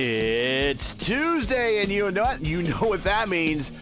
It's Tuesday, and you know what that means.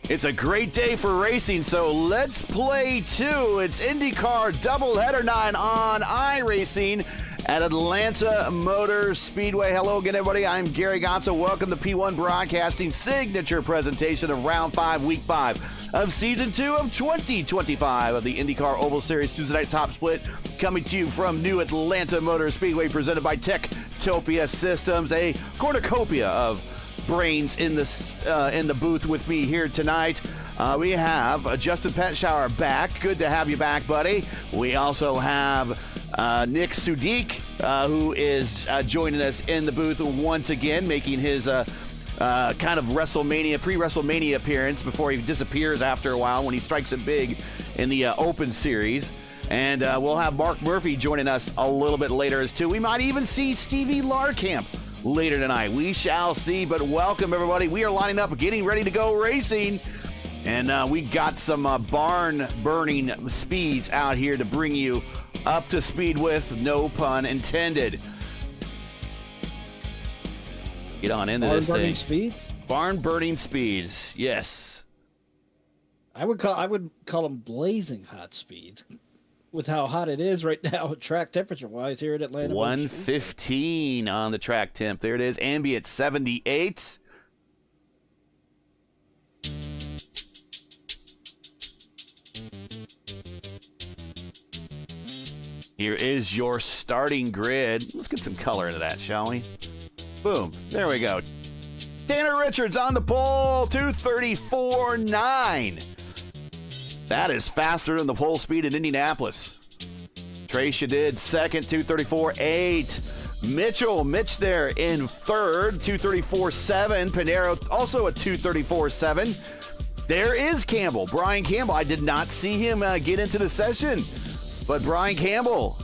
It's a great day for racing, so let's play two. It's IndyCar Doubleheader 9 on iRacing at Atlanta Motor Speedway. Hello again, everybody. I'm Gary Gonzo. Welcome to P1 Broadcasting signature presentation of Round 5, Week 5 of Season 2 of 2025 of the IndyCar Oval Series Tuesday Night Top Split, coming to you from New Atlanta Motor Speedway, presented by Topia Systems, a cornucopia of brains in the booth with me here tonight. We have Justin Petschauer back. Good to have you back, buddy. We also have Nick Sudik, who is joining us in the booth once again, making his kind of pre-WrestleMania appearance before he disappears after a while when he strikes it big in the Open Series. And we'll have Mark Murphy joining us a little bit later as too. We might even see Stevie Larkamp later tonight. We shall see, but welcome everybody. We are lining up, getting ready to go racing. And we got some barn-burning speeds out here to bring you up to speed with, no pun intended. Get on into this thing. Speed? Barn-burning speeds, yes. I would call them blazing hot speeds, with how hot it is right now, track temperature-wise here at Atlanta. 115 on the track temp. There it is, ambient 78. Here is your starting grid. Let's get some color into that, shall we? Boom. There we go. Tanner Richards on the pole, 234.9. That is faster than the pole speed in Indianapolis. Trace did second, 234.8. Mitch there in third, 234.7. Pinero also a 234.7. There is Campbell, Brian Campbell. I did not see him get into the session, but Brian Campbell,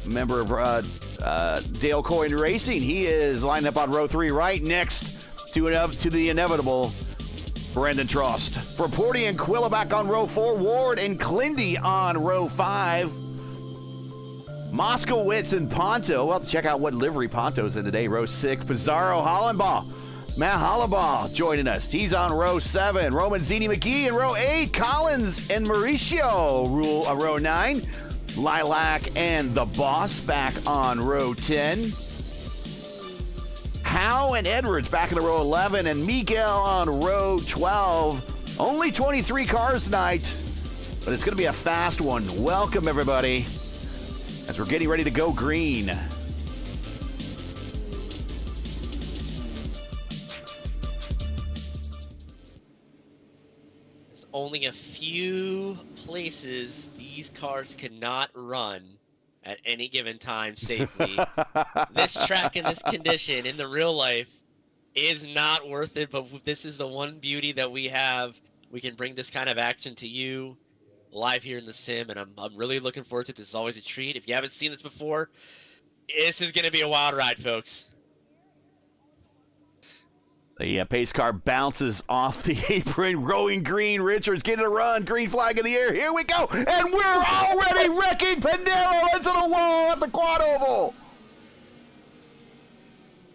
member of Dale Coyne Racing, he is lined up on row 3 right next to the inevitable Brendan Trost. For Porty and Quilla back on row 4. Ward and Clindy on row 5. Moskowitz and Ponto. Well, check out what livery Ponto's in today. Row 6. Pizarro Hollenbaugh. Matt Hollenbaugh joining us. He's on row 7. Roman Zini McGee in row 8. Collins and Mauricio rule row 9. Lilac and the Boss back on row 10. Howe and Edwards back in the row 11, and Miguel on row 12. Only 23 cars tonight, but it's going to be a fast one. Welcome, everybody, as we're getting ready to go green. There's only a few places these cars cannot run at any given time safely. This track in this condition in the real life is not worth it, but this is the one beauty that we have. We can bring this kind of action to you live here in the sim, and I'm really looking forward to it. This is always a treat. If you haven't seen this before, this is going to be a wild ride, folks. The pace car bounces off the apron, going green. Richards getting a run. Green flag in the air. Here we go. And we're already wrecking Pinero into the wall at the quad oval.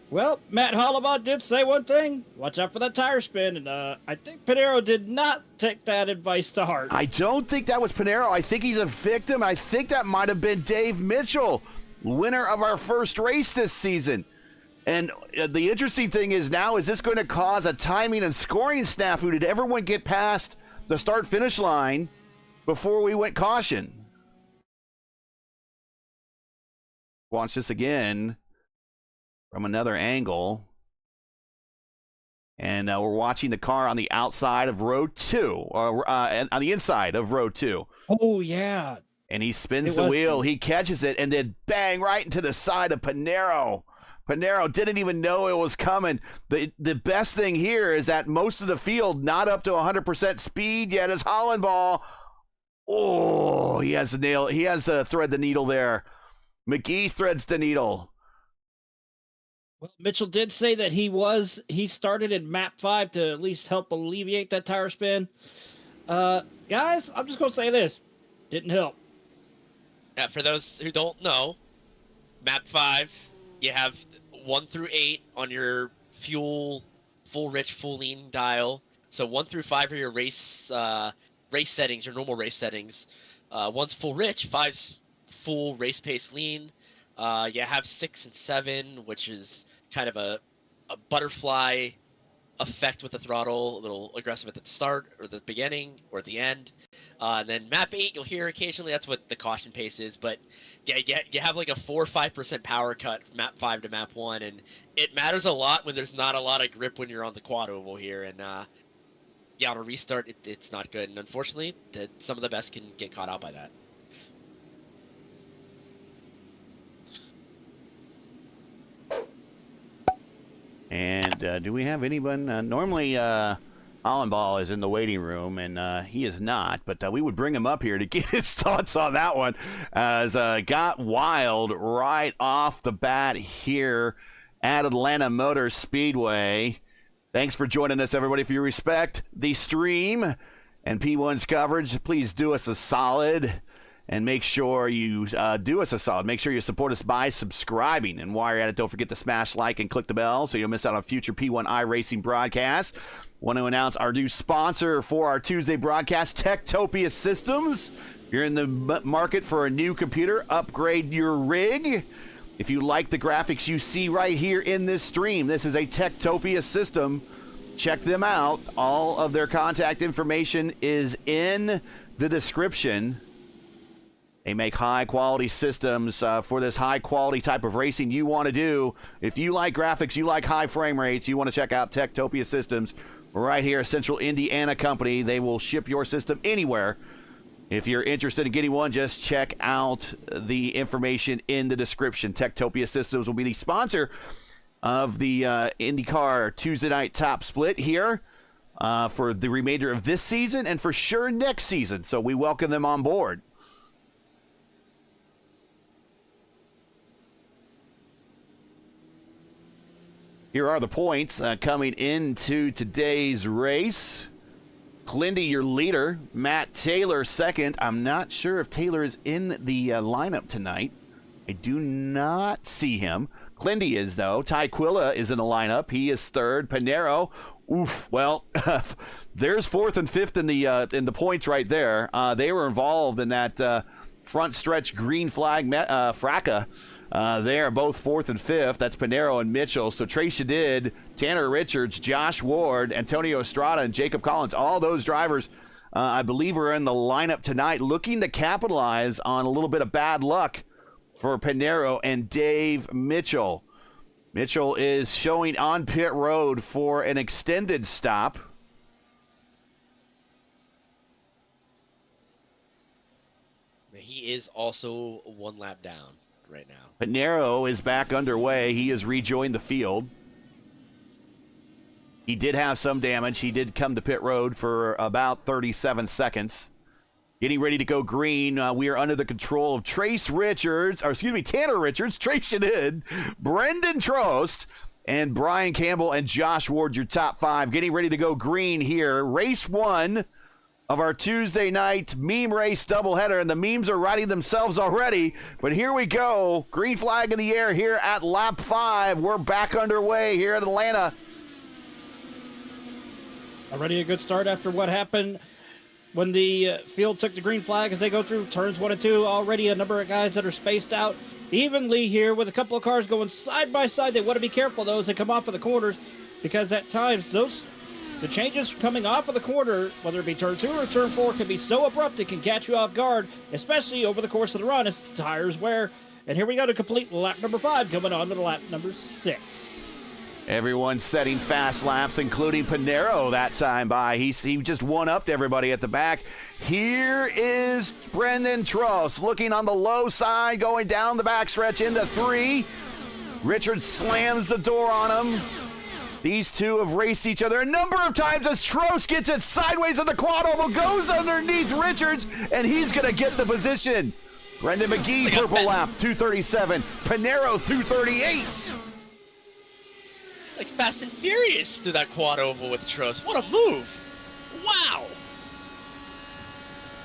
Well, Matt Hollenbaugh did say one thing. Watch out for that tire spin. And I think Pinero did not take that advice to heart. I don't think that was Pinero. I think he's a victim. I think that might have been Dave Mitchell, winner of our first race this season. And the interesting thing is now, is this going to cause a timing and scoring snafu? Did everyone get past the start-finish line before we went caution? Watch this again from another angle. And we're watching the car on the outside of row 2, or on the inside of row 2. Oh, yeah. And he spins the wheel. He catches it, and then bang, right into the side of Pinero. Pinero didn't even know it was coming. The best thing here is that most of the field not up to 100% speed yet is Hollenbaugh. Oh, he has the nail. He has to thread the needle there. McGee threads the needle. Well, Mitchell did say that he started in map 5 to at least help alleviate that tire spin. Guys, I'm just going to say this. Didn't help. Yeah, for those who don't know, map 5, you have 1 through 8 on your fuel, full rich, full lean dial. So 1 through 5 are your race settings, your normal race settings. 1's full rich, 5's full race pace lean. You have 6 and 7, which is kind of a butterfly effect with the throttle, a little aggressive at the start or the beginning or at the end. And then map 8, you'll hear occasionally, that's what the caution pace is. But yeah, you have like a 4 or 5% power cut from map 5 to map 1. And it matters a lot when there's not a lot of grip when you're on the quad oval here. And yeah, on a restart, it's not good. And unfortunately, some of the best can get caught out by that. And do we have anyone? Normally, Hollenball is in the waiting room, and he is not. But we would bring him up here to get his thoughts on that one. As got wild right off the bat here at Atlanta Motor Speedway. Thanks for joining us, everybody. If you respect the stream and P1's coverage, please do us a solid. And make sure you do us a solid. Make sure you support us by subscribing. And while you're at it, don't forget to smash like and click the bell so you'll miss out on future P1 iRacing broadcasts. Want to announce our new sponsor for our Tuesday broadcast, Topia Systems. If you're in the market for a new computer, upgrade your rig. If you like the graphics you see right here in this stream, this is a Topia system. Check them out. All of their contact information is in the description. They make high-quality systems for this high-quality type of racing you want to do. If you like graphics, you like high frame rates, you want to check out Topia Systems right here, Central Indiana company. They will ship your system anywhere. If you're interested in getting one, just check out the information in the description. Topia Systems will be the sponsor of the IndyCar Tuesday night top split here for the remainder of this season and for sure next season. So we welcome them on board. Here are the points coming into today's race. Clindy, your leader. Matt Taylor, second. I'm not sure if Taylor is in the lineup tonight. I do not see him. Clindy is, though. Ty Quilla is in the lineup. He is third. Panero, oof. Well, there's fourth and fifth in the points right there. They were involved in that front stretch green flag fracas. They are both fourth and fifth. That's Panero and Mitchell. So Trace Shadid, Tanner Richards, Josh Ward, Antonio Estrada, and Jacob Collins. All those drivers, I believe, are in the lineup tonight, looking to capitalize on a little bit of bad luck for Panero and Dave Mitchell. Mitchell is showing on pit road for an extended stop. He is also 1 lap down right now. Panero is back underway. He has rejoined the field. He did have some damage. He did come to pit road for about 37 seconds. Getting ready to go green. We are under the control of Tanner Richards, Trace Shadid, Brendan Trost, and Brian Campbell and Josh Ward, your top 5. Getting ready to go green here. Race 1 of our Tuesday night meme race doubleheader, and the memes are writing themselves already. But here we go. Green flag in the air here at lap 5. We're back underway here at Atlanta. Already a good start after what happened when the field took the green flag as they go through turns 1 and 2. Already a number of guys that are spaced out evenly here with a couple of cars going side by side. They want to be careful, though, as they come off of the corners, because at times the changes coming off of the corner, whether it be turn 2 or turn 4, can be so abrupt it can catch you off guard, especially over the course of the run as the tires wear. And here we go to complete lap number 5, coming on to the lap number 6. Everyone setting fast laps, including Panero that time by. He just one-upped everybody at the back. Here is Brendan Trost looking on the low side, going down the backstretch into 3. Richard slams the door on him. These two have raced each other a number of times as Trost gets it sideways in the quad oval, goes underneath Richards, and he's going to get the position. Brendan McGee, purple lap, 237. Panero, 238. Like Fast and Furious through that quad oval with Trost. What a move. Wow.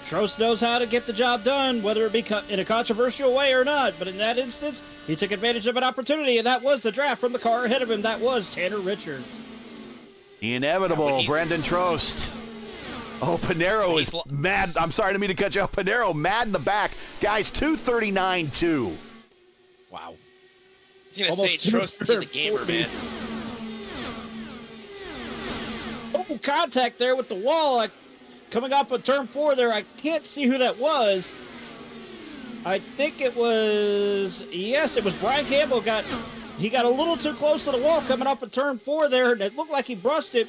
Trost knows how to get the job done, whether it be in a controversial way or not. But in that instance, he took advantage of an opportunity, and that was the draft from the car ahead of him. That was Tanner Richards. The inevitable Brendan Trost. Oh, Pinero is mad. I'm sorry to me to cut you off. Pinero mad in the back. Guys, 239.2. Wow. I was going to say, Trost is a gamer, man. Oh, contact there with the wall. Coming up on turn 4 there, I can't see who that was. I think it was, yes, it was Brian Campbell. He got a little too close to the wall coming up on turn 4 there, and it looked like he brushed it.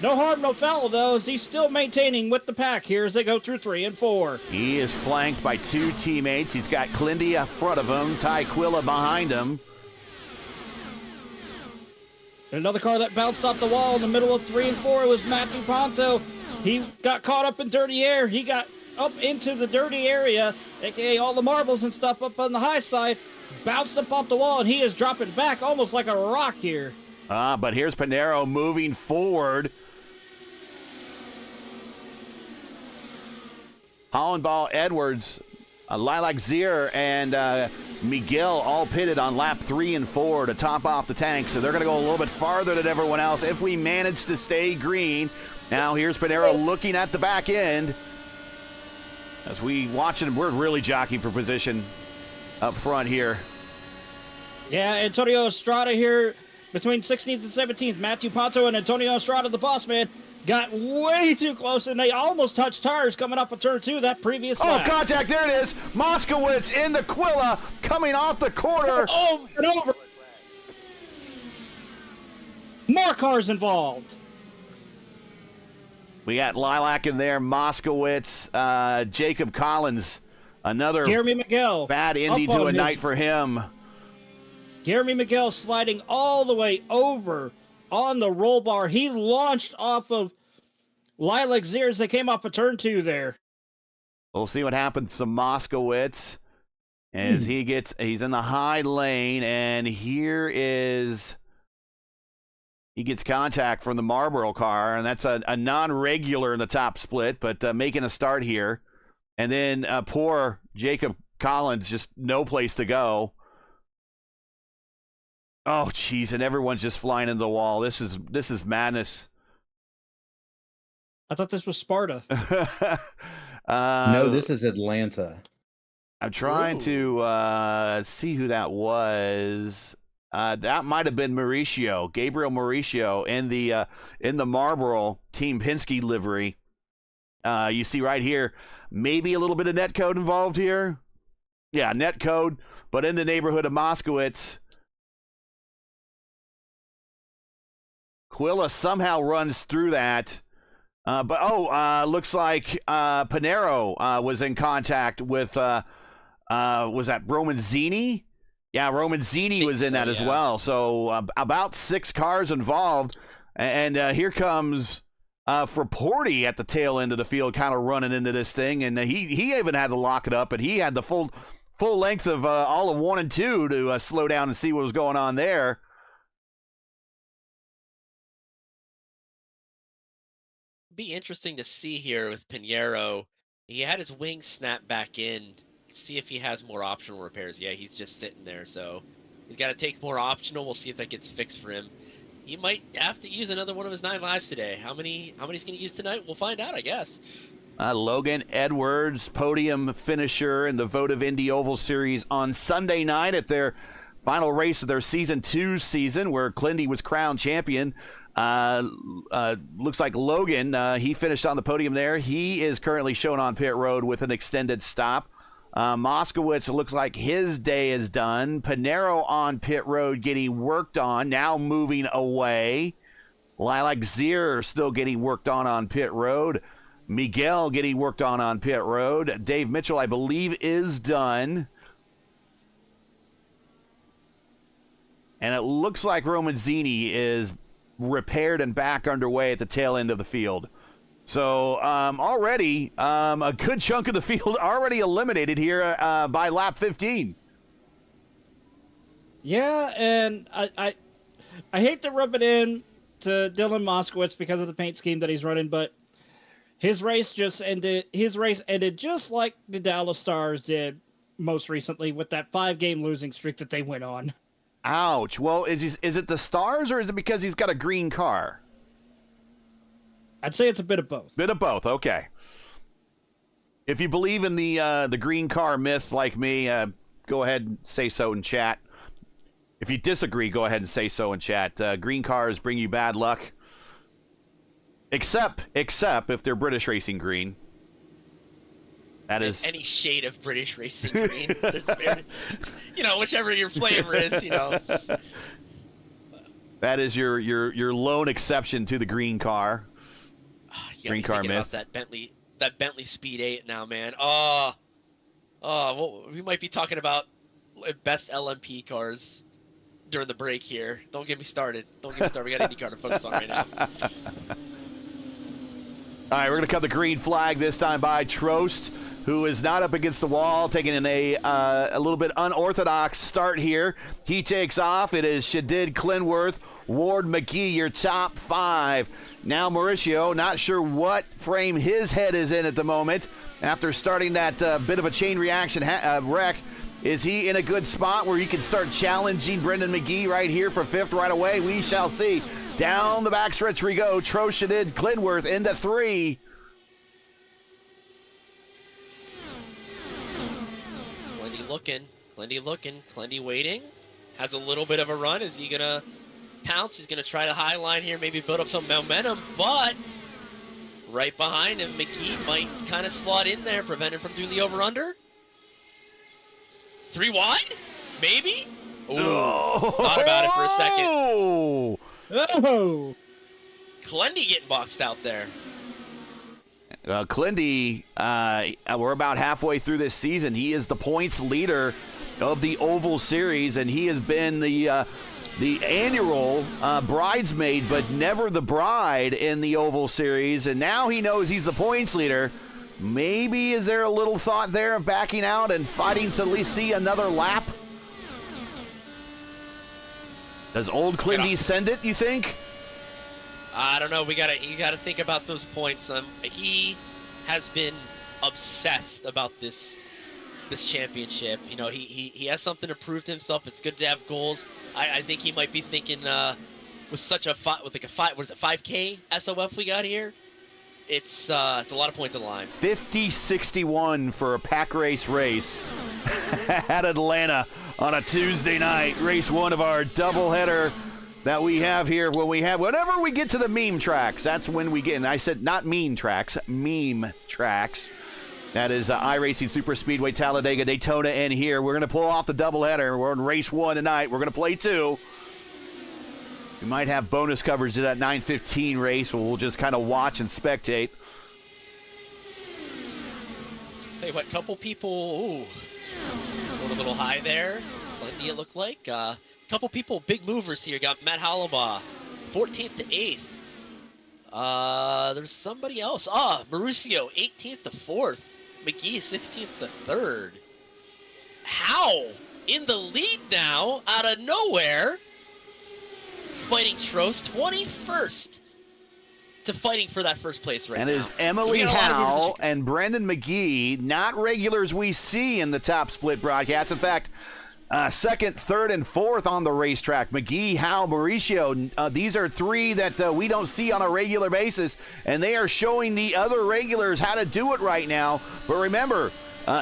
No harm, no foul, though, as he's still maintaining with the pack here as they go through 3 and 4. He is flanked by 2 teammates. He's got Clindy in front of him, Ty Quilla behind him. Another car that bounced off the wall in the middle of 3 and 4 was Matthew Ponto. He got caught up in dirty air. He got up into the dirty area, aka all the marbles and stuff up on the high side, bounced up off the wall, and he is dropping back almost like a rock here. But here's Pinero moving forward. Hollenball, Edwards, Lilac Zier, and Miguel all pitted on lap 3 and 4 to top off the tank, so they're going to go a little bit farther than everyone else if we manage to stay green. Now here's Pinero looking at the back end. As we watch him, we're really jockeying for position up front here. Yeah, Antonio Estrada here between 16th and 17th. Matthew Ponto and Antonio Estrada, the boss man, got way too close, and they almost touched tires coming up on turn 2 that previous lap. Oh, contact, there it is. Moskowitz in the Quilla coming off the corner. Oh, and over. More cars involved. We got Lilac in there, Moskowitz, Jacob Collins, another Jeremy Miguel. bad Indy to a night for him. Jeremy Miguel sliding all the way over on the roll bar. He launched off of Lilac Zier as they came off of turn 2 there. We'll see what happens to Moskowitz as he's in the high lane, and here is... He gets contact from the Marlboro car, and that's a non-regular in the top split, but making a start here. And then poor Jacob Collins, just no place to go. Oh, jeez, and everyone's just flying into the wall. This is madness. I thought this was Sparta. No, this is Atlanta. I'm trying to see who that was. That might have been Mauricio, Gabriel Mauricio, in the Marlboro Team Penske livery. You see right here, maybe a little bit of netcode involved here. Yeah, netcode, but in the neighborhood of Moskowitz. Quilla somehow runs through that. Looks like Pinero was in contact with, was that Roman Zini? Yeah, Roman Zini was in that as well. So about 6 cars involved. And here comes Fraporti at the tail end of the field, kind of running into this thing. And he even had to lock it up, and he had the full length of all of 1 and 2 to slow down and see what was going on there. Be interesting to see here with Pinheiro. He had his wings snap back in. See if he has more optional repairs. Yeah, he's just sitting there, so he's got to take more optional. We'll see if that gets fixed for him. He might have to use another one of his 9 lives today. How many's going to use tonight? We'll find out, I guess. Logan Edwards, podium finisher in the Votive Indy Oval Series on Sunday night at their final race of their Season 2 season, where Clindy was crowned champion. Looks like Logan, he finished on the podium there. He is currently shown on pit road with an extended stop. Moskowitz, it looks like his day is done. Pinero on pit road getting worked on, now moving away. Lilac Zier still getting worked on pit road. Miguel getting worked on pit road. Dave Mitchell, I believe, is done. And it looks like Roman Zini is repaired and back underway at the tail end of the field. So already a good chunk of the field already eliminated here by lap 15. Yeah, and I hate to rub it in to Dylan Moskowitz because of the paint scheme that he's running, but His race just ended. His race ended just like the Dallas Stars did most recently with that 5-game losing streak that they went on. Ouch. Well, is it the Stars or is it because he's got a green car? I'd say it's a bit of both. Bit of both. Okay. If you believe in the green car myth like me, go ahead and say so in chat. If you disagree, go ahead and say so in chat. Green cars bring you bad luck. Except if they're British Racing Green. That is any shade of British Racing Green. Whichever your flavor is, That is your lone exception to the green car. Green car myth. That Bentley Speed 8 now, man. Well, we might be talking about best LMP cars during the break here. Don't get me started. We got IndyCar to focus on right now. All right, we're going to cut the green flag this time by Trost, who is not up against the wall, taking in a little bit unorthodox start here. He takes off. It is Shadid Clinworth, Ward McGee, your top 5. Now Mauricio, not sure what frame his head is in at the moment. After starting that bit of a chain reaction wreck, is he in a good spot where he can start challenging Brendan McGee right here for 5th right away? We shall see. Down the backstretch we go. Troshadid Clinworth into 3. Plenty looking, Plenty waiting. Has a little bit of a run. Is he going to pounce? He's going to try the high line here, maybe build up some momentum, but right behind him, McGee might kind of slot in there, prevent him from doing the over-under. 3 wide? Maybe? Ooh, thought about it for a second. Oh! Clendy getting boxed out there. Clindy, we're about halfway through this season. He is the points leader of the Oval Series, and he has been the annual bridesmaid, but never the bride in the Oval Series. And now he knows he's the points leader. Maybe is there a little thought there of backing out and fighting to at least see another lap? Does old Clindy send it, you think? I don't know. You gotta think about those points. He has been obsessed about this championship. He has something to prove to himself. It's good to have goals. I think he might be thinking with 5K SOF we got here. It's a lot of points on the line. 50-61 for a pack race at Atlanta on a Tuesday night. Race 1 of our doubleheader that we have here. Whenever we get to the meme tracks, that's when we get, and I said not mean tracks, meme tracks. That is iRacing Superspeedway, Talladega, Daytona, and here. We're going to pull off the doubleheader. We're in race 1 tonight. We're going to play 2. We might have bonus coverage to that 9:15 race where we'll just kind of watch and spectate. Tell you what, couple people, going a little high there. Plenty it looked like. Couple people, big movers here. Got Matt Hollabaugh, 14th to 8th. There's somebody else. Mauricio, 18th to 4th. McGee, 16th to 3rd. How? In the lead now, out of nowhere. Fighting Trost, 21st to fighting for that first place right now. And is Emily Howe and Brendan McGee, not regulars we see in the top split broadcast. In fact, 2nd, 3rd, and 4th on the racetrack. McGee, Howe, Mauricio, these are 3 that we don't see on a regular basis, and they are showing the other regulars how to do it right now. But remember,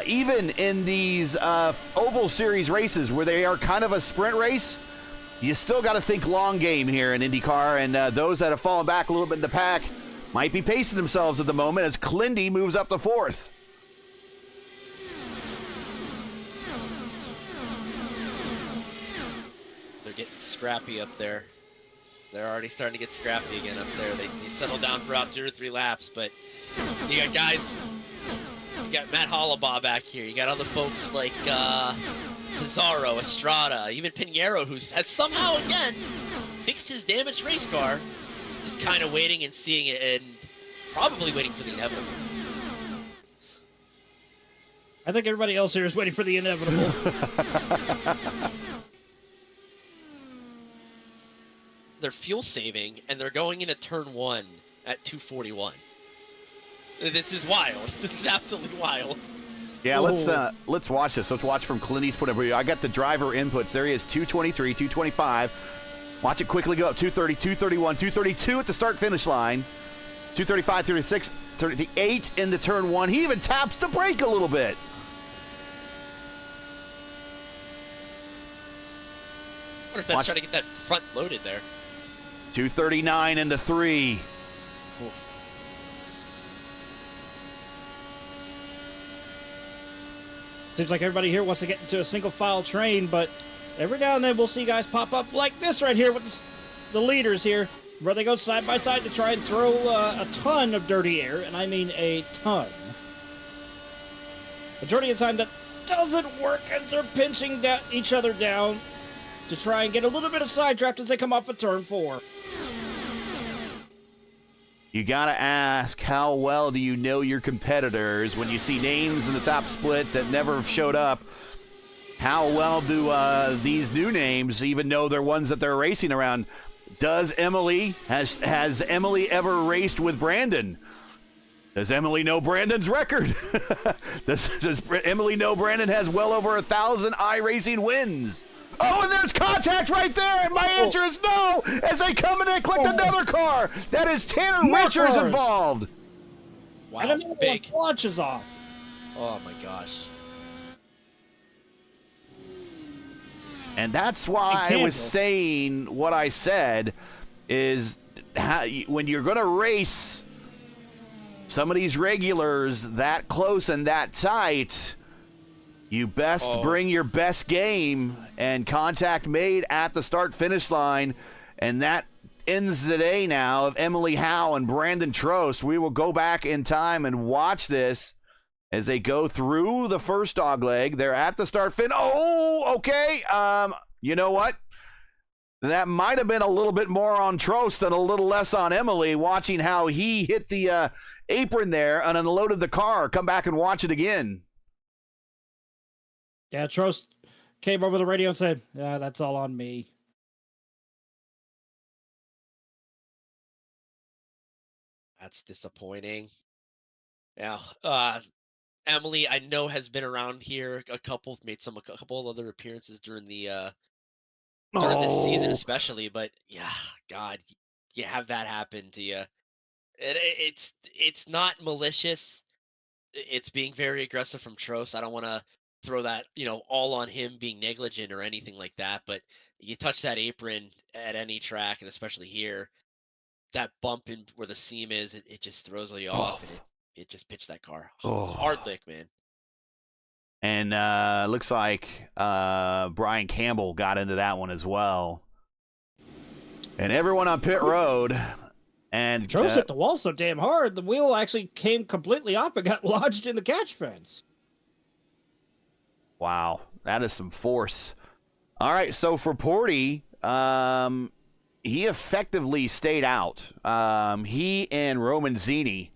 even in these Oval Series races where they are kind of a sprint race, you still got to think long game here in IndyCar, and those that have fallen back a little bit in the pack might be pacing themselves at the moment as Clindy moves up to 4th. They're getting scrappy up there. They're already starting to get scrappy again up there. They settle down for about 2 or 3 laps, but you got guys, you got Matt Hollabaugh back here. You got other folks like Pizarro, Estrada, even Pinheiro, who has somehow, again, fixed his damaged race car. Just kind of waiting and seeing it and probably waiting for the inevitable. I think everybody else here is waiting for the inevitable. They're fuel saving, and they're going into turn 1 at 241. This is wild. This is absolutely wild. Yeah, let's watch this. Let's watch from Clint Eastwood. I got the driver inputs. There he is, 223, 225. Watch it quickly go up, 230, 231, 232 at the start-finish line. 235, 36, 38 into turn 1. He even taps the brake a little bit. I wonder if that's trying to get that front loaded there. 239 into 3. Oof. Seems like everybody here wants to get into a single file train, but every now and then we'll see guys pop up like this right here with the leaders here, where they go side by side to try and throw a ton of dirty air, and I mean a ton. Majority of the time that doesn't work, and they're pinching each other down to try and get a little bit of side draft as they come off of turn 4. You got to ask, how well do you know your competitors when you see names in the top split that never showed up? How well do these new names even know they're ones that they're racing around? Has Emily ever raced with Brandon? Does Emily know Brandon's record? does Emily know Brandon has well over 1,000 iRacing wins? Oh, and there's contact right there, and my answer is no, as they come in and collect another car. That is Tanner Richards involved. Wow, I don't know big. what launches off. Oh my gosh. And that's why I was saying what I said is when you're going to race some of these regulars that close and that tight, you best bring your best game, and contact made at the start-finish line. And that ends the day now of Emily Howe and Brandon Trost. We will go back in time and watch this as they go through the first dogleg. They're at the start-finish. Oh, okay. You know what? That might have been a little bit more on Trost and a little less on Emily, watching how he hit the apron there and unloaded the car. Come back and watch it again. Yeah, Trost came over the radio and said, "Yeah, that's all on me." That's disappointing. Yeah, Emily, I know, has been around here a couple other appearances during the during this season, especially. But yeah, God, you have that happen to you. It's not malicious. It's being very aggressive from Trost. I don't want to throw that, all on him being negligent or anything like that. But you touch that apron at any track, and especially here, that bump in where the seam is, it just throws you off. And it just pitched that car. It's a hard lick, man. And looks like Brian Campbell got into that one as well. And everyone on pit road. And Trost hit the wall so damn hard, the wheel actually came completely off and got lodged in the catch fence. Wow, that is some force. All right, so for Porty, he effectively stayed out. He and Roman Zini.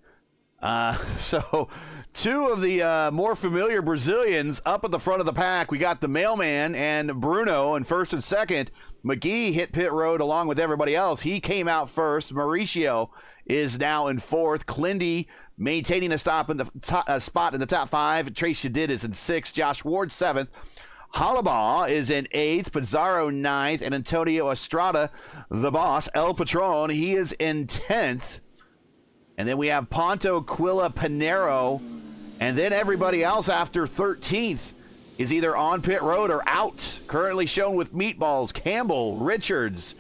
So two of the more familiar Brazilians up at the front of the pack. We got the mailman and Bruno in first and second. McGee hit pit road along with everybody else. He came out first. Mauricio is now in fourth. Clindy maintaining a spot in the top 5. Trace Shadid is in 6th. Josh Ward 7th. Halabaugh is in 8th. Pizarro 9th. And Antonio Estrada, the boss, El Patron, he is in 10th. And then we have Ponto, Quilla, Pinero. And then everybody else after 13th is either on pit road or out. Currently shown with Meatballs, Campbell, Richards,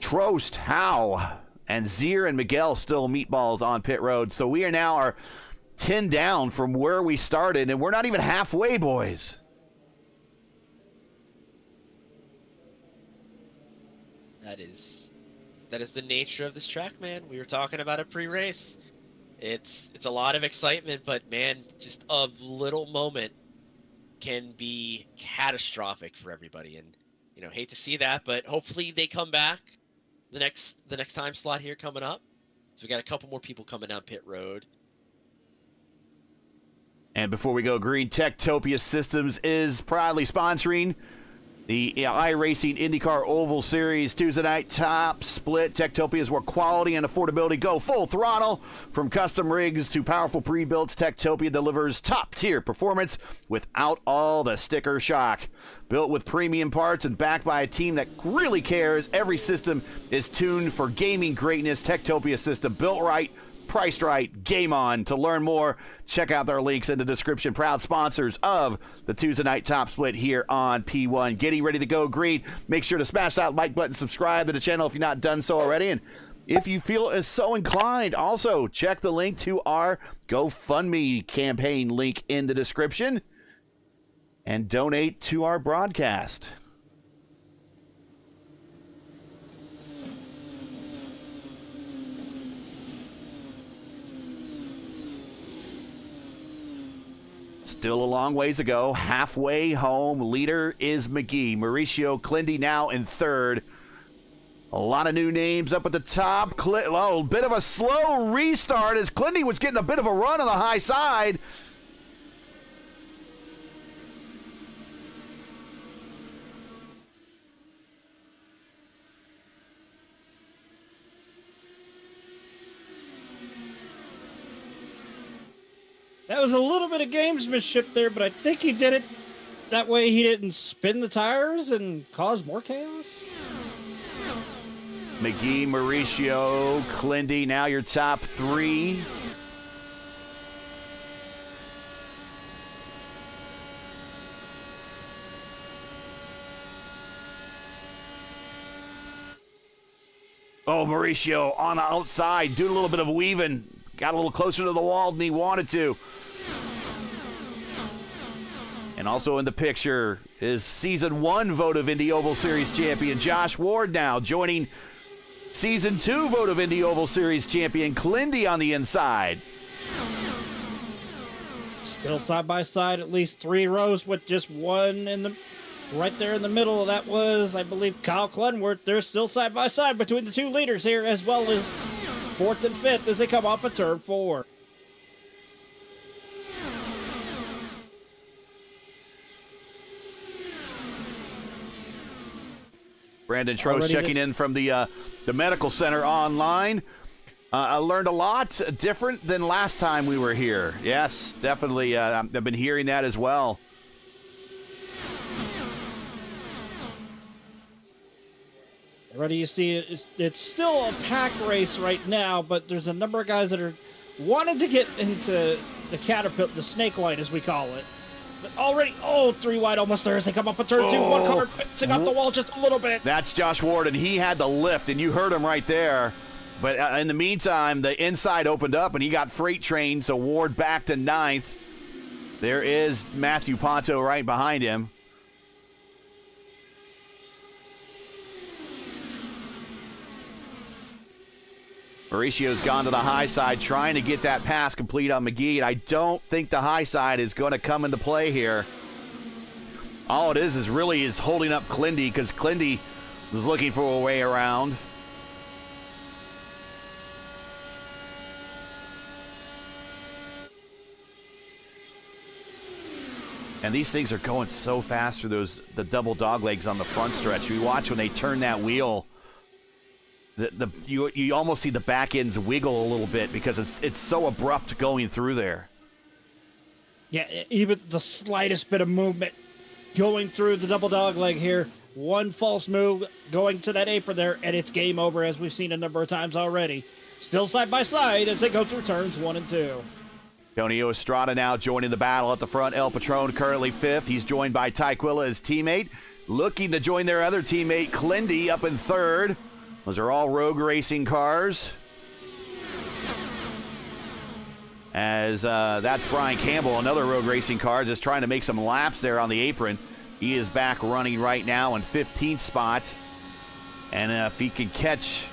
Trost, Howe, and Zier and Miguel still Meatballs on pit road. So we are now 10 down from where we started, and we're not even halfway, boys. That is the nature of this track, man. We were talking about it pre-race. It's a lot of excitement, but man, just a little moment can be catastrophic for everybody. And hate to see that, but hopefully they come back the next time slot here coming up. So we got a couple more people coming down pit road. And before we go, Green Tech Topia Systems is proudly sponsoring The iRacing IndyCar Oval Series Tuesday night top split. Topia is where quality and affordability go full throttle. From custom rigs to powerful pre-builts, Topia delivers top-tier performance without all the sticker shock. Built with premium parts and backed by a team that really cares, every system is tuned for gaming greatness. Topia system built right, priced right, game on. To learn more, check out their links in the description. Proud sponsors of the Tuesday night top split here on P1. Getting ready to go green. Make sure to smash that like button, subscribe to the channel if you've not done so already. And if you feel is so inclined, also check the link to our GoFundMe campaign link in the description and donate to our broadcast. Still a long ways to go. Halfway home. Leader is McGee. Mauricio Clindy now in third. A lot of new names up at the top. A bit of a slow restart as Clindy was getting a bit of a run on the high side. That was a little bit of gamesmanship there, but I think he did it that way he didn't spin the tires and cause more chaos. McGee, Mauricio, Clindy, now your top three. Oh, Mauricio on the outside, doing a little bit of weaving. Got a little closer to the wall than he wanted to. And also in the picture is Season 1 Vote of Indy Oval Series champion Josh Ward now joining Season 2 Vote of Indy Oval Series champion Clindy on the inside. Still side by side, at least 3 rows with just one in the right there in the middle. That was, I believe, Kyle Clenworth. They're still side by side between the two leaders here, as well as 4th and 5th as they come off of turn 4. Brandon Trost checking in from the medical center online. I learned a lot different than last time we were here. Yes, definitely. I've been hearing that as well. Already you see it's still a pack race right now, but there's a number of guys that are wanting to get into the caterpillar, the snake line as we call it. But already, 3 wide almost there as they come up a turn 2. One car picking up the wall just a little bit. That's Josh Ward, and he had the lift, and you heard him right there. But in the meantime, the inside opened up, and he got freight trained, so Ward back to 9th. There is Matthew Ponto right behind him. Mauricio's gone to the high side, trying to get that pass complete on McGee, and I don't think the high side is going to come into play here. All it is really holding up Clindy, because Clindy was looking for a way around. And these things are going so fast through the double dog legs on the front stretch. You watch when they turn that wheel. You almost see the back ends wiggle a little bit because it's so abrupt going through there. Yeah, even the slightest bit of movement going through the double dog leg here. One false move going to that apron there, and it's game over, as we've seen a number of times already. Still side by side as they go through turns 1 and 2. Tonio Estrada now joining the battle at the front. El Patron currently 5th. He's joined by Tyquilla, his teammate. Looking to join their other teammate, Clindy, up in 3rd. Those are all Rogue Racing cars. As that's Brian Campbell, another Rogue Racing car, just trying to make some laps there on the apron. He is back running right now in 15th spot. And if he can catch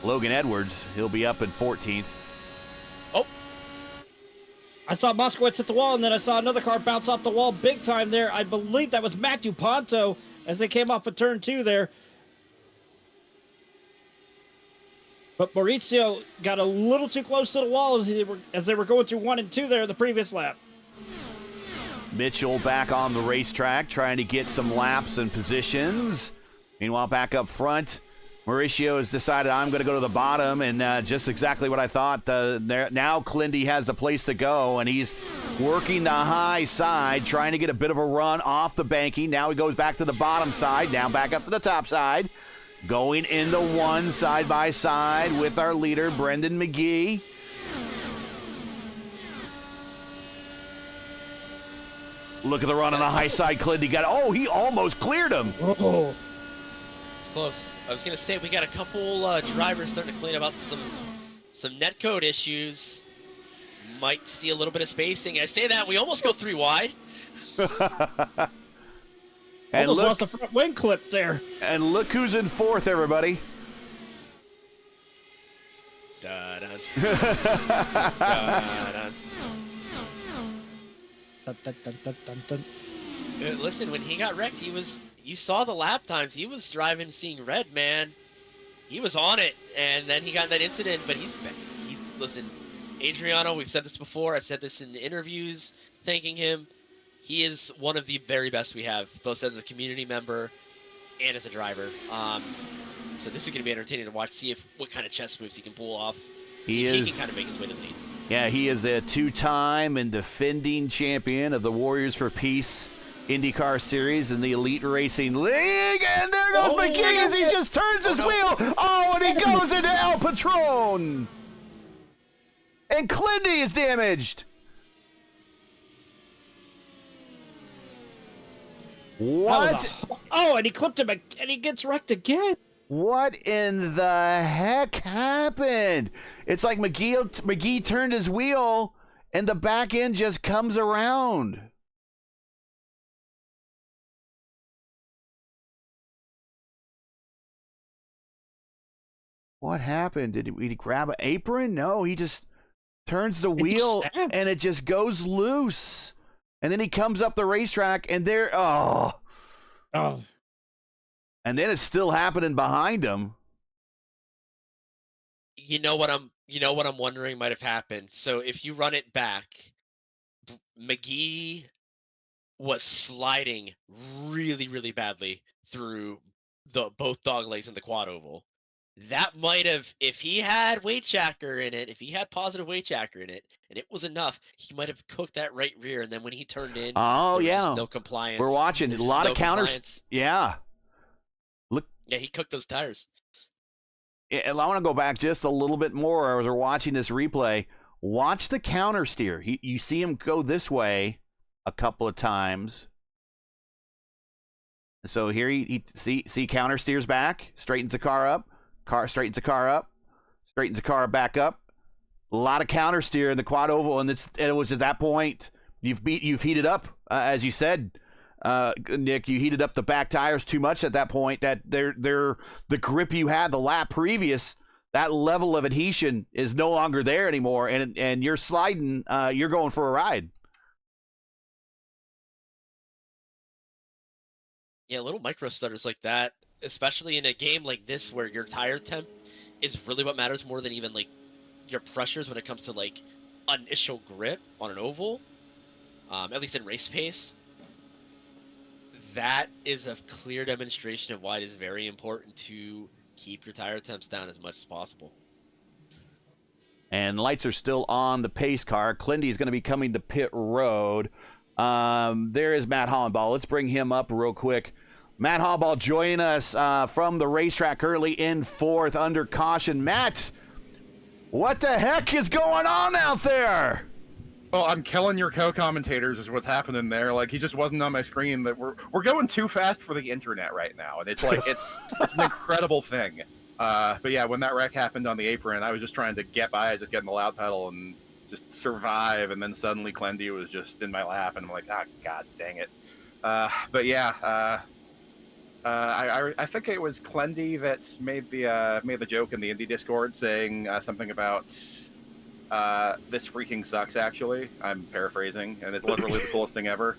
Logan Edwards, he'll be up in 14th. Oh. I saw Moskowitz hit the wall, and then I saw another car bounce off the wall big time there. I believe that was Matthew Ponto as they came off of turn 2 there. But Mauricio got a little too close to the wall as they were going through 1 and 2 there in the previous lap. Mitchell back on the racetrack trying to get some laps and positions. Meanwhile, back up front, Mauricio has decided I'm going to go to the bottom, and just exactly what I thought. Now Clindy has a place to go, and he's working the high side, trying to get a bit of a run off the banking. Now he goes back to the bottom side, now back up to the top side. Going into one side by side with our leader, Brendan McGee. Look at the run on the high side. Clindy got, oh, he almost cleared him. Oh. It's close. I was gonna say we got a couple drivers starting to clean up some netcode issues. Might see a little bit of spacing. I say that we almost go 3 wide. And almost look, lost the front wing clip there. And look who's in fourth, everybody. Da-dun. Da-dun. Dun, dun, dun, dun, dun, dun. Listen, when he got wrecked, you saw the lap times. He was driving, seeing red, man. He was on it, and then he got in that incident. But listen, Adriano. We've said this before. I've said this in interviews, thanking him. He is one of the very best we have, both as a community member and as a driver. So this is going to be entertaining to watch. See what kind of chess moves he can pull off. See if he can kind of make his way to the lead. Yeah, he is a 2-time and defending champion of the Warriors for Peace IndyCar Series in the Elite Racing League. And there goes McGee as he just turns his wheel. Oh, and he goes into El Patron. And Clindy is damaged. What? Oh, and he clipped him, and he gets wrecked again. What in the heck happened? It's like McGee turned his wheel, and the back end just comes around. What happened? Did he grab an apron? No, he just turns the wheel, and it just goes loose. And then he comes up the racetrack, and there, oh. And then it's still happening behind him. You know what I'm wondering might have happened. So if you run it back, McGee was sliding really, really badly through both dog legs in the quad oval. That might have, if he had weight jacker in it, if he had positive weight jacker in it, and it was enough, he might have cooked that right rear. And then when he turned in, oh yeah, just no compliance. We're watching a lot of counters. Yeah, look. Yeah, he cooked those tires. I want to go back just a little bit more as we're watching this replay. Watch the counter steer. You see him go this way a couple of times. So here he see counter steers back, straightens the car up. Car straightens the car up, straightens the car back up. A lot of counter steer in the quad oval, and it was at that point you've heated up, as you said, Nick. You heated up the back tires too much at that point. That the grip you had the lap previous, that level of adhesion is no longer there anymore, and you're sliding. You're going for a ride. Yeah, little micro stutters like that, especially in a game like this where your tire temp is really what matters more than even like your pressures when it comes to like initial grip on an oval, at least in race pace. That is a clear demonstration of why it is very important to keep your tire temps down as much as possible. And lights are still on the pace car. Clindy is going to be coming to pit road. There is Matt Hollenball. Let's bring him up real quick. Matt Hollenball joining us from the racetrack early in fourth under caution. Matt, what the heck is going on out there? Well, I'm killing your co-commentators is what's happening there. Like, he just wasn't on my screen. That we're going too fast for the internet right now, and it's like it's an incredible thing. But yeah, when that wreck happened on the apron, I was just trying to get by, just getting the loud pedal and just survive, and then suddenly Clendy was just in my lap, and I'm like, ah, god dang it. But yeah, I think it was Clendy that made the joke in the Indy Discord saying something about this freaking sucks. Actually, I'm paraphrasing, and it's literally the coolest thing ever.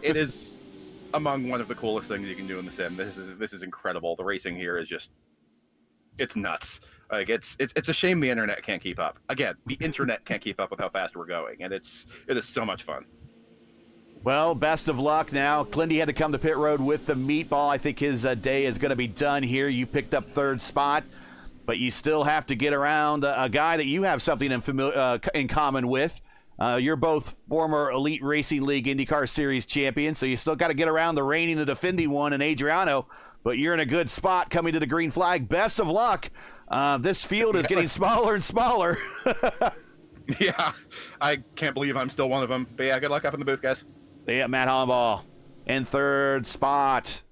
It is among one of the coolest things you can do in the sim. This is incredible. The racing here is just, it's nuts. Like it's a shame the internet can't keep up. Again, the internet can't keep up with how fast we're going, and it is so much fun. Well, best of luck now. Clindy had to come to pit road with the meatball. I think his day is going to be done here. You picked up third spot, but you still have to get around a guy that you have something in common with. You're both former Elite Racing League IndyCar Series champions, so you still got to get around the reigning and defending one in Adriano, but you're in a good spot coming to the green flag. Best of luck. This field is getting smaller and smaller. Yeah, I can't believe I'm still one of them. But yeah, good luck up in the booth, guys. Yeah, Matt Hollenbaugh in third spot.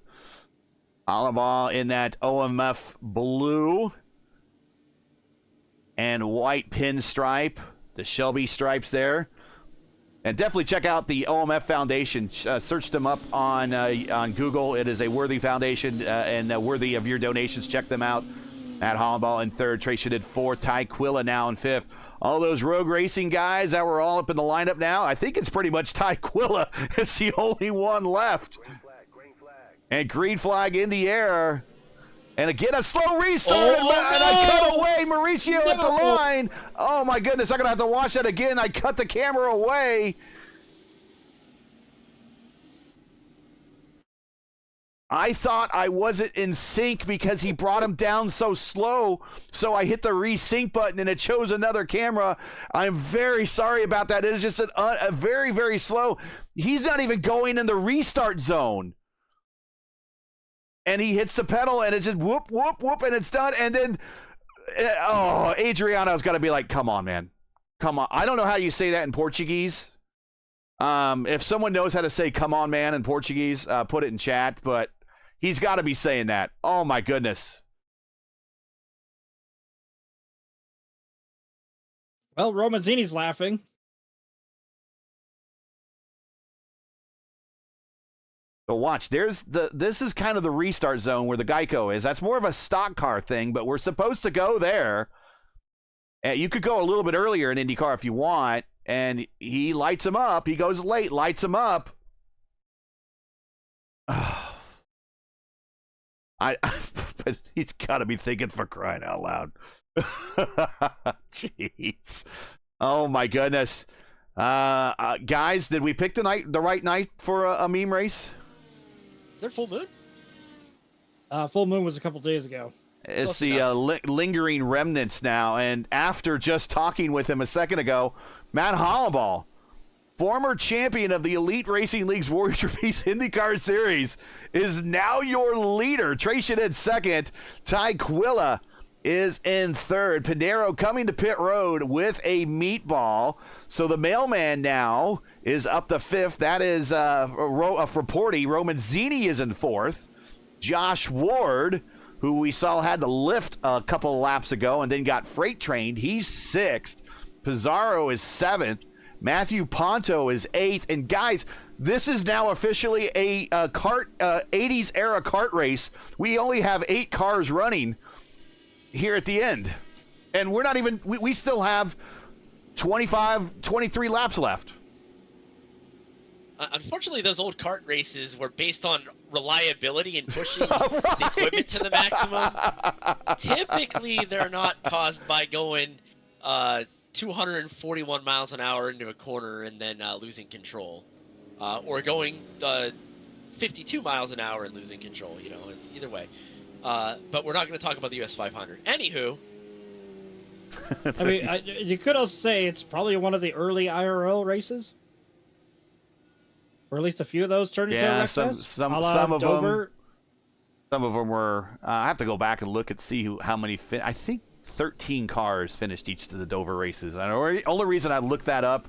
Hollenbaugh in that OMF blue and white pinstripe, the Shelby stripes there. And definitely check out the OMF Foundation. Search them up on Google. It is a worthy foundation and worthy of your donations. Check them out. Matt Hollenbaugh in third. Tracy did fourth. Ty Quilla now in fifth. All those rogue racing guys that were all up in the lineup now, I think it's pretty much Ty Quilla. It's the only one left. Green flag. And green flag in the air. And again, a slow restart, and no! I cut away Mauricio at the line. Oh, my goodness, I'm going to have to watch that again. I cut the camera away. I thought I wasn't in sync because he brought him down so slow, so I hit the resync button and it chose another camera. I'm very sorry about that. It is just a very, very slow. He's not even going in the restart zone. And he hits the pedal and it's just whoop, whoop, whoop, and it's done. And then, Adriano's got to be like, come on, man. Come on. I don't know how you say that in Portuguese. If someone knows how to say come on, man, in Portuguese, put it in chat. But he's got to be saying that. Oh, my goodness. Well, Romanzini's laughing. So watch, this is kind of the restart zone where the Geico is. That's more of a stock car thing, but we're supposed to go there. You could go a little bit earlier in IndyCar if you want, and he lights him up. He goes late, lights him up. But he's got to be thinking, for crying out loud. Jeez. Oh, my goodness. Guys, did we pick the right night for a meme race? Is there full moon? Full moon was a couple days ago. It's the lingering remnants now. And after just talking with him a second ago, Matt Hollenbaugh, former champion of the Elite Racing League's Warrior Trapeze IndyCar Series, is now your leader. Tracy did second. Ty Quilla is in third. Pinero coming to pit road with a meatball. So the mailman now is up to fifth. That is for Porty. Romanzini is in fourth. Josh Ward, who we saw had to lift a couple of laps ago and then got freight trained, he's sixth. Pizarro is seventh. Matthew Ponto is eighth. And guys, this is now officially a kart 80s era kart race. We only have 8 cars running here at the end, and we're not even, we still have 23 laps left. Unfortunately, those old kart races were based on reliability and pushing Right. the equipment to the maximum. Typically, they're not caused by going 241 miles an hour into a corner and then losing control, or going 52 miles an hour and losing control. You know, either way. But we're not going to talk about the US 500. Anywho. I mean, you could also say it's probably one of the early IRL races. Or at least a few of those turned into a wreck fest. Some of Dover. them were, I have to go back and look and see how many, I think 13 cars finished each of the Dover races. And the only reason I looked that up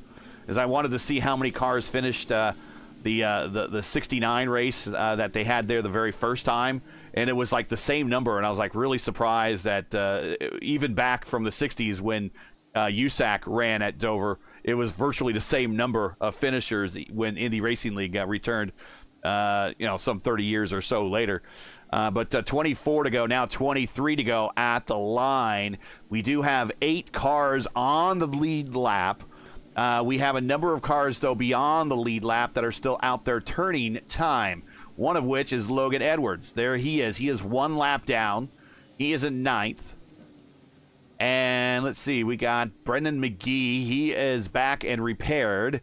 is I wanted to see how many cars finished the 69 race that they had there the very first time. And it was like the same number, and I was like really surprised that even back from the 60s when USAC ran at Dover, it was virtually the same number of finishers when Indy Racing League returned, some 30 years or so later. But 24 to go, now 23 to go at the line. We do have 8 cars on the lead lap. We have a number of cars, though, beyond the lead lap that are still out there turning time. One of which is Logan Edwards. There he is. He is 1 lap down. He is in 9th. And let's see, we got Brendan McGee. He is back and repaired.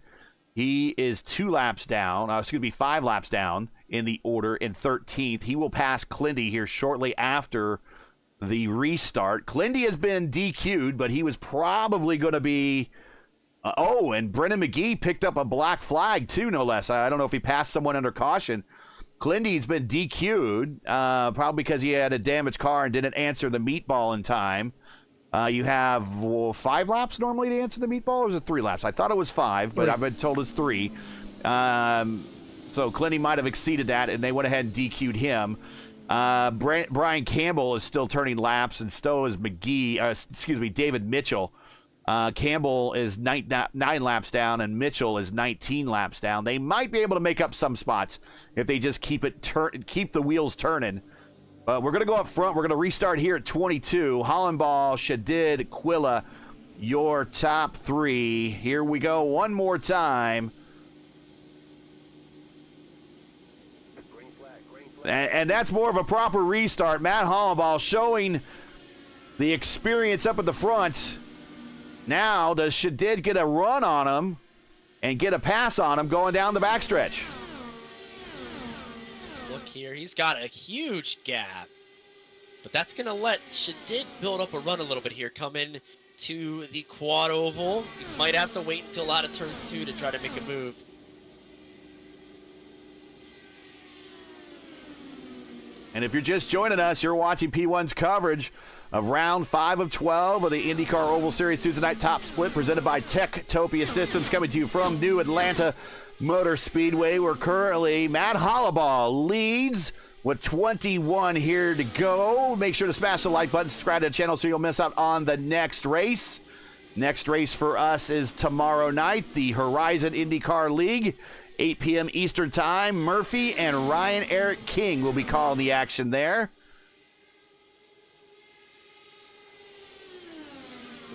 He is 5 laps down in the order in 13th. He will pass Clindy here shortly after the restart. Clindy has been DQ'd, but he was probably going to be... and Brendan McGee picked up a black flag, too, no less. I don't know if he passed someone under caution. Clindy's been DQ'd, probably because he had a damaged car and didn't answer the meatball in time. You have 5 laps normally to answer the meatball, or is it 3 laps? I thought it was 5, but I've been told it's 3. So Clindy might have exceeded that, and they went ahead and DQ'd him. Brian Campbell is still turning laps, and so is David Mitchell. Campbell is 9 laps down, and Mitchell is 19 laps down. They might be able to make up some spots if they just keep the wheels turning. But we're going to go up front. We're going to restart here at 22. Hollenball, Shadid, Quilla, your top 3. Here we go one more time. And that's more of a proper restart. Matt Hollenball showing the experience up at the front. Now, does Shadid get a run on him and get a pass on him going down the backstretch? Look here, he's got a huge gap. But that's going to let Shadid build up a run a little bit here. Come in to the quad oval. You might have to wait until out of turn 2 to try to make a move. And if you're just joining us, you're watching P1's coverage of round 5 of 12 of the IndyCar Oval Series Tuesday Night Top Split, presented by Topia Systems, coming to you from New Atlanta Motor Speedway, where currently Matt Hollenball leads with 21 here to go. Make sure to smash the like button, subscribe to the channel so you'll miss out on the next race. Next race for us is tomorrow night, the Horizon IndyCar League, 8 p.m. Eastern Time. Murphy and Ryan Eric King will be calling the action there.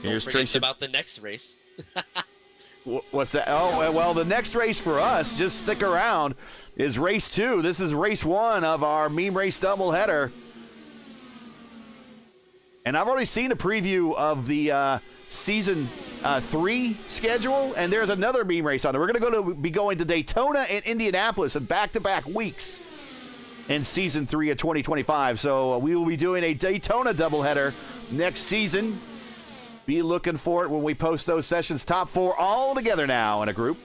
Here's Tracy about the next race. What's that? Oh, well, the next race for us, just stick around, is race 2. This is race 1 of our meme race doubleheader. And I've already seen a preview of the season 3 schedule, and there's another meme race on it. We're going to be going to Daytona and Indianapolis in back-to-back weeks in season 3 of 2025. So we will be doing a Daytona doubleheader next season. Be looking for it when we post those sessions. Top 4 all together now in a group.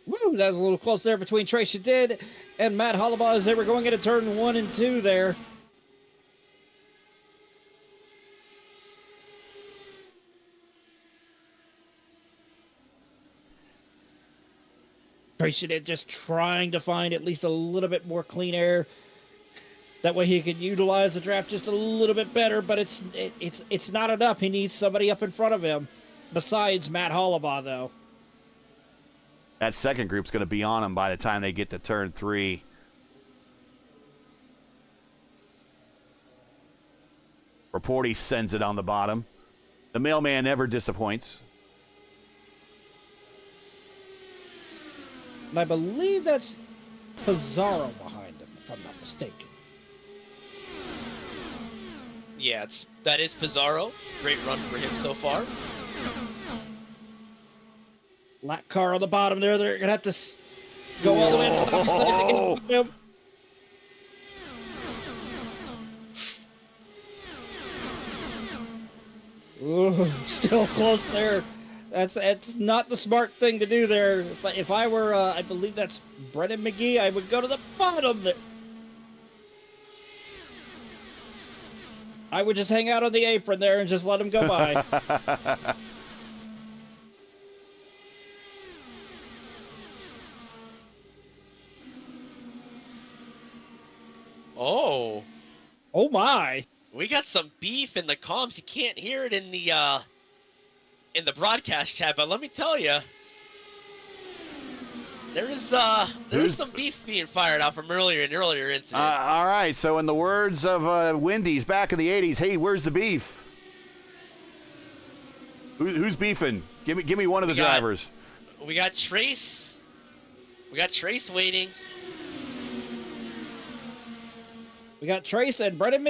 Woo, that was a little close there between Trey Shadid and Matt Hollenball as they were going into turn 1 and 2 there. Trey Shadid just trying to find at least a little bit more clean air. That way he could utilize the draft just a little bit better, but it's not enough. He needs somebody up in front of him besides Matt Hollenball, though. That second group's going to be on him by the time they get to turn 3. Reporty sends it on the bottom. The mailman never disappoints. And I believe that's Pizarro behind him, if I'm not mistaken. Yeah, that is Pizarro. Great run for him so far. Lap car on the bottom there. They're going to have to go all the way to the top side to get him. Ooh, still close there. That's not the smart thing to do there. If I were, I believe that's Brendan McGee, I would go to the bottom there. I would just hang out on the apron there and just let him go by. Oh. Oh my. We got some beef in the comms. You can't hear it in the broadcast chat, but let me tell you, there's some beef being fired out from earlier incident. All right, so in the words of Wendy's back in the 80s, hey, where's the beef? Who's beefing? Give me one of the drivers. We got Trace. We got Trace waiting. We got Trace and Brendan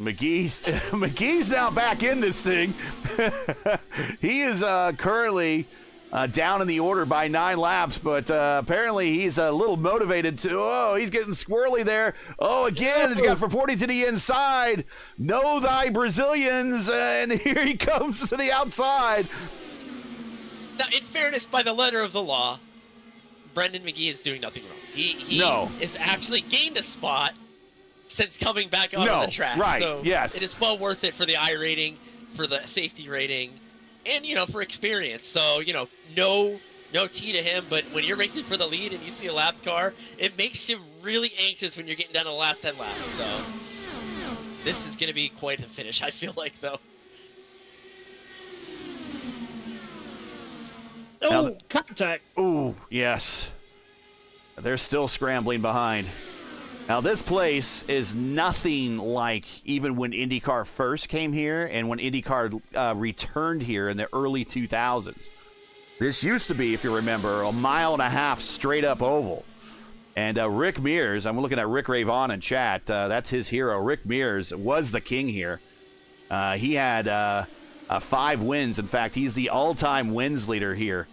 McGee's now back in this thing. He is currently down in the order by 9 laps, but apparently he's a little motivated to. Oh, he's getting squirrely there. Oh, again, he's got for 40 to the inside. Know thy Brazilians, and here he comes to the outside. Now, in fairness, by the letter of the law, Brendan McGee is doing nothing wrong. He is actually gained a spot since coming back onto the track. Right, so yes. It is well worth it for the I rating, for the safety rating, and, for experience. So, no tea to him, but when you're racing for the lead and you see a lapped car, it makes you really anxious when you're getting down to the last 10 laps. So this is going to be quite a finish, I feel like, though. Oh, contact. Ooh, yes. They're still scrambling behind. Now, this place is nothing like even when IndyCar first came here and when IndyCar returned here in the early 2000s. This used to be, if you remember, 1.5 miles straight up oval. And Rick Mears, I'm looking at Rick Ravon in chat. That's his hero. Rick Mears was the king here. He had 5 wins. In fact, he's the all-time wins leader here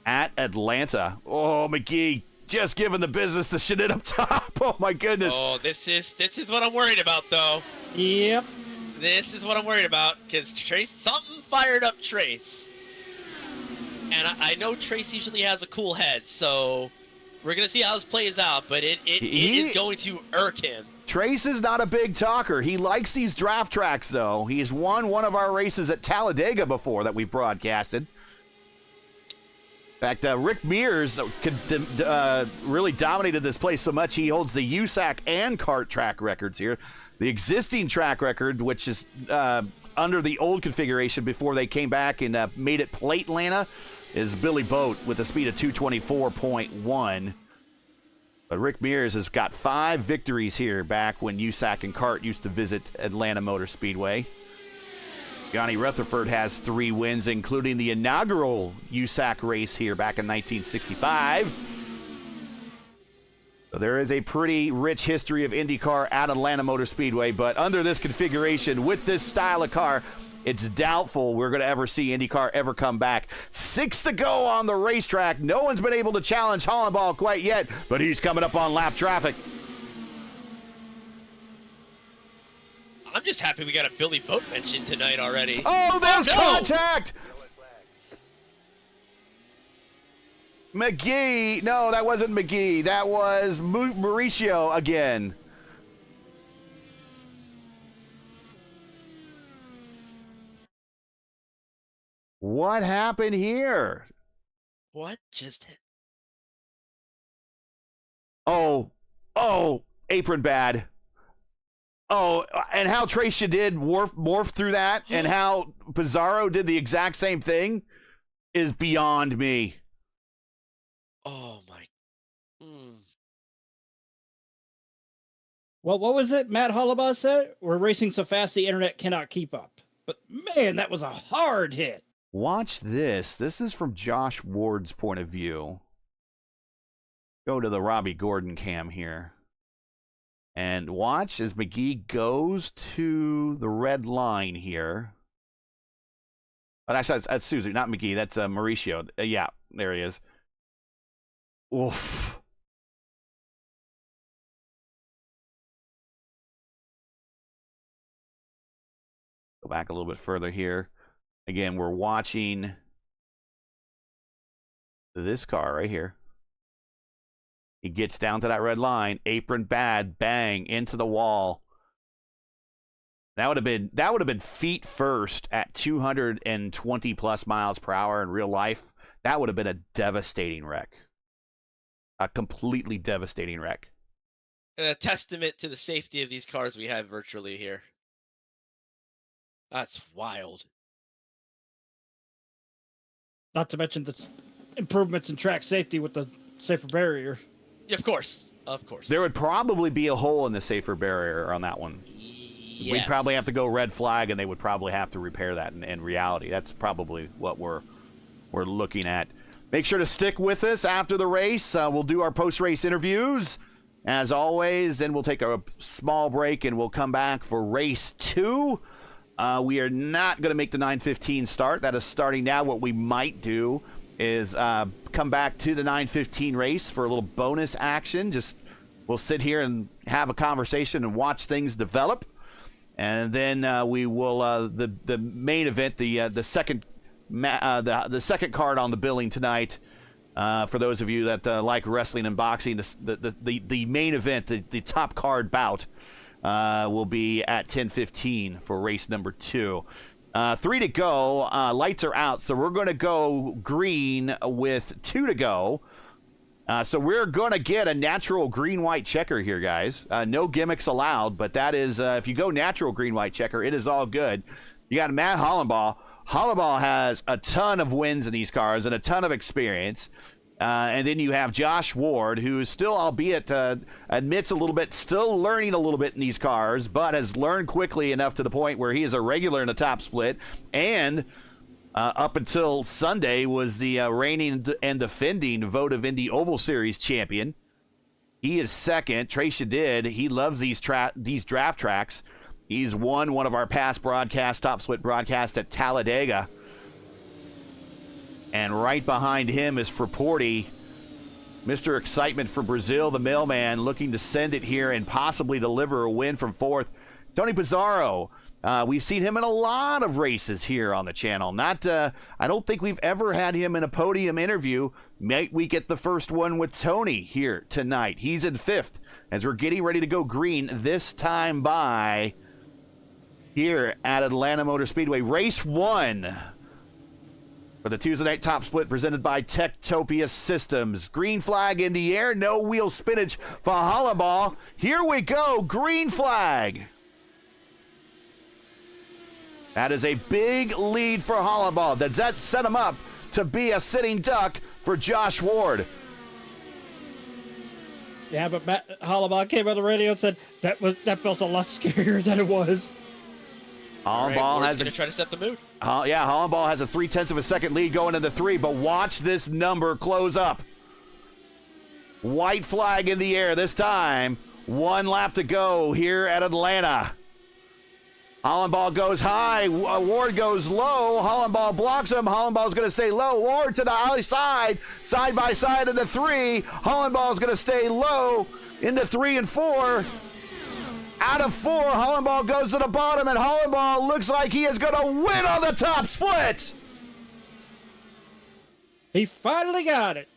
at Atlanta. Oh, McGee just giving the business to Shannon up top. Oh, my goodness. Oh, this is what I'm worried about, though. Yep. This is what I'm worried about, because something fired up Trace. And I know Trace usually has a cool head, so we're going to see how this plays out, but it is going to irk him. Trace is not a big talker. He likes these draft tracks, though. He's won one of our races at Talladega before that we broadcasted. In fact, Rick Mears really dominated this place so much he holds the USAC and kart track records here. The existing track record, which is under the old configuration before they came back and made it Plate Atlanta, is Billy Boat with a speed of 224.1. But Rick Mears has got 5 victories here back when USAC and kart used to visit Atlanta Motor Speedway. Johnny Rutherford has 3 wins, including the inaugural USAC race here back in 1965. So there is a pretty rich history of IndyCar at Atlanta Motor Speedway, but under this configuration, with this style of car, it's doubtful we're going to ever see IndyCar ever come back. 6 to go on the racetrack. No one's been able to challenge Hollenball quite yet, but he's coming up on lap traffic. I'm just happy we got a Billy Boat mention tonight already. Oh, there's contact! McGee. No, that wasn't McGee. That was Mauricio again. What happened here? What just hit? Oh, apron bad. Oh, and how Tracia did morph through that, and how Pizarro did the exact same thing is beyond me. Oh my. Well, what was it Matt Hollabaugh said? We're racing so fast the internet cannot keep up. But man, that was a hard hit. Watch this. This is from Josh Ward's point of view. Go to the Robbie Gordon cam here. And watch as McGee goes to the red line here. But actually, that's Suzuki, not McGee. That's Mauricio. Yeah, there he is. Oof. Go back a little bit further here. Again, we're watching this car right here. He gets down to that red line, apron bad, bang, into the wall. That would have been feet first at 220 plus miles per hour in real life. That would have been a devastating wreck. A completely devastating wreck. A testament to the safety of these cars we have virtually here. That's wild. Not to mention the improvements in track safety with the safer barrier. Of course. Of course. There would probably be a hole in the safer barrier on that one. Yes. We'd probably have to go red flag, and they would probably have to repair that in reality. That's probably what we're looking at. Make sure to stick with us after the race. We'll do our post-race interviews, as always. Then we'll take a small break and we'll come back for race 2. We are not going to make the 9:15 start. That is starting now. What we might do is come back to the 9:15 race for a little bonus action. We'll sit here and have a conversation and watch things develop. And then we will the main event, the second card on the billing tonight. For those of you that like wrestling and boxing, the main event, the top card bout, will be at 10:15 for race number 2. 3 to go. Lights are out, so we're going to go green with 2 to go. So we're going to get a natural green-white checker here, guys. No gimmicks allowed, but that is, if you go natural green-white checker, it is all good. You got Matt Hollenbaugh. Hollenbaugh has a ton of wins in these cars and a ton of experience. And then you have Josh Ward, who is still, albeit admits a little bit, still learning a little bit in these cars, but has learned quickly enough to the point where he is a regular in the top split. And up until Sunday was the reigning and defending Vote of Indy Oval Series champion. He is second. Trey Shadid, he loves these draft tracks. He's won one of our past broadcasts, top split broadcast at Talladega. And right behind him is Fraporti, Mr. Excitement for Brazil, the mailman, looking to send it here and possibly deliver a win from 4th. Tony Pizarro, we've seen him in a lot of races here on the channel. I don't think we've ever had him in a podium interview. Might we get the first one with Tony here tonight? He's in 5th as we're getting ready to go green, this time by here at Atlanta Motor Speedway. Race 1 for the Tuesday night top split presented by Topia Systems. Green flag in the air, no wheel spinach for Hollenbaugh. Here we go, green flag. That is a big lead for Hollenbaugh. Does that set him up to be a sitting duck for Josh Ward? Yeah, but Matt Hollenbaugh came on the radio and said that felt a lot scarier than it was. Hollenbaugh has going to try to set the mood. Hollenbaugh has a 0.3 of a second lead going into 3, but watch this number close up. White flag in the air this time. 1 lap to go here at Atlanta. Hollenbaugh goes high. Ward goes low. Hollenbaugh blocks him. Hollenbaugh's going to stay low. Ward to the outside. Side by side into 3. Hollenbaugh's going to stay low into 3 and 4. Out of 4, Hollenbaugh goes to the bottom, and Hollenbaugh looks like he is going to win on the top split. He finally got it.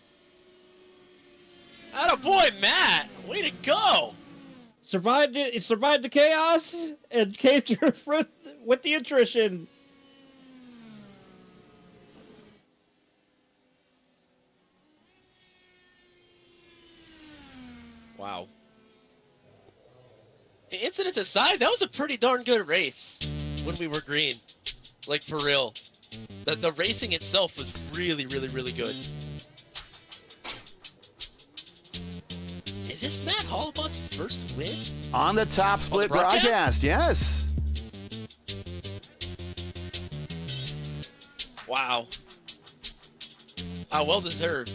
Attaboy, Matt. Way to go. Survived the chaos and came to fruit with the attrition. Wow. Incidents aside, that was a pretty darn good race when we were green. Like, for real. The racing itself was really, really, really good. Is this Matt Hollenbaugh's first win? On the top split broadcast, yes. Wow. Well deserved.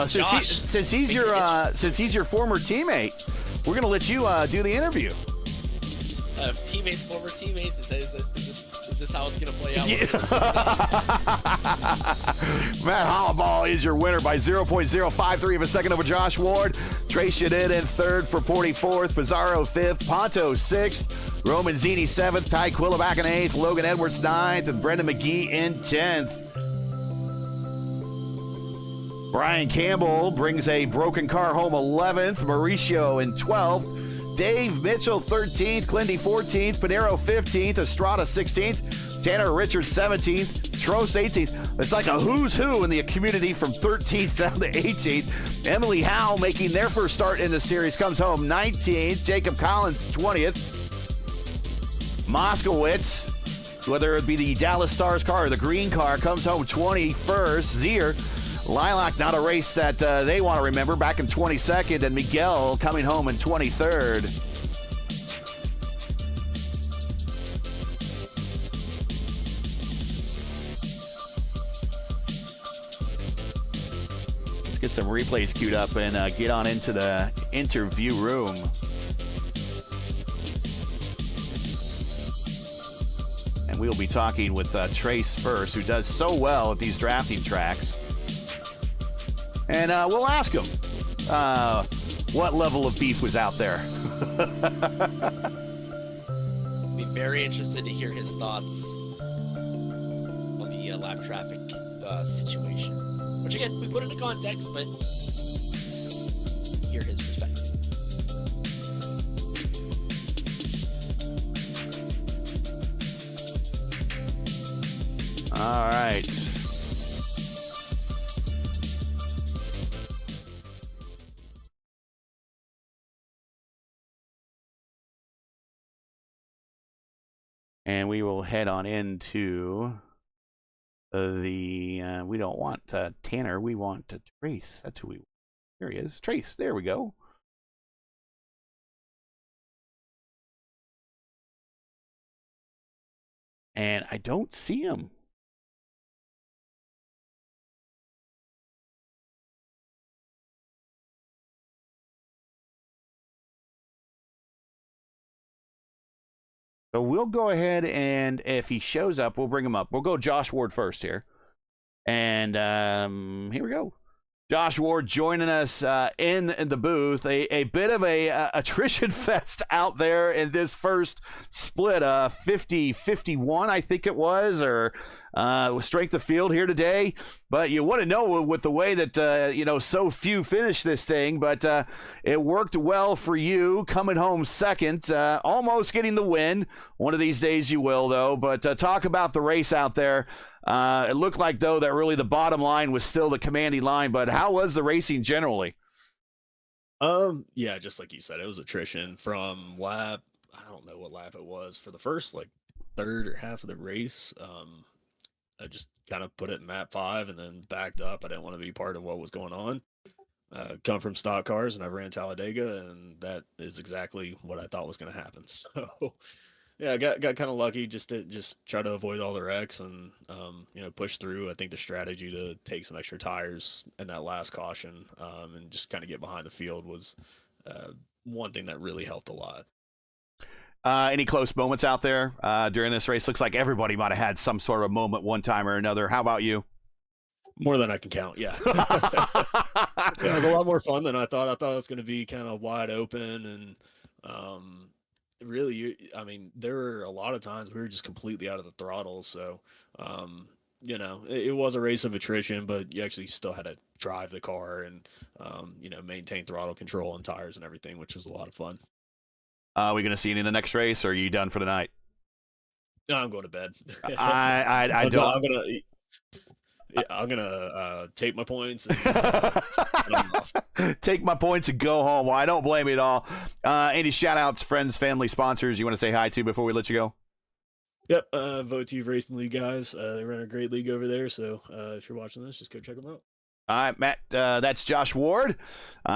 Since he's your former teammate, we're gonna let you do the interview. Teammates, former teammates. Is this how it's gonna play out? Yeah. Matt Hollenbaugh is your winner by 0.053 of a second over Josh Ward. Trey Shadid in 3rd, Fraporti 4th, Pizarro 5th, Ponto 6th, Roman Zini 7th, Ty Quillback in 8th, Logan Edwards 9th, and Brendan McGee in 10th. Brian Campbell brings a broken car home 11th, Mauricio in 12th, Dave Mitchell 13th, Clindy 14th, Pinero 15th, Estrada 16th, Tanner Richards 17th, Trost 18th. It's like a who's who in the community from 13th down to 18th. Emily Howe making their first start in the series comes home 19th, Jacob Collins 20th, Moskowitz, whether it be the Dallas Stars car or the green car, comes home 21st. Zier, Lilac, not a race that they want to remember, back in 22nd, and Miguel coming home in 23rd. Let's get some replays queued up and get on into the interview room. And we'll be talking with Trace first, who does so well at these drafting tracks. And we'll ask him what level of beef was out there. Be very interested to hear his thoughts on the lap traffic situation. Which again, we put into context, but hear his perspective. All right. And we will head on into the, we don't want Tanner, we want Trace. That's who we want. There he is. Trace, there we go. And I don't see him. So we'll go ahead, and if he shows up, we'll bring him up. We'll go Josh Ward first here. And here we go. Josh Ward joining us in the booth. A bit of a attrition fest out there in this first split. 50-51, I think it was, or strength of field here today. But you want to know with the way that, so few finished this thing. But it worked well for you coming home second, almost getting the win. One of these days you will, though. But talk about the race out there. It looked like, though, that really the bottom line was still the commanding line. But how was the racing generally? Yeah, just like you said, it was attrition from lap. I don't know what lap it was for the first third or half of the race. I just kind of put it in map 5 and then backed up. I didn't want to be part of what was going on. Come from stock cars, and I ran Talladega, and that is exactly what I thought was going to happen. So. Yeah, I got kind of lucky just to try to avoid all the wrecks and push through. I think the strategy to take some extra tires in that last caution and just kind of get behind the field was one thing that really helped a lot. Any close moments out there during this race? Looks like everybody might have had some sort of moment one time or another. How about you? More than I can count, yeah. It was a lot more fun than I thought. I thought it was going to be kind of wide open and really, there were a lot of times we were just completely out of the throttle. So, it was a race of attrition, but you actually still had to drive the car and, maintain throttle control and tires and everything, which was a lot of fun. Are we going to see you in the next race, or are you done for the night? No, I'm going to bed. I don't. I'm gonna take my points. And, take my points and go home. Well, I don't blame you at all. Any shout outs, friends, family, sponsors you want to say hi to before we let you go? Yep. Votive Racing League guys. They run a great league over there. So if you're watching this, just go check them out. All right, Matt, that's Josh Ward,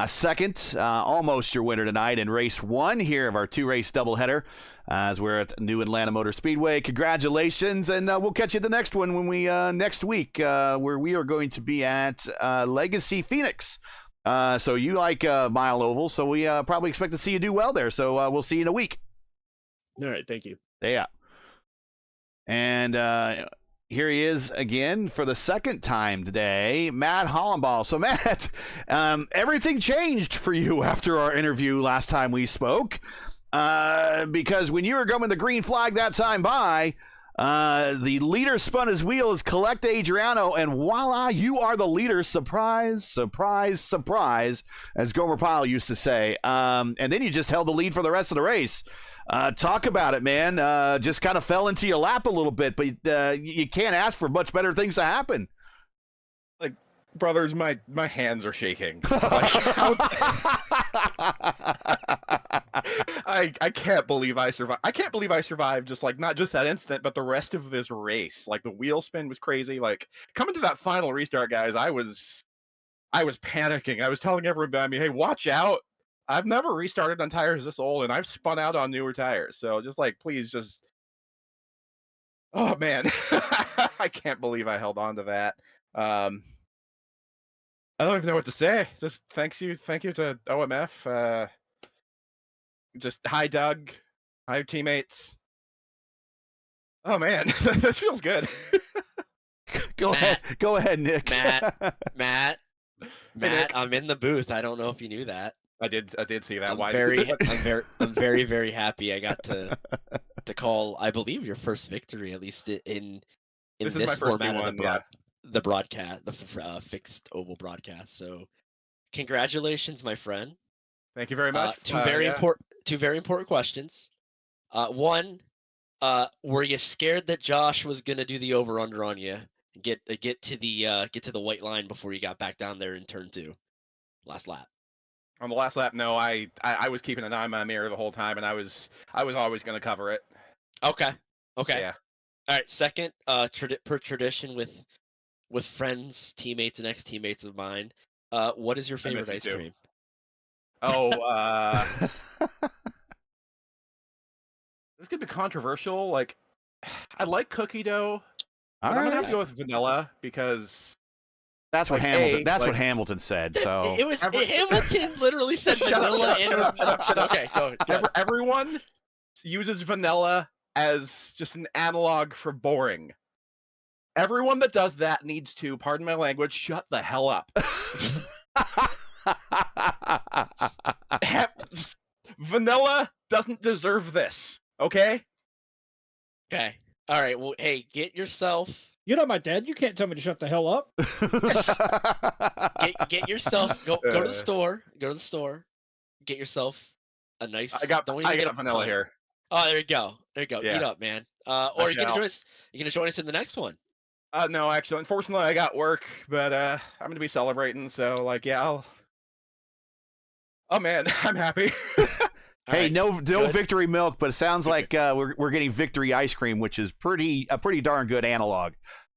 second, almost your winner tonight in race 1 here of our 2-race doubleheader as we're at New Atlanta Motor Speedway. Congratulations, and we'll catch you at the next one when we next week where we are going to be at Legacy Phoenix. So you like Mile Oval, so we probably expect to see you do well there. So we'll see you in a week. All right, thank you. Yeah. And here he is again for the second time today, Matt Hollenball. So, Matt, everything changed for you after our interview last time we spoke, because when you were going the green flag that time by, the leader spun his wheels, Collect Adriano, and voila, you are the leader. Surprise, surprise, surprise, as Gomer Pyle used to say. And then you just held the lead for the rest of the race. Talk about it, man. Just kind of fell into your lap a little bit, but you can't ask for much better things to happen. Like, brothers, my hands are shaking. I can't believe I survived. I can't believe I survived just not just that instant, but the rest of this race. Like, the wheel spin was crazy. Like, coming to that final restart, guys, I was panicking. I was telling everyone behind me, hey, watch out. I've never restarted on tires this old, and I've spun out on newer tires. So just please just, oh man, I can't believe I held on to that. I don't even know what to say. Just thank you to OMF. Just hi Doug, hi teammates. Oh man, this feels good. Go ahead, Nick. Matt, I'm in the booth. I don't know if you knew that. I did see that. I'm very, very happy. I got to call, I believe, your first victory, at least in this format of the broadcast, the fixed oval broadcast. So, congratulations, my friend. Thank you very much. Two very important questions. One, were you scared that Josh was gonna do the over under on you? Get to the white line before you got back down there in turn 2, last lap. On the last lap, no, I was keeping an eye on my mirror the whole time, and I was always going to cover it. Okay. Yeah. All right. Second, per tradition with friends, teammates, and ex-teammates of mine, what is your favorite ice cream? Oh, this could be controversial. Like, I like cookie dough. But I'm gonna have to go with vanilla because that's what Hamilton. What Hamilton said. So Hamilton literally said vanilla. Okay, go ahead. Everyone uses vanilla as just an analog for boring. Everyone that does that needs to, pardon my language, shut the hell up. Vanilla doesn't deserve this. Okay. Okay. All right. Well, hey, get yourself. You're not my dad. You can't tell me to shut the hell up. get yourself. Go to the store. Go to the store. Get yourself a nice. I got vanilla here. Oh, there you go. Yeah. Eat up, man. Or you're gonna join us. You're gonna join us in the next one. No, actually, unfortunately, I got work, but I'm gonna be celebrating. So, like, yeah. Oh man, I'm happy. Hey, right, no good. victory milk, but it sounds like we're getting victory ice cream, which is a pretty darn good analog.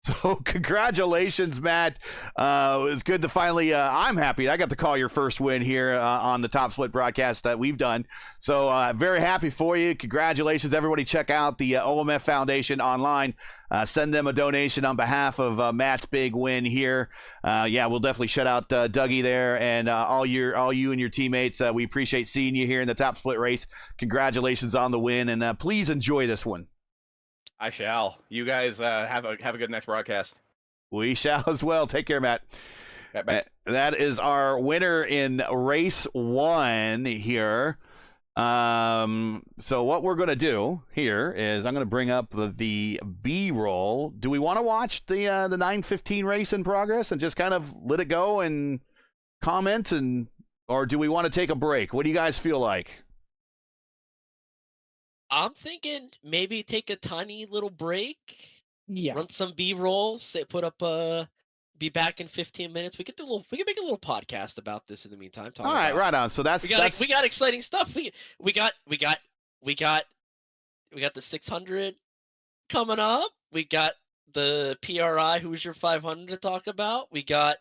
So congratulations, Matt. It was good to finally. I'm happy I got to call your first win here on the Top Split broadcast that we've done. So very happy for you. Congratulations, everybody! Check out the OMF Foundation online. Send them a donation on behalf of Matt's big win here. Yeah, we'll definitely shout out Dougie there and all you and your teammates. We appreciate seeing you here in the Top Split race. Congratulations on the win, and please enjoy this one. I shall. You guys have a good next broadcast. We shall as well. Take care, Matt. That is our winner in race 1 here. So what we're going to do here is I'm going to bring up the B-roll. Do we want to watch the 9:15 race in progress and just kind of let it go and comment, or do we want to take a break? What do you guys feel like? I'm thinking maybe take a tiny little break. Yeah. Run some B-roll. Put up be back in 15 minutes. We can make a little podcast about this in the meantime. All right, right on. So we got exciting stuff. We got the 600 coming up. We got the PRI Hoosier 500 to talk about. We got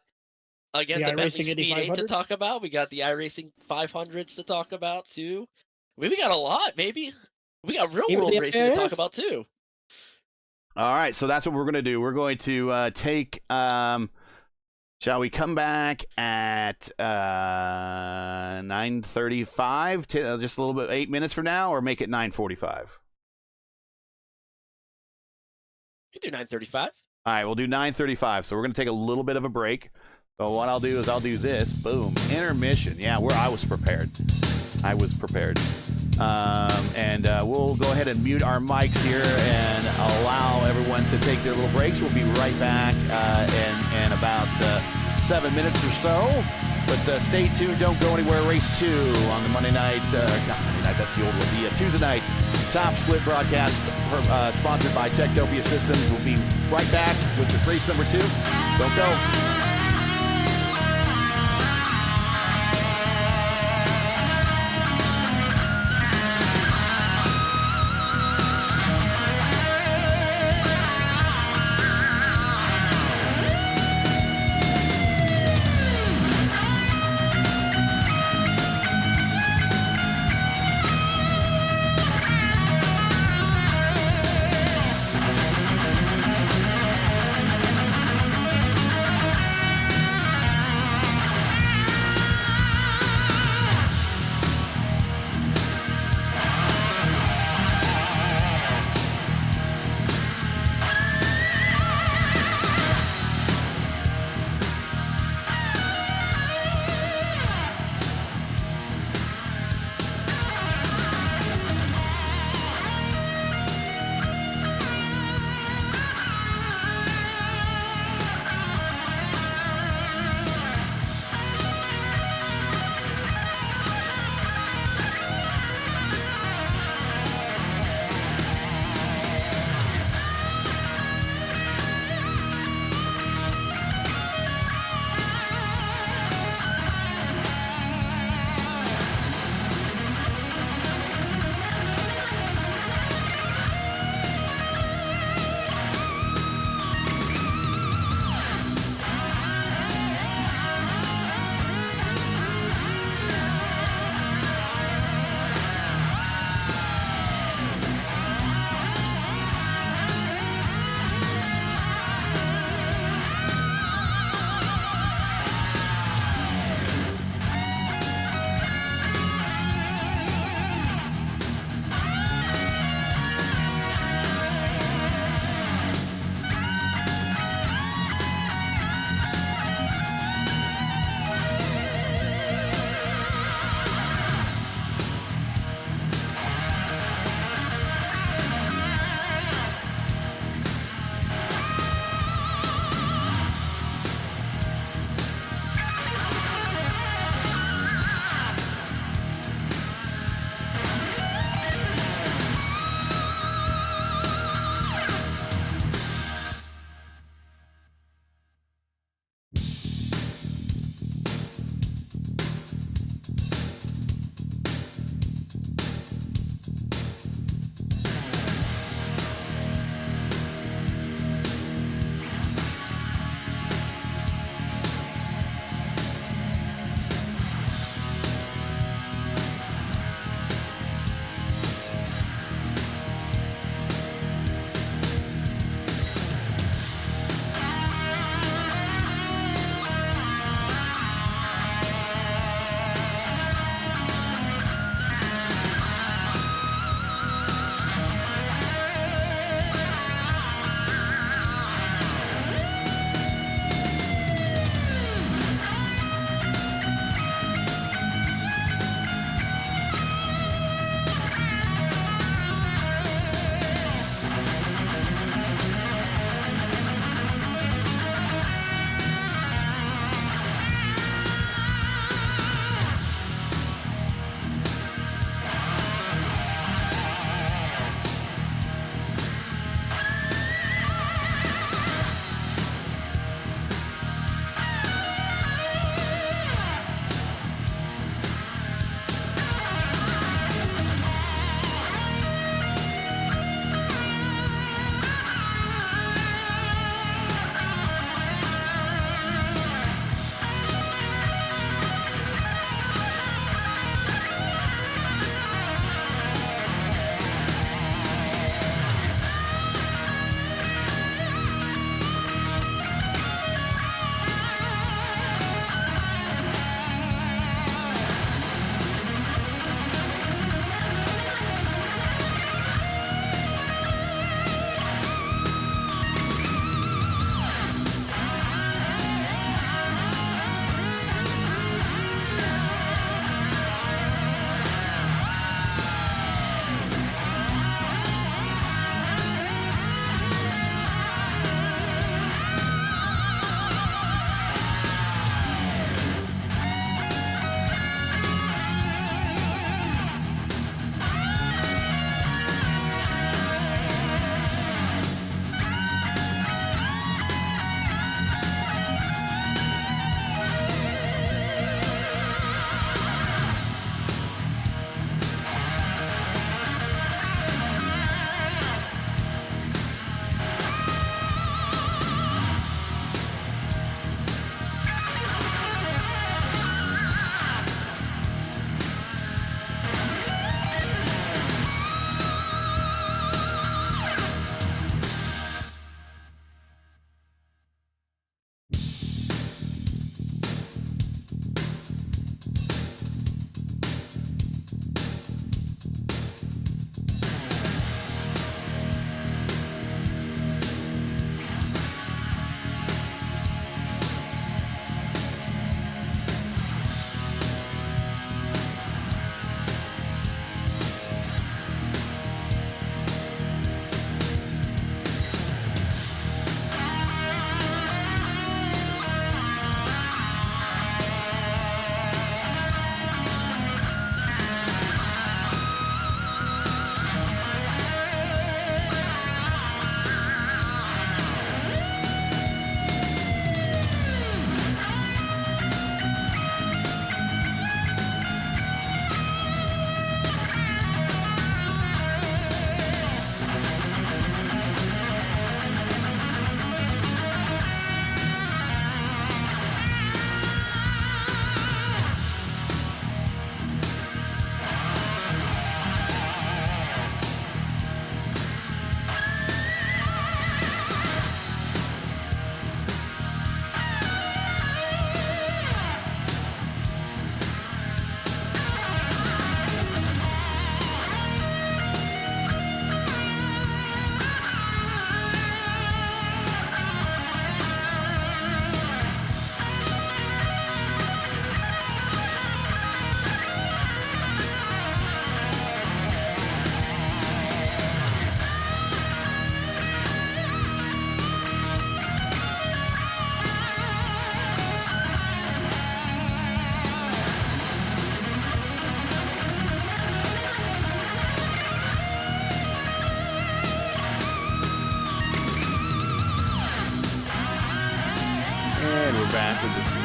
again the Bentley Speed 8 to talk about. We got the iRacing 500s to talk about too. We got a lot. Maybe we got real world racing to talk about too. All right, so that's what we're going to do. We're going to take, shall we come back at 9:35, just a little bit, 8 minutes from now, or make it 9:45? You can do 9:35. All right, we'll do 9:35, so we're going to take a little bit of a break. So what I'll do is I'll do this, boom, intermission. Yeah, I was prepared. And we'll go ahead and mute our mics here and allow everyone to take their little breaks. We'll be right back in about 7 minutes or so. But stay tuned. Don't go anywhere. Race 2 on the Monday night. Not Monday night. That's the old one. The Tuesday night Top Split broadcast sponsored by Topia Systems. We'll be right back with the race number 2. Don't go.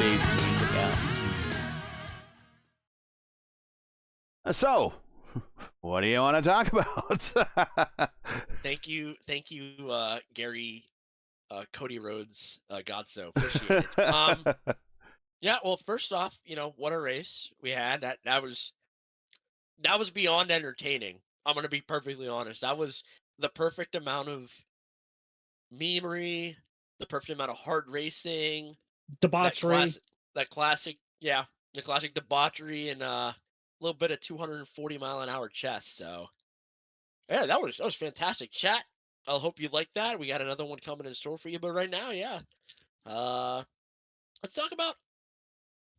stage music out. So, what do you want to talk about? Thank you, Gary, Cody Rhodes, Godso. Appreciate it. Yeah, well, first off, what a race we had. That was beyond entertaining. I'm gonna be perfectly honest. That was the perfect amount of memery, the perfect amount of hard racing, Debauchery. that classic, yeah, the classic debauchery, and a little bit of 240-mile-an-hour chess. So, yeah, that was fantastic. Chat, I hope you like that. We got another one coming in store for you, but right now, yeah, let's talk about.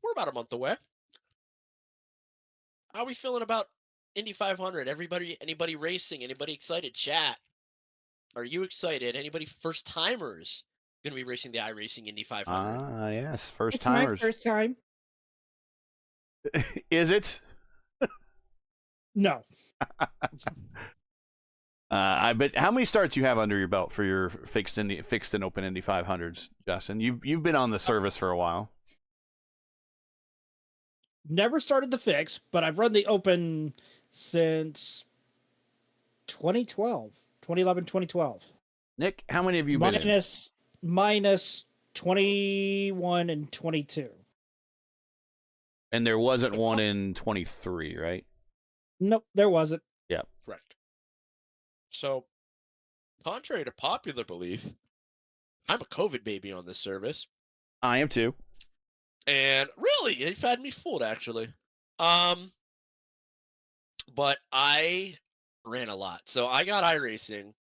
We're about a month away. How are we feeling about Indy 500? Anybody racing? Anybody excited? Chat. Are you excited? Anybody first timers going to be racing the iRacing Indy 500? Yes, first It's timers. my first time. Is it? No. I bet. How many starts you have under your belt for your fixed and open Indy 500s, Justin? You've been on the service for a while. Never started the fix, but I've run the open since 2011, 2012. Nick, how many have you been in? Minus 21 and 22. And there wasn't one in 23, right? Nope, there wasn't. Yeah. Correct. So, contrary to popular belief, I'm a COVID baby on this service. I am too. And really, you've had me fooled, actually. But I ran a lot. So I got iRacing,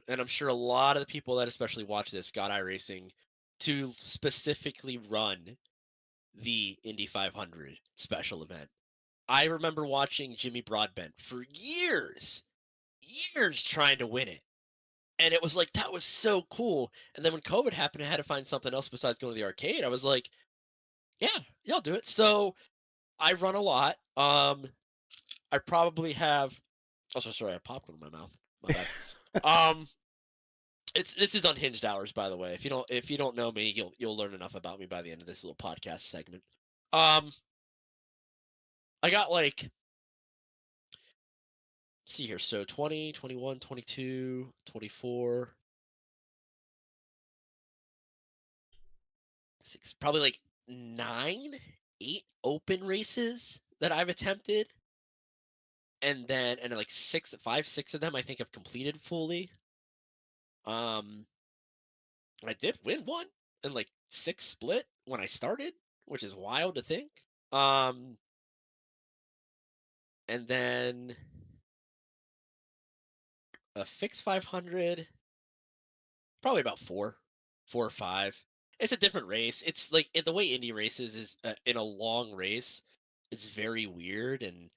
and I'm sure a lot of the people that especially watch this got iRacing to specifically run the Indy 500 special event. I remember watching Jimmy Broadbent for years trying to win it. And it was like, that was so cool. And then when COVID happened, I had to find something else besides going to the arcade. I was like, yeah, I'll do it. So I run a lot. I probably have. Oh, sorry, I have popcorn in my mouth. My bad. This is unhinged hours, by the way. If you don't know me, you'll learn enough about me by the end of this little podcast segment. I got like. See here, so 20, 21, 22, 24, 6, probably like 8 open races that I've attempted. And like 5, 6 of them I think I've completed fully. I did win one and like 6 split when I started, which is wild to think. And then a fixed 500, probably about 4 or 5. It's a different race. It's like the way Indy races is in a long race. It's very weird, and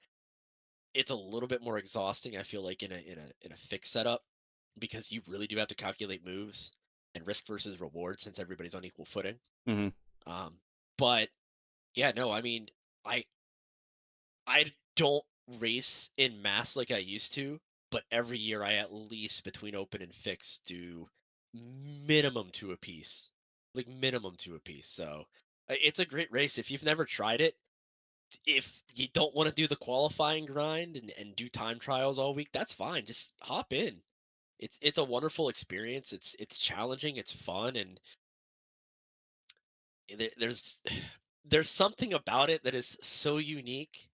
it's a little bit more exhausting. I feel like in a fixed setup, because you really do have to calculate moves and risk versus reward since everybody's on equal footing. Mm-hmm. But yeah, no, I mean, I don't race in mass like I used to. But every year I at least between open and fixed do minimum 2 apiece. Like minimum 2 apiece. So it's a great race. If you've never tried it, if you don't want to do the qualifying grind and do time trials all week, that's fine. Just hop in. It's a wonderful experience. It's challenging, it's fun, and there's something about it that is so unique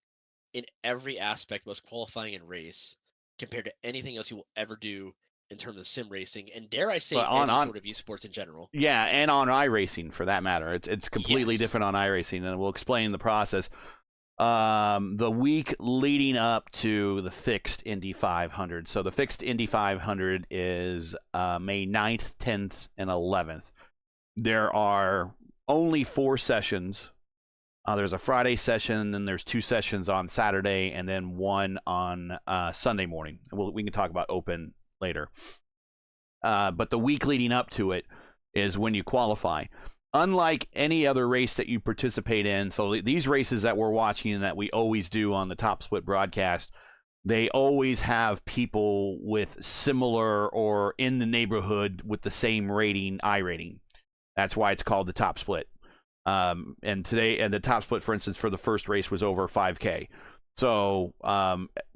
in every aspect, both qualifying and race, compared to anything else you will ever do in terms of sim racing, and dare I say, any sort of esports in general. Yeah, and on iRacing for that matter. It's completely different on iRacing, and we'll explain the process. The week leading up to the fixed Indy 500. So the fixed Indy 500 is May 9th, 10th, and 11th. There are only 4 sessions. There's a Friday session, and there's 2 sessions on Saturday, and then 1 on Sunday morning. We can talk about open later. But the week leading up to it is when you qualify. Unlike any other race that you participate in, so these races that we're watching and that we always do on the Top Split broadcast, they always have people with similar or in the neighborhood with the same rating, iRating. That's why it's called the top split. And the top split, for instance, for the first race was over 5K. So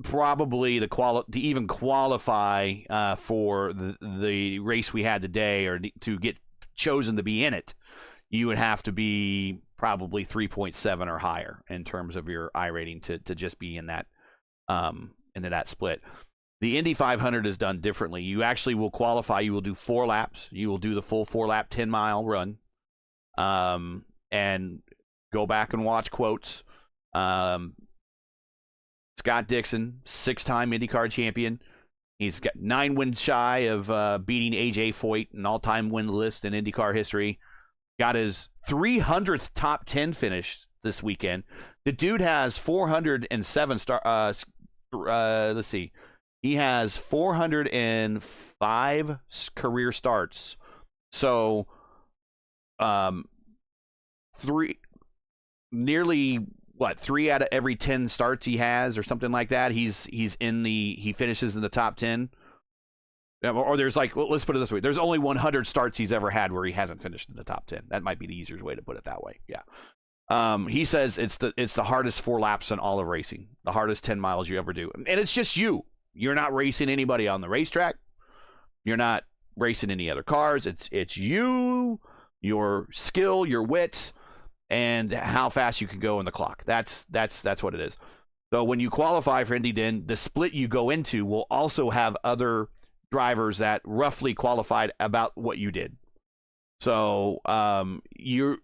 probably to even qualify for the race we had today, or to get chosen to be in it, you would have to be probably 3.7 or higher in terms of your I rating to just be in that into that split. The Indy 500 is done differently. You actually will qualify. You will do 4 laps. You will do the full 4-lap 10-mile run, and go back and watch quotes. Scott Dixon, 6-time IndyCar champion. He's got 9 wins shy of beating A.J. Foyt, an all-time win list in IndyCar history. Got his 300th top 10 finish this weekend. The dude has 407 let's see. He has 405 career starts. So, nearly 3 out of every 10 starts he has, or something like that, he finishes in the top 10. Or there's let's put it this way: there's only 100 starts he's ever had where he hasn't finished in the top 10. That might be the easier way to put it that way. Yeah. He says it's the hardest 4 laps in all of racing, the hardest 10 miles you ever do, and it's just you. You're not racing anybody on the racetrack. You're not racing any other cars. It's you, your skill, your wit, and how fast you can go in the clock. That's what it is. So when you qualify for Indy, then the split you go into will also have other drivers that roughly qualified about what you did. So you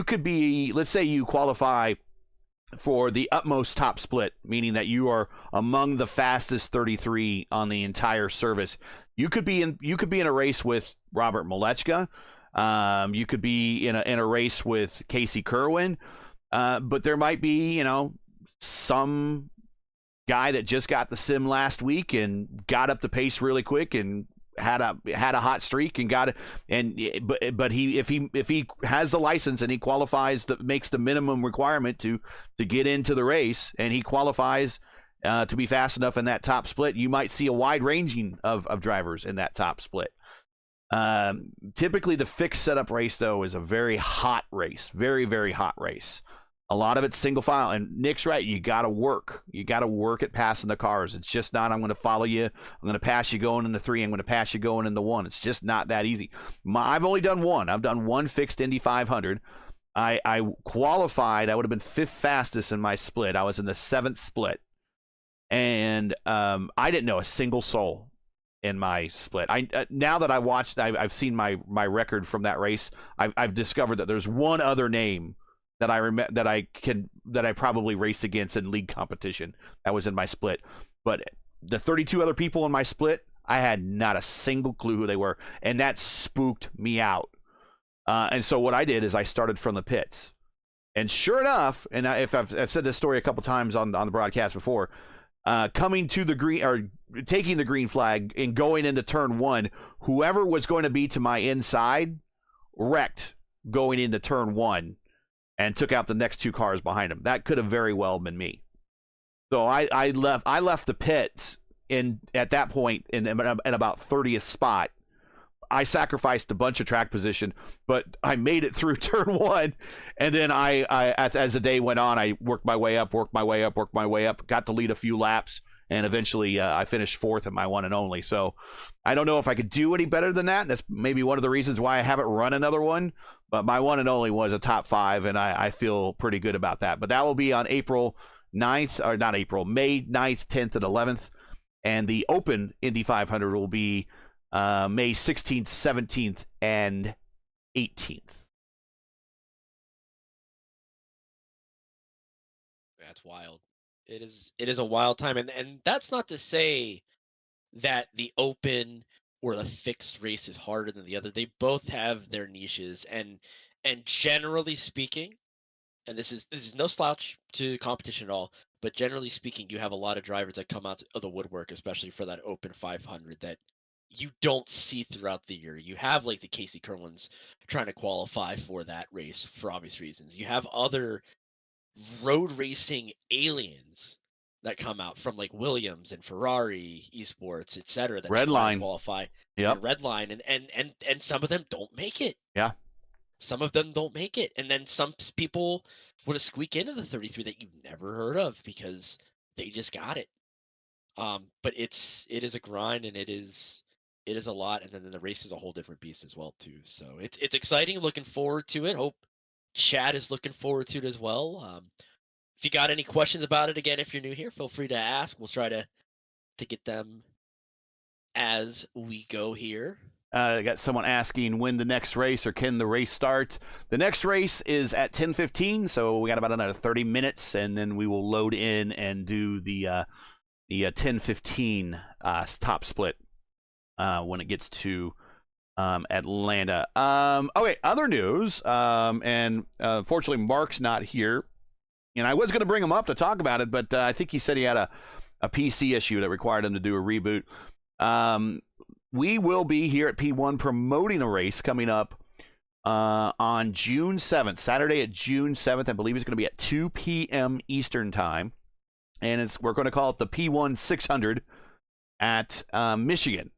could be, let's say you qualify for the utmost top split, meaning that you are among the fastest 33 on the entire service. You could be in a race with Robert Malechka. You could be in a race with Casey Kerwin, but there might be some guy that just got the sim last week and got up the pace really quick and had a hot streak and got it. And but if he has the license and he qualifies, makes the minimum requirement to get into the race, and he qualifies to be fast enough in that top split, you might see a wide ranging of drivers in that top split. Typically the fixed setup race, though, is a very hot race, very, very hot race. A lot of it's single file, and Nick's right. You got to work. You got to work at passing the cars. It's just not, I'm going to follow you. I'm going to pass you going into 3. I'm going to pass you going into 1. It's just not that easy. I've only done one. I've done one fixed Indy 500. I qualified. I would have been 5th fastest in my split. I was in the 7th split, and I didn't know a single soul in my split. Now that I watched, I've seen my record from that race. I've discovered that there's one other name that I probably raced against in league competition that was in my split. But the 32 other people in my split, I had not a single clue who they were, and that spooked me out. And so what I did is I started from the pits, and sure enough, and if I've said this story a couple times on the broadcast before, coming to the green, or taking the green flag and going into turn 1, whoever was going to be to my inside wrecked going into turn 1 and took out the next 2 cars behind him. That could have very well been me. So I left the pits at that point in about 30th spot. I sacrificed a bunch of track position, but I made it through turn 1, and then as the day went on, I worked my way up, got to lead a few laps, and eventually I finished 4th in my one and only. So I don't know if I could do any better than that. That's maybe one of the reasons why I haven't run another one, but my one and only was a top 5, and I feel pretty good about that. But that will be on May 9th, 10th, and 11th, and the Open Indy 500 will be May 16th, 17th, and 18th. That's wild. It is a wild time, and that's not to say that the open or the fixed race is harder than the other. They both have their niches, and generally speaking, and this is no slouch to competition at all, but generally speaking, you have a lot of drivers that come out of the woodwork, especially for that open 500, that you don't see throughout the year. You have like the Casey Kerwins trying to qualify for that race for obvious reasons. You have other road racing aliens that come out from like Williams and Ferrari esports, etc. that Redline qualify. Yep. Redline, and some of them don't make it. Yeah. some of them don't make it, and then some people want to squeak into the 33 that you've never heard of because they just got it. But it is a grind, and it is a lot, and then the race is a whole different beast as well too. So it's exciting. Looking forward to it. Hope Chad is looking forward to it as well. If you got any questions about it, again, if you're new here, feel free to ask. We'll try to get them as we go here. I got someone asking when the next race, or can the race start? The next race is at 10:15, so we got about another 30 minutes, and then we will load in and do the 10:15 top split when it gets to Atlanta. Okay, other news, and fortunately Mark's not here, and I was going to bring him up to talk about it, but I think he said he had a PC issue that required him to do a reboot. We will be here at P1 promoting a race coming up on June 7th, Saturday at June 7th. I believe it's going to be at 2 p.m. Eastern time. And we're going to call it the P1 600 at Michigan.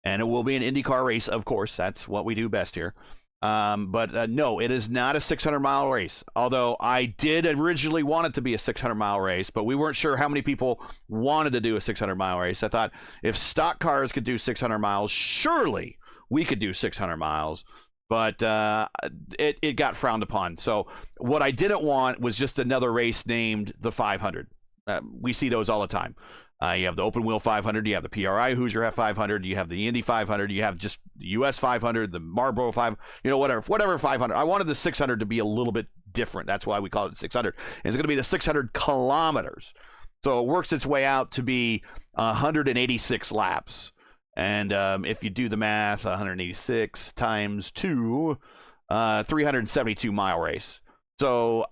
And it will be an IndyCar race, of course. That's what we do best here. But no, it is not a 600-mile race. Although I did originally want it to be a 600-mile race, but we weren't sure how many people wanted to do a 600-mile race. I thought if stock cars could do 600 miles, surely we could do 600 miles. But it got frowned upon. So what I didn't want was just another race named the 500. We see those all the time. You have the Open Wheel 500, you have the PRI Hoosier F500, you have the Indy 500, you have just the US 500, the Marlboro 500, whatever 500. I wanted the 600 to be a little bit different. That's why we call it 600. And it's going to be the 600 kilometers. So it works its way out to be 186 laps. And if you do the math, 186 times 2, 372-mile race. So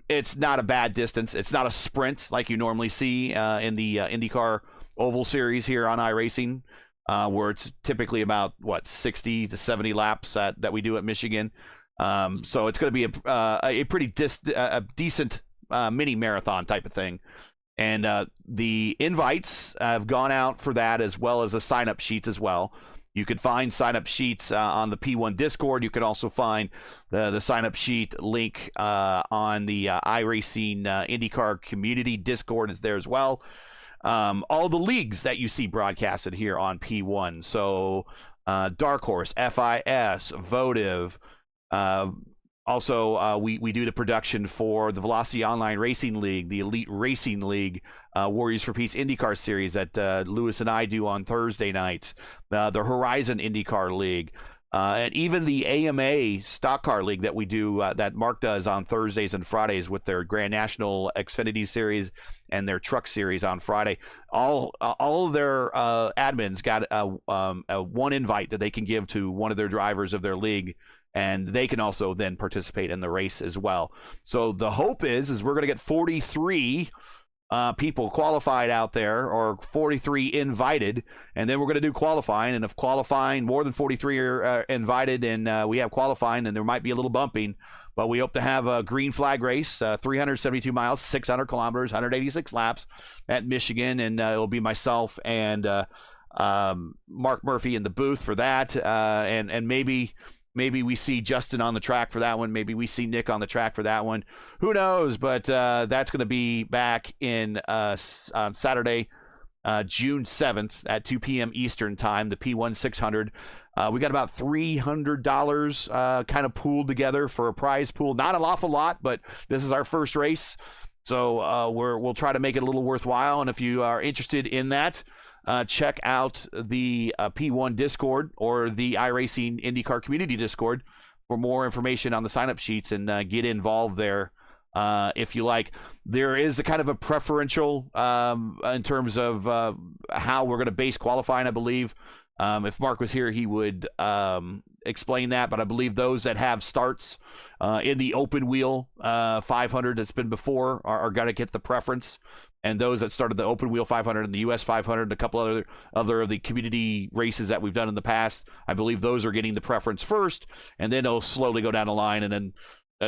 it's not a bad distance. It's not a sprint like you normally see in the IndyCar Oval Series here on iRacing, where it's typically about, 60 to 70 laps that we do at Michigan. So it's going to be a pretty decent mini marathon type of thing. And the invites have gone out for that, as well as the sign-up sheets as well. You could find sign-up sheets on the P1 Discord. You can also find the sign-up sheet link on the iRacing IndyCar community Discord is there as well. All the leagues that you see broadcasted here on P1. So Dark Horse, FIS, Votive. Also, we do the production for the Velocity Online Racing League, the Elite Racing League, Warriors for Peace IndyCar Series that Lewis and I do on Thursday nights, the Horizon IndyCar League, and even the AMA Stock Car League that we do, that Mark does on Thursdays and Fridays with their Grand National Xfinity Series and their Truck Series on Friday. All of their admins got one invite that they can give to one of their drivers of their league, and they can also then participate in the race as well. So the hope is we're going to get 43 people qualified out there, or 43 invited, and then we're going to do qualifying. And if qualifying, more than 43 are invited, and we have qualifying, then there might be a little bumping. But we hope to have a green flag race, 372 miles, 600 kilometers, 186 laps at Michigan, and it'll be myself and Mark Murphy in the booth for that, and maybe we see Justin on the track for that one. Maybe we see Nick on the track for that one. Who knows? But that's going to be back on Saturday, June 7th at 2 p.m. Eastern time, the P1 600. We got about $300 kind of pooled together for a prize pool. Not an awful lot, but this is our first race. So we'll try to make it a little worthwhile. And if you are interested in that, check out the P1 Discord or the iRacing IndyCar Community Discord for more information on the sign-up sheets, and get involved there if you like. There is a kind of a preferential in terms of how we're going to base qualifying, I believe. If Mark was here, he would explain that, but I believe those that have starts in the open wheel 500 that's been before are going to get the preference. And those that started the Open Wheel 500 and the US 500 and a couple other of the community races that we've done in the past, I believe those are getting the preference first, and then it'll slowly go down the line, and then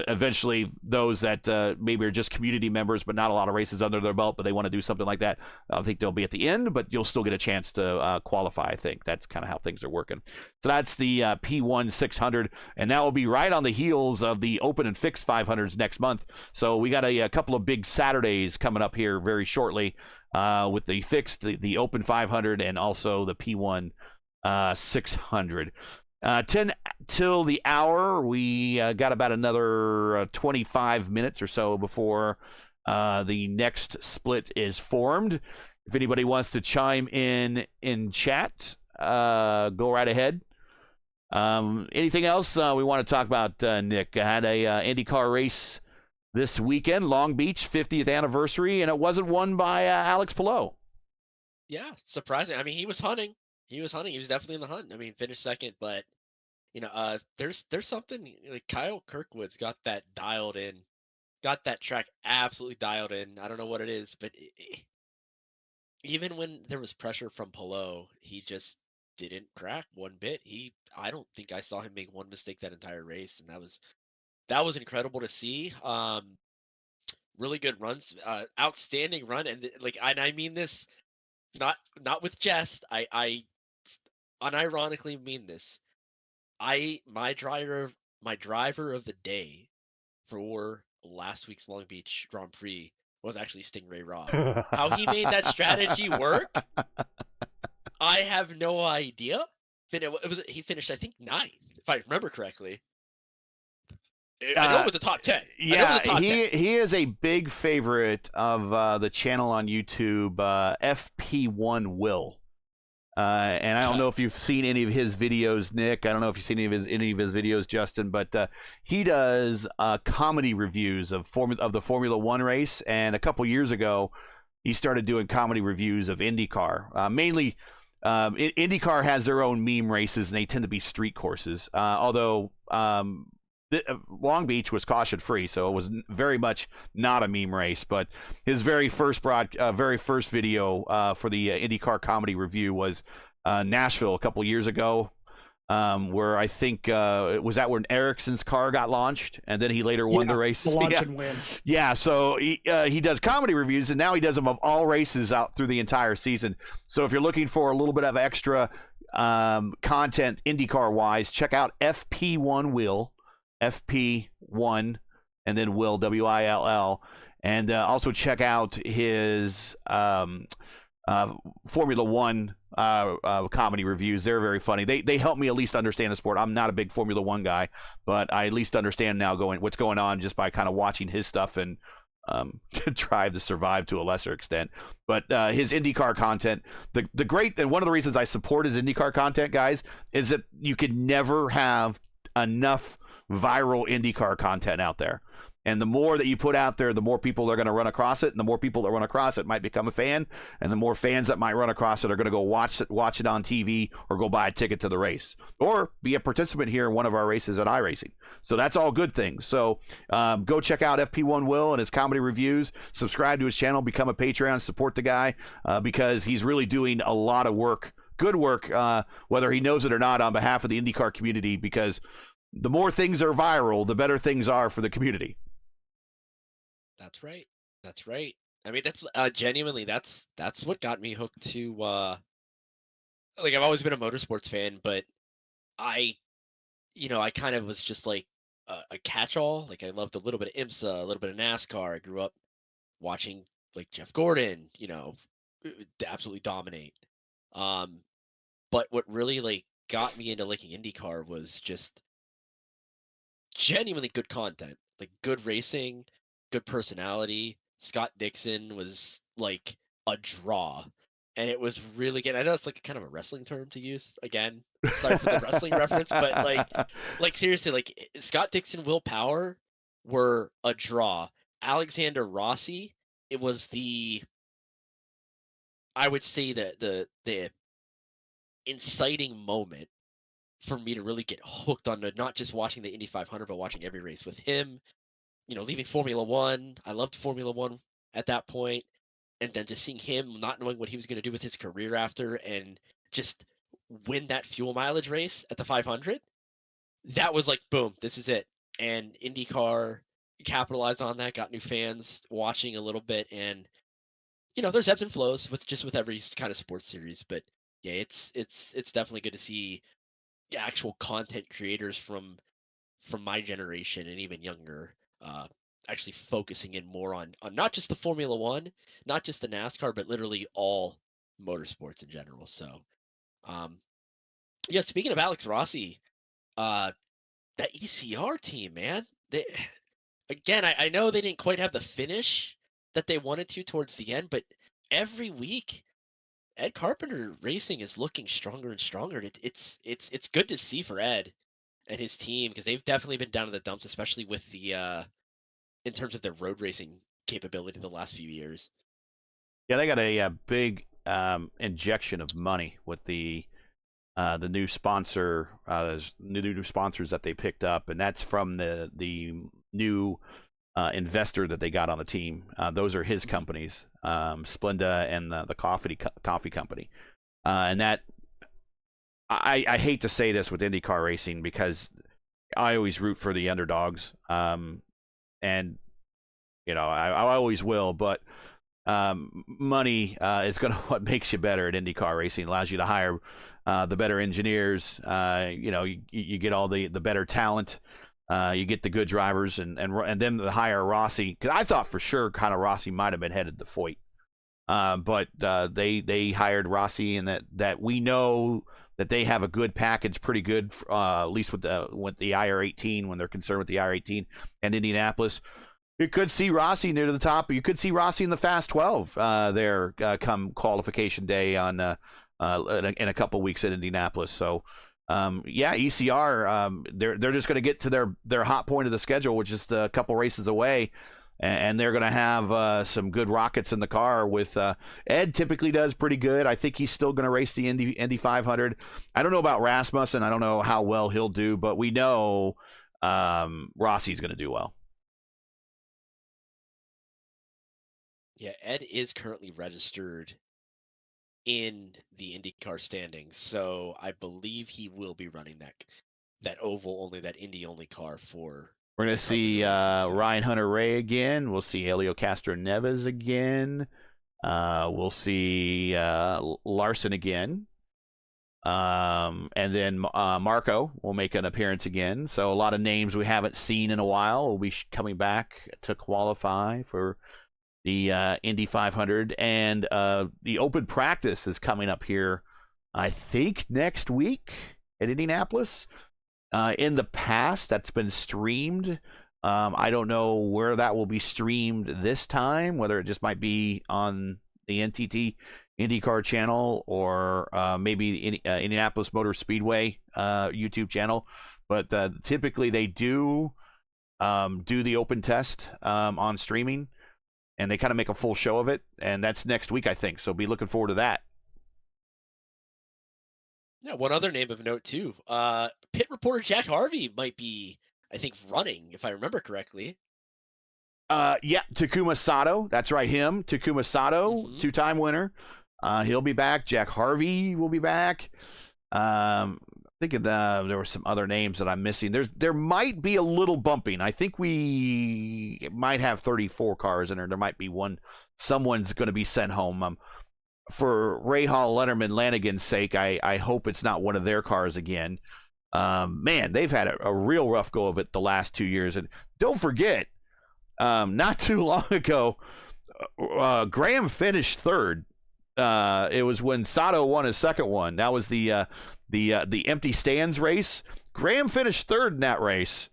eventually those that maybe are just community members but not a lot of races under their belt, but they want to do something like that, I think they'll be at the end, but you'll still get a chance to qualify. I think that's kind of how things are working. So that's the P1 600, and that will be right on the heels of the open and fixed 500s next month. So we got a couple of big Saturdays coming up here very shortly with the fixed, the open 500, and also the P1 600. 10 till the hour. We got about another 25 minutes or so before the next split is formed. If anybody wants to chime in chat, go right ahead. Anything else we want to talk about, Nick? I had a IndyCar race this weekend, Long Beach, 50th anniversary, and it wasn't won by Alex Palou. Yeah, surprising. I mean, he was hunting. He was definitely in the hunt. I mean, finished second, but there's something like Kyle Kirkwood's got that dialed in, got that track absolutely dialed in. I don't know what it is, but even when there was pressure from Palou, he just didn't crack one bit. I don't think I saw him make one mistake that entire race, and that was incredible to see. Really good runs, outstanding run, and I mean this not with jest. I unironically mean this. My driver of the day for last week's Long Beach Grand Prix was actually Stingray Rob. How he made that strategy work, I have no idea. He finished, I think, 9th, if I remember correctly. I know it was a top 10. Yeah, he is a big favorite of the channel on YouTube, FP1 Will. And I don't know if you've seen any of his videos, Nick. I don't know if you've seen any of his videos, Justin. But he does comedy reviews of the Formula One race. And a couple years ago, he started doing comedy reviews of IndyCar. Mainly, IndyCar has their own meme races, and they tend to be street courses. Although Long Beach was caution free, so it was very much not a meme race. But his very first video for the IndyCar comedy review was Nashville a couple years ago, where I think was that when Ericsson's car got launched, and then he later won the race. The launch and win. Yeah, so he does comedy reviews, and now he does them of all races out through the entire season. So if you're looking for a little bit of extra content IndyCar wise, check out FP1 Will. FP1 and then Will, Will, and also check out his Formula One comedy reviews. They're very funny. They help me at least understand the sport. I'm not a big Formula One guy, but I at least understand now what's going on just by kind of watching his stuff and Drive to Survive to a lesser extent. But his IndyCar content, the great, and one of the reasons I support his IndyCar content, guys, is that you could never have enough viral IndyCar content out there. And the more that you put out there, the more people are going to run across it, and the more people that run across it might become a fan, and the more fans that might run across it are going to go watch it on TV or go buy a ticket to the race or be a participant here in one of our races at iRacing. So that's all good things. So go check out FP1 Will and his comedy reviews. Subscribe to his channel, become a Patreon, support the guy because he's really doing a lot of work, good work, whether he knows it or not, on behalf of the IndyCar community, because the more things are viral, the better things are for the community. That's right. That's right. I mean, that's genuinely that's what got me hooked to. I've always been a motorsports fan, but I kind of was just like a catch-all. Like I loved a little bit of IMSA, a little bit of NASCAR. I grew up watching like Jeff Gordon, absolutely dominate. But what really got me into liking IndyCar was just genuinely good content, like good racing, good personality. Scott Dixon was like a draw, and it was really good. I know it's like kind of a wrestling term to use again. Sorry for the wrestling reference, but like seriously, like Scott Dixon, Will Power were a draw. Alexander Rossi, it was I would say the inciting moment for me to really get hooked on not just watching the Indy 500, but watching every race with him. Leaving Formula One, I loved Formula One at that point, and then just seeing him not knowing what he was going to do with his career after, and just win that fuel mileage race at the 500. That was like, boom, this is it. and IndyCar capitalized on that, got new fans watching a little bit, and there's ebbs and flows with every kind of sports series, but yeah, it's definitely good to see actual content creators from my generation and even younger uh, actually focusing in more on not just the Formula One, not just the NASCAR, but literally all motorsports in general. So, um, yeah, speaking of Alex Rossi, uh, that ECR team, man, they again, I know they didn't quite have the finish that they wanted to towards the end, but every week Ed Carpenter Racing is looking stronger and stronger. It's good to see for Ed and his team because they've definitely been down in the dumps, especially with the in terms of their road racing capability the last few years. Yeah, they got a big injection of money with the new sponsor, new sponsors that they picked up, and that's from the new investor that they got on the team. Those are his companies, Splenda and the coffee company, and that I hate to say this with IndyCar racing because I always root for the underdogs, and I always will, but money is going to what makes you better at IndyCar racing. It allows you to hire the better engineers. You get all the better talent. You get the good drivers, and then the hire Rossi, because I thought for sure kind of Rossi might have been headed to Foyt, but they hired Rossi, and that we know that they have a good package, pretty good, at least with the IR18 when they're concerned with the IR18 and Indianapolis. You could see Rossi near to the top. You could see Rossi in the Fast 12 there come qualification day on in a couple weeks at Indianapolis. So, ECR, they're just going to get to their hot point of the schedule, which is a couple races away, and they're going to have some good rockets in the car. With Ed typically does pretty good. I think he's still going to race the Indy 500. I don't know about Rasmussen. I don't know how well he'll do, but we know Rossi's going to do well. Yeah, Ed is currently registered in the IndyCar standings, so I believe he will be running that oval only, that Indy only car for. We're going to see Ryan Hunter-Reay again. We'll see Helio Castro-Neves again. We'll see Larson again. And then Marco will make an appearance again. So a lot of names we haven't seen in a while will be coming back to qualify for the Indy 500. And the open practice is coming up here, I think, next week at Indianapolis. In the past, that's been streamed. I don't know where that will be streamed this time, whether it just might be on the NTT IndyCar channel or maybe Indianapolis Motor Speedway YouTube channel. But typically they do the open test on streaming, and they kind of make a full show of it. And that's next week, I think. So be looking forward to that. Yeah, one other name of note, too. Pit reporter Jack Harvey might be, I think, running, if I remember correctly. Takuma Sato. That's right, him. Takuma Sato, two-time winner. He'll be back. Jack Harvey will be back. I'm thinking there were some other names that I'm missing. There might be a little bumping. I think we might have 34 cars in there. There might be someone's going to be sent home. For Rahal, Letterman, Lanigan's sake, I hope it's not one of their cars again. Man, they've had a real rough go of it the last 2 years. And don't forget, not too long ago, Graham finished third. It was when Sato won his second one. That was the empty stands race. Graham finished third in that race,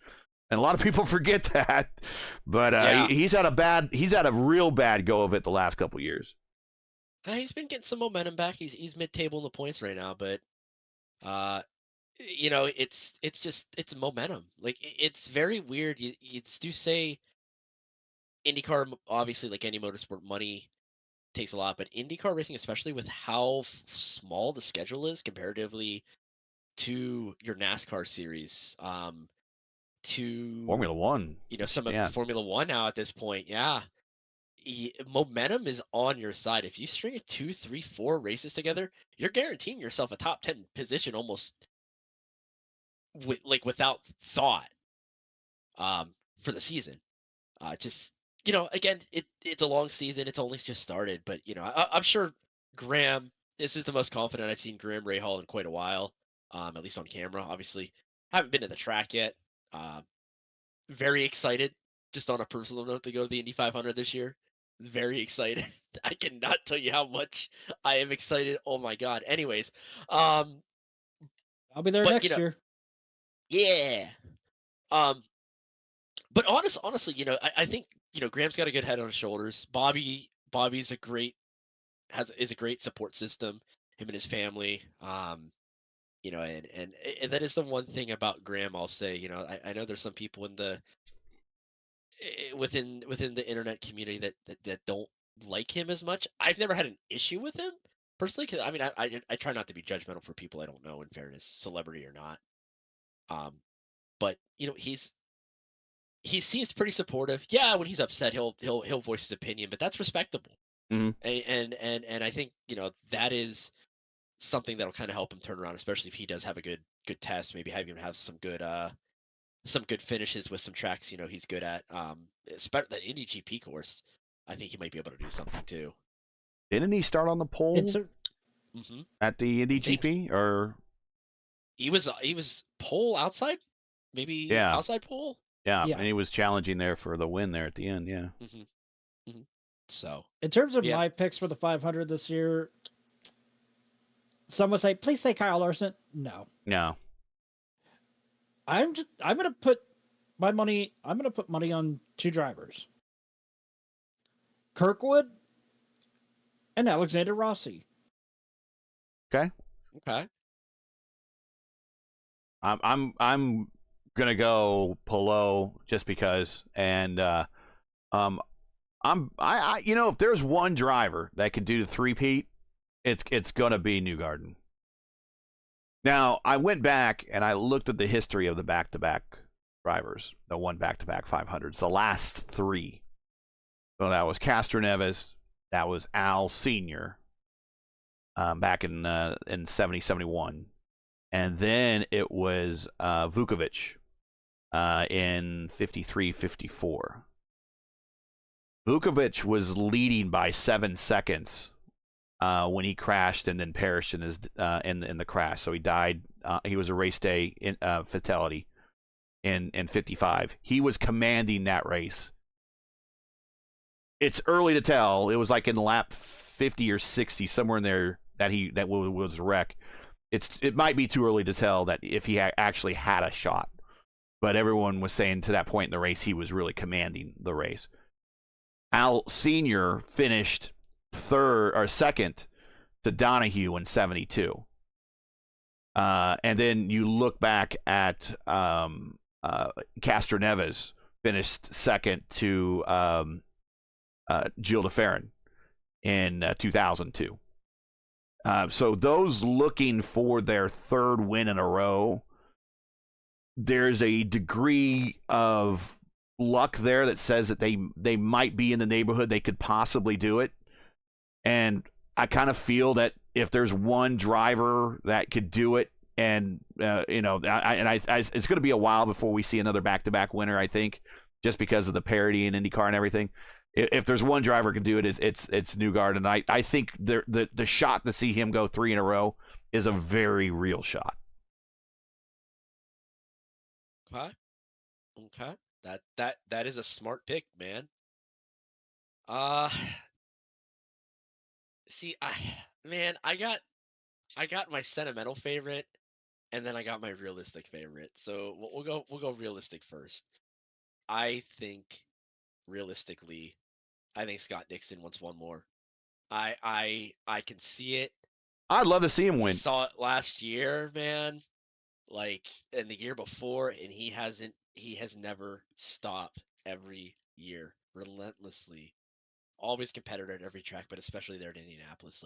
and a lot of people forget that. But he's had a real bad go of it the last couple years. He's been getting some momentum back. He's mid-table in the points right now, but it's momentum. Like, it's very weird. You do say IndyCar, obviously, like any motorsport, money takes a lot, but IndyCar racing, especially with how small the schedule is comparatively to your NASCAR series, to Formula One, some of Formula One now at this point, momentum is on your side. If you string 2, 3, 4 races together, you're guaranteeing yourself a top 10 position almost without thought. for the season. Just again, it's a long season. It's only just started, but I'm sure Graham. This is the most confident I've seen Graham Rahal in quite a while. At least on camera. Obviously, haven't been to the track yet. Very excited, just on a personal note, to go to the Indy 500 this year. Very excited. I cannot tell you how much I am excited. Oh my God. Anyways, um, I'll be there but next year. yeah. Um, but honestly, I think Graham's got a good head on his shoulders. Bobby's is a great support system. Him and his family. And that is the one thing about Graham. I'll say, I know there's some people within the internet community that don't like him as much. I've never had an issue with him personally, because I mean, I try not to be judgmental for people I don't know, in fairness, celebrity or not. But he seems pretty supportive. Yeah, when he's upset, he'll voice his opinion, but that's respectable. Mhm. And I think that is something that'll kind of help him turn around, especially if he does have a good test. Maybe have some good finishes with some tracks he's good at. Especially the Indy GP course, I think he might be able to do something too. Didn't he start on the pole Mm-hmm. at the Indy GP? Or He was pole outside, maybe yeah, outside pole. yeah, Yeah. and he was challenging there for the win there at the end. Yeah. Mm-hmm. Mm-hmm. So In terms of yeah. my picks for the 500 this year, some would say, please say Kyle Larson. No. No. I'm gonna put money on two drivers. Kirkwood and Alexander Rossi. Okay. I'm gonna go Polo just because, and if there's one driver that can do the three-peat, it's gonna be Newgarden. Now, I went back and I looked at the history of the back-to-back drivers, the one back-to-back 500s, the last three. So that was Castroneves, that was Al Sr. Back in 70, 71. And then it was Vukovic in 53, 54. Vukovic was leading by 7 seconds when he crashed and then perished in the crash. So he died. He was a race day fatality in 55. He was commanding that race. It's early to tell. It was like in lap 50 or 60, somewhere in there, that was a wreck. It might be too early to tell that if he actually had a shot, but everyone was saying to that point in the race he was really commanding the race. Al Sr. finished second to Donahue in 72. And then you look back at Castroneves finished second to Gilles de Ferran in 2002. So those looking for their third win in a row, there's a degree of luck there that says that they might be in the neighborhood. They could possibly do it. And I kind of feel that if there's one driver that could do it, and it's going to be a while before we see another back-to-back winner, I think, just because of the parity in IndyCar and everything. If there's one driver who can do it, it's Newgarden. And I think the shot to see him go 3 in a row is a very real shot. Okay. That is a smart pick, man. See, I got my sentimental favorite, and then I got my realistic favorite. So we'll go realistic first. I think realistically, I think Scott Dixon wants one more. I can see it. I'd love to see him win. Saw it last year, man. And the year before, and he has never stopped every year, relentlessly. Always competitor at every track, but especially there at Indianapolis.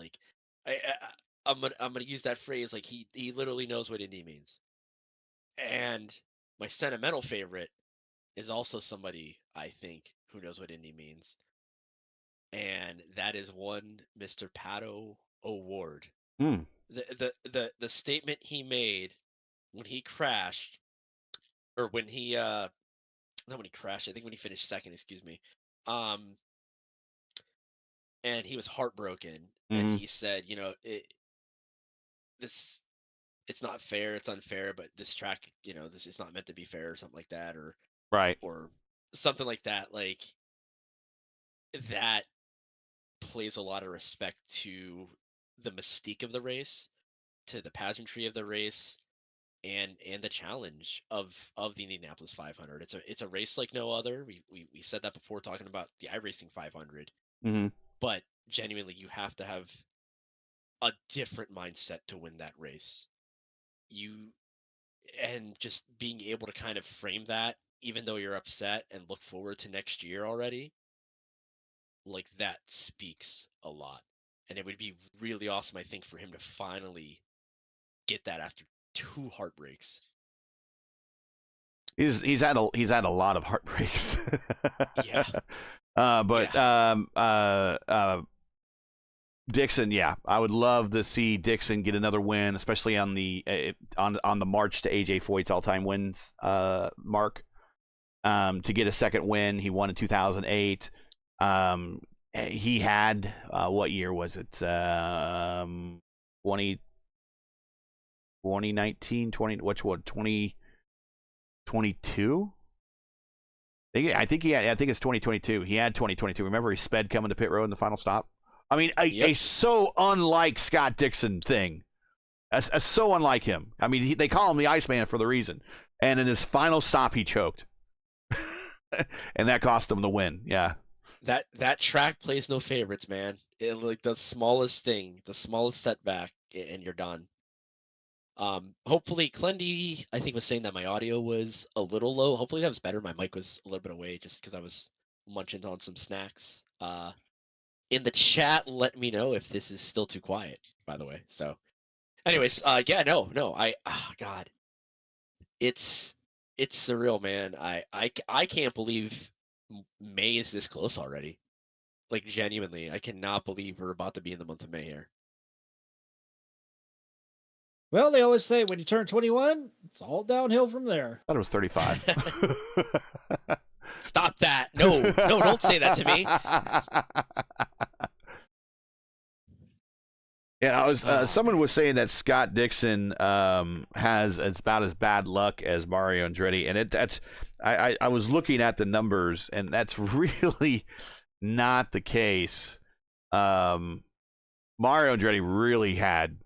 I'm gonna use that phrase, like he literally knows what Indy means. And my sentimental favorite is also somebody I think who knows what Indy means, and that is one Mr. Pato O'Ward. The statement he made when he crashed, or when he not when he crashed. I think when he finished second. Excuse me. Um, and he was heartbroken, and Mhm. he said, you know, this it's not fair, it's unfair, but this track, you know, this is not meant to be fair or something like that, Right. or something like that. Like that plays a lot of respect to the mystique of the race, to the pageantry of the race, and the challenge of the Indianapolis 500. It's a race like no other. We said that before talking about the iRacing 500, Mhm. but genuinely you have to have a different mindset to win that race. You and just being able to kind of frame that even though you're upset and look forward to next year already, like that speaks a lot. And it would be really awesome, I think, for him to finally get that after 2 heartbreaks. He's had a lot of heartbreaks. Yeah. But Dixon, yeah, I would love to see Dixon get another win, especially on the march to AJ Foyt's all-time wins mark. To get a second win, he won in 2008. He had what year was it? 2019, 20, which one? 2022? I think it's 2022. He had 2022. Remember, he sped coming to pit road in the final stop. I mean, a so unlike Scott Dixon thing. A so unlike him. I mean, they call him the Iceman for the reason. And in his final stop, he choked, and that cost him the win. Yeah. That track plays no favorites, man. Like the smallest thing, the smallest setback, and you're done. Hopefully, Clendy, I think, was saying that my audio was a little low. Hopefully, that was better. My mic was a little bit away just because I was munching on some snacks. In the chat, let me know if this is still too quiet, by the way. So, anyways, yeah, no, God, it's surreal, man. I can't believe May is this close already. Like, genuinely, I cannot believe we're about to be in the month of May here. Well, they always say when you turn 21, it's all downhill from there. I thought it was 35. Stop that. No, don't say that to me. Yeah, I was. Someone was saying that Scott Dixon has about as bad luck as Mario Andretti, and that's. I was looking at the numbers, and that's really not the case. Mario Andretti really had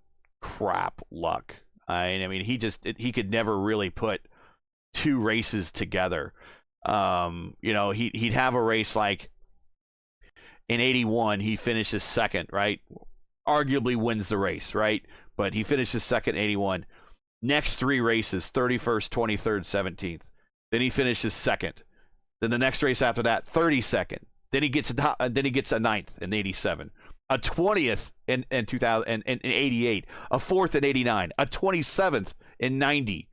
crap luck. I mean, he could never really put 2 races together. You know, he'd have a race like in '81, he finishes second, right? Arguably wins the race, right? But he finishes second in '81. Next 3 races, 31st, 23rd, 17th. Then he finishes second. Then the next race after that, 32nd. Then he gets a 9th in '87, a 20th in 2000 in '88, a 4th in '89, a 27th in '90.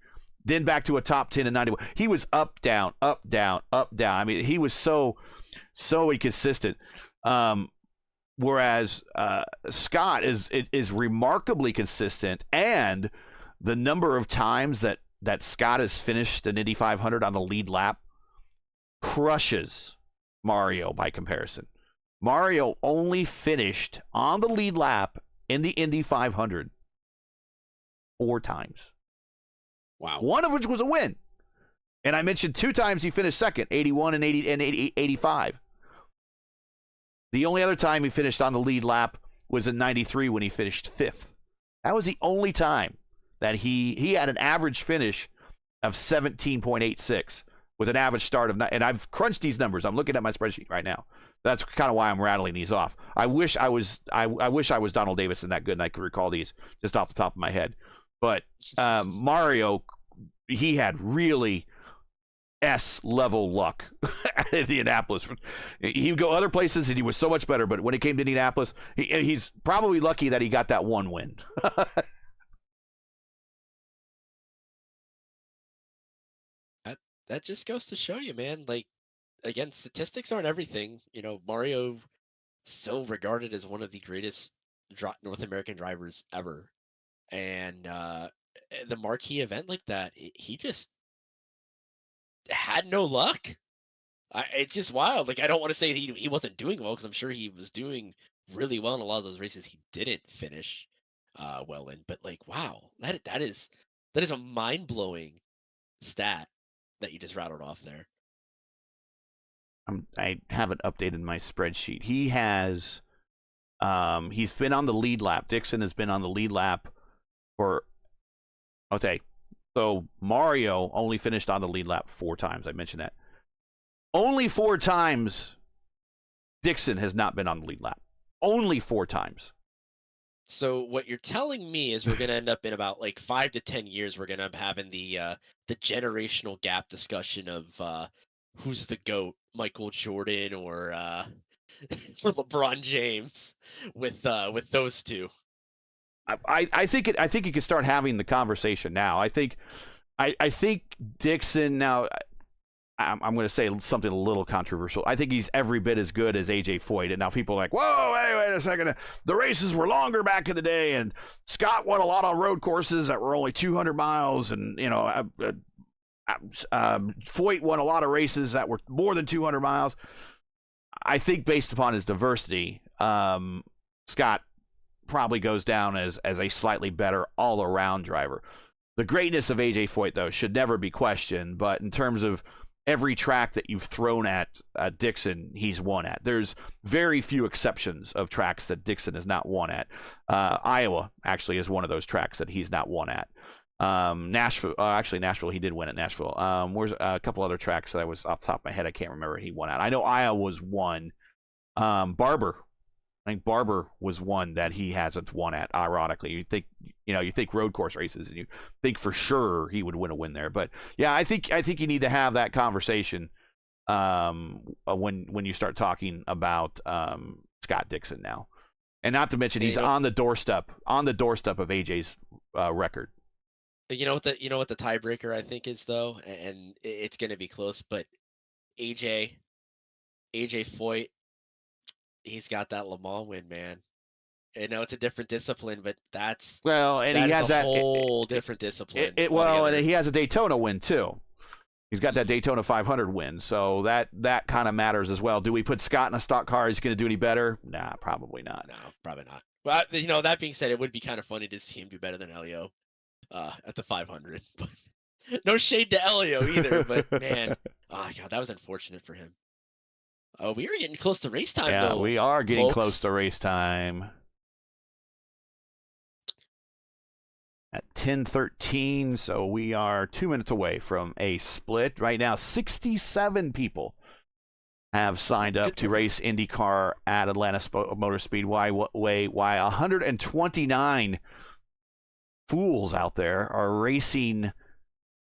Then back to a top 10 in '91. He was up, down, up, down, up, down. I mean, he was so inconsistent. Whereas Scott is remarkably consistent, and the number of times that Scott has finished an Indy 500 on the lead lap crushes Mario by comparison. Mario only finished on the lead lap in the Indy 500 4 times. Wow. One of which was a win. And I mentioned 2 times he finished second, 81 and 85. The only other time he finished on the lead lap was in '93 when he finished 5th. That was the only time that he had an average finish of 17.86 with an average start of 9. And I've crunched these numbers. I'm looking at my spreadsheet right now. That's kind of why I'm rattling these off. I wish I was Donald Davis and that good and I could recall these just off the top of my head. But Mario, he had really S-level luck at Indianapolis. He would go other places and he was so much better, but when it came to Indianapolis, he's probably lucky that he got that 1 win. That just goes to show you, man. Like, again, statistics aren't everything. You know, Mario still regarded as one of the greatest North American drivers ever. And the marquee event like that, he just had no luck. It's just wild. Like, I don't want to say he wasn't doing well, because I'm sure he was doing really well in a lot of those races he didn't finish well in. But like, wow, that is a mind blowing stat that you just rattled off there. I haven't updated my spreadsheet. He has, he's been on the lead lap. Dixon has been on the lead lap for, okay, so Mario only finished on the lead lap 4 times. I mentioned that. Only 4 times Dixon has not been on the lead lap. Only 4 times. So what you're telling me is we're gonna end up in about like 5 to 10 years. We're gonna be having the generational gap discussion of who's the GOAT, Michael Jordan or LeBron James, with those two. I think you can start having the conversation now. I think Dixon now. I'm going to say something a little controversial. I think he's every bit as good as AJ Foyt. And now people are like, whoa, hey, wait a second. The races were longer back in the day, and Scott won a lot on road courses that were only 200 miles, and Foyt won a lot of races that were more than 200 miles. I think based upon his diversity, Scott probably goes down as a slightly better all-around driver. The greatness of AJ Foyt, though, should never be questioned. But in terms of every track that you've thrown at Dixon, he's won at. There's very few exceptions of tracks that Dixon has not won at. Iowa actually is one of those tracks that he's not won at. Nashville, he did win at Nashville. Where's a couple other tracks that I was off the top of my head, I can't remember he won at. I know Iowa was one. Barber. I think Barber was one that he hasn't won at. Ironically, you think road course races, and you think for sure he would win a win there. But yeah, I think you need to have that conversation when you start talking about Scott Dixon now, and not to mention he's on the doorstep of AJ's record. You know what the tiebreaker I think is, though, and it's going to be close, but AJ Foyt. He's got that Le Mans win, man. I know it's a different discipline, but he has that whole different discipline. And he has a Daytona win too. He's got that Daytona 500 win, so that kind of matters as well. Do we put Scott in a stock car? Is he going to do any better? Nah, probably not. No, probably not. Well, that being said, it would be kind of funny to see him do better than Elio at the 500. But no shade to Elio either, but man, oh god, that was unfortunate for him. Oh, we are getting close to race time, though. Yeah, we are getting folks. Close to race time. At 10:13, so we are 2 minutes away from a split. Right now, 67 people have signed up to race IndyCar at Atlanta Motor Speedway, while 129 fools out there are racing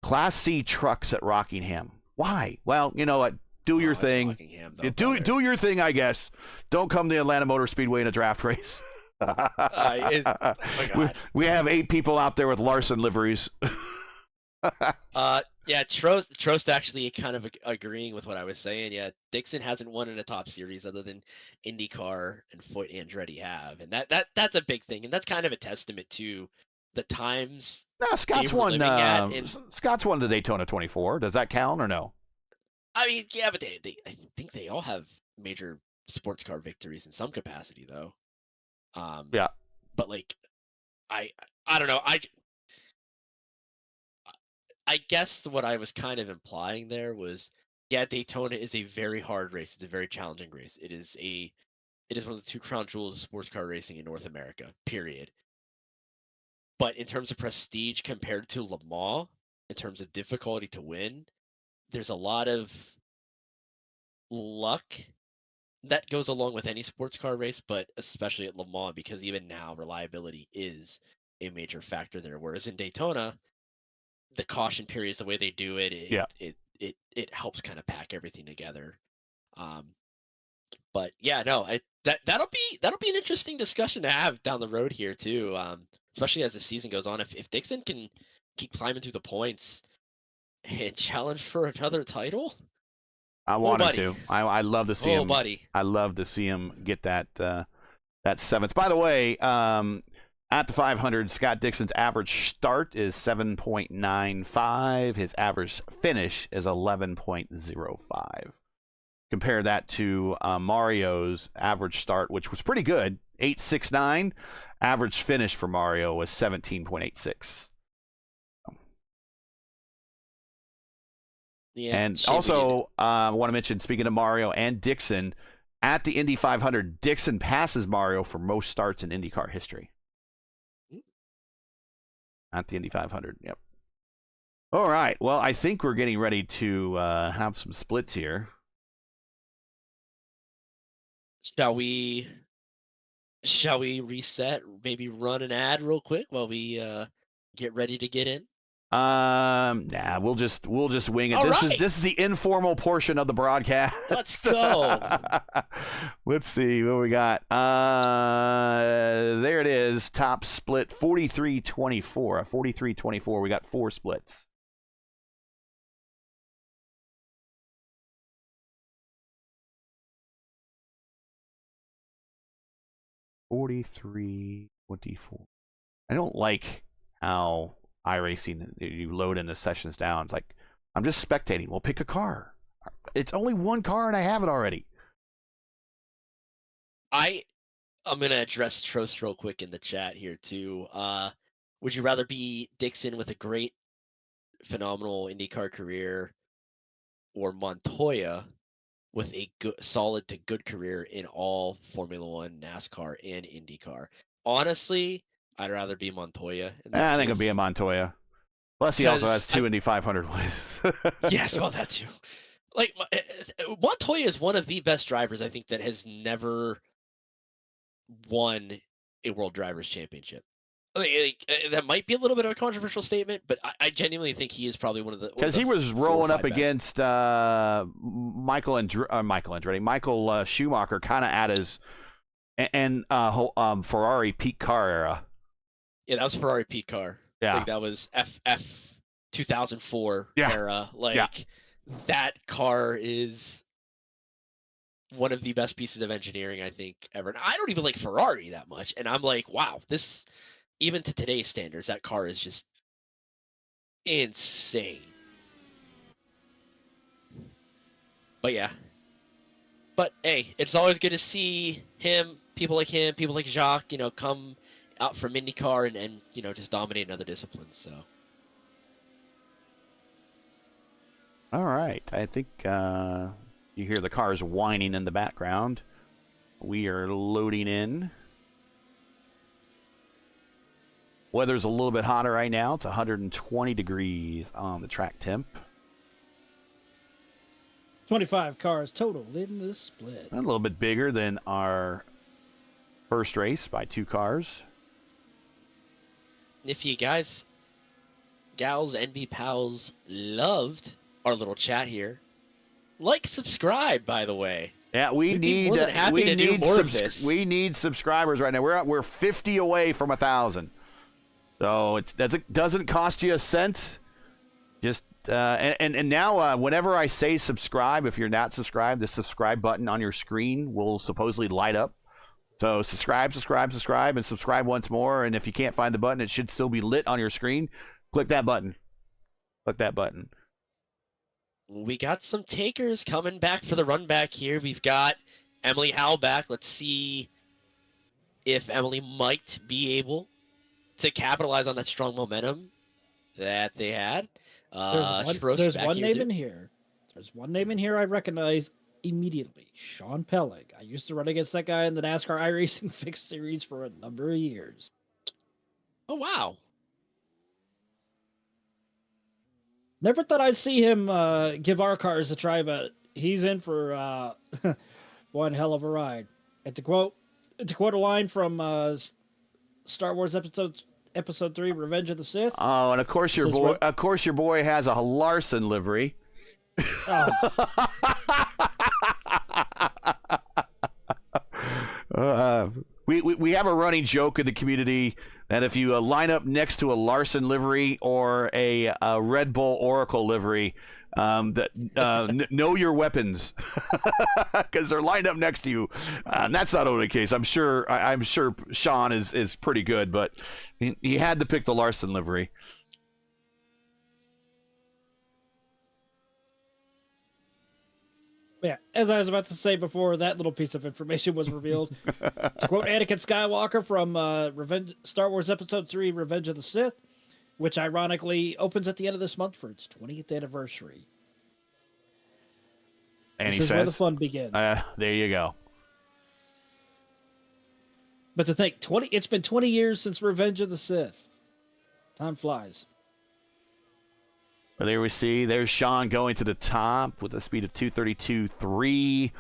Class C trucks at Rockingham. Why? Well, you know what? Do your thing. Do your thing, I guess. Don't come to Atlanta Motor Speedway in a draft race. We have 8 people out there with Larson liveries. Yeah, Trost actually kind of agreeing with what I was saying. Yeah, Dixon hasn't won in a top series other than IndyCar and Foyt Andretti have, and that's a big thing, and that's kind of a testament to the times. No, Scott's won. Scott's won the Daytona 24. Does that count or no? I mean, yeah, but I think they all have major sports car victories in some capacity, though. Yeah. But like, I don't know. I guess what I was kind of implying there was, yeah, Daytona is a very hard race. It's a very challenging race. It is one of the 2 crown jewels of sports car racing in North America, period. But in terms of prestige compared to Le Mans, in terms of difficulty to win, there's a lot of luck that goes along with any sports car race, but especially at Le Mans, because even now reliability is a major factor there. Whereas in Daytona, the caution periods, the way they do it, it helps kind of pack everything together. But yeah, no, that'll be an interesting discussion to have down the road here too. Especially as the season goes on. If Dixon can keep climbing through the points and challenge for another title, I wanted to. I love to see him. Buddy. I love to see him get that 7th. By the way, At the 500, Scott Dixon's average start is 7.95. His average finish is 11.05. Compare that to Mario's average start, which was pretty good, 8.69. Average finish for Mario was 17.86. Yeah, And also, I want to mention, speaking of Mario and Dixon, at the Indy 500, Dixon passes Mario for most starts in IndyCar history. At the Indy 500, yep. All right, well, I think we're getting ready to have some splits here. Shall we reset? Maybe run an ad real quick while we get ready to get in. Nah, we'll just wing it. All This right. is the informal portion of the broadcast. Let's go. Let's see what we got. There it is. Top split 43-24. 43-24. We got 4 splits. $43.24. I don't like how iRacing, you load in the sessions down. It's like, I'm just spectating. Well, pick a car. It's only one car and I have it already. I'm gonna address Trost real quick in the chat here too. Would you rather be Dixon with a great, phenomenal IndyCar career, or Montoya with a good, solid to good career in all Formula One, NASCAR, and IndyCar? Honestly, I'd rather be Montoya. I think it'll be a Montoya. Plus, he also has 2 Indy 500 wins. Yes, well, that too. Like, Montoya is one of the best drivers, I think, that has never won a World Drivers' Championship. That might be a little bit of a controversial statement, but I genuinely think he is probably one of the, because he was rolling up best. against Michael Schumacher, kind of at his and Ferrari peak car era. Yeah, that was Ferrari peak car. Yeah, like, that was FF 2004 Yeah. era. Like, Yeah. that car is one of the best pieces of engineering I think ever. And I don't even like Ferrari that much, and I'm like, wow, this, even to today's standards, that car is just insane. But yeah. But hey, it's always good to see people like Jacques, come out from IndyCar and just dominate in other disciplines. So. All right. I think you hear the cars whining in the background. We are loading in. Weather's a little bit hotter right now. It's 120 degrees on the track temp. 25 cars total in the split. A little bit bigger than our first race by 2 cars. If you guys, gals, NB pals, loved our little chat here, like, subscribe, by the way. Yeah, We'd be more than happy to do more of this. We need subscribers right now. We're 50 away from 1,000. So it doesn't cost you a cent. Just and now whenever I say subscribe, if you're not subscribed, the subscribe button on your screen will supposedly light up. So subscribe, and subscribe once more. And if you can't find the button, it should still be lit on your screen. Click that button. Click that button. We got some takers coming back for the run back here. We've got Emily Howe back. Let's see if Emily might be able to capitalize on that strong momentum that they had. There's one name in here. There's one name in here I recognize immediately. Sean Pellig. I used to run against that guy in the NASCAR iRacing Fixed Series for a number of years. Oh, wow. Never thought I'd see him give our cars a try, but he's in for one hell of a ride. And to quote a line from Star Wars Episode 3, Revenge of the Sith. Oh, and of course your boy has a Larson livery. Oh. We have a running joke in the community that if you line up next to a Larson livery or a Red Bull Oracle livery, Know your weapons, because they're lined up next to you. And that's not only the case. I'm sure Sean is pretty good, but he had to pick the Larson livery. Yeah, as I was about to say before that little piece of information was revealed, to quote Anakin Skywalker from Star Wars Episode 3, Revenge of the Sith, which ironically opens at the end of this month for its 20th anniversary. And this he is says, where the fun begins. There you go. But to think, it's been 20 years since Revenge of the Sith. Time flies. Well, there we see. There's Sean going to the top with a speed of 2:32.3.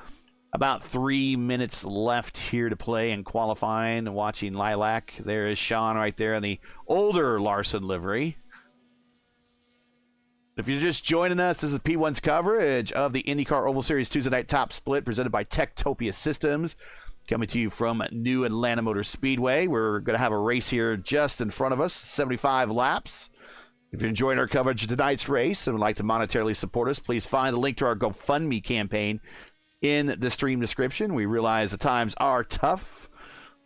About 3 minutes left here to play in qualifying and watching Lilac. There is Sean right there in the older Larson livery. If you're just joining us, this is P1's coverage of the IndyCar Oval Series Tuesday Night Top Split presented by Topia Systems. Coming to you from New Atlanta Motor Speedway. We're going to have a race here just in front of us, 75 laps. If you're enjoying our coverage of tonight's race and would like to monetarily support us, please find a link to our GoFundMe campaign in the stream description. We realize the times are tough,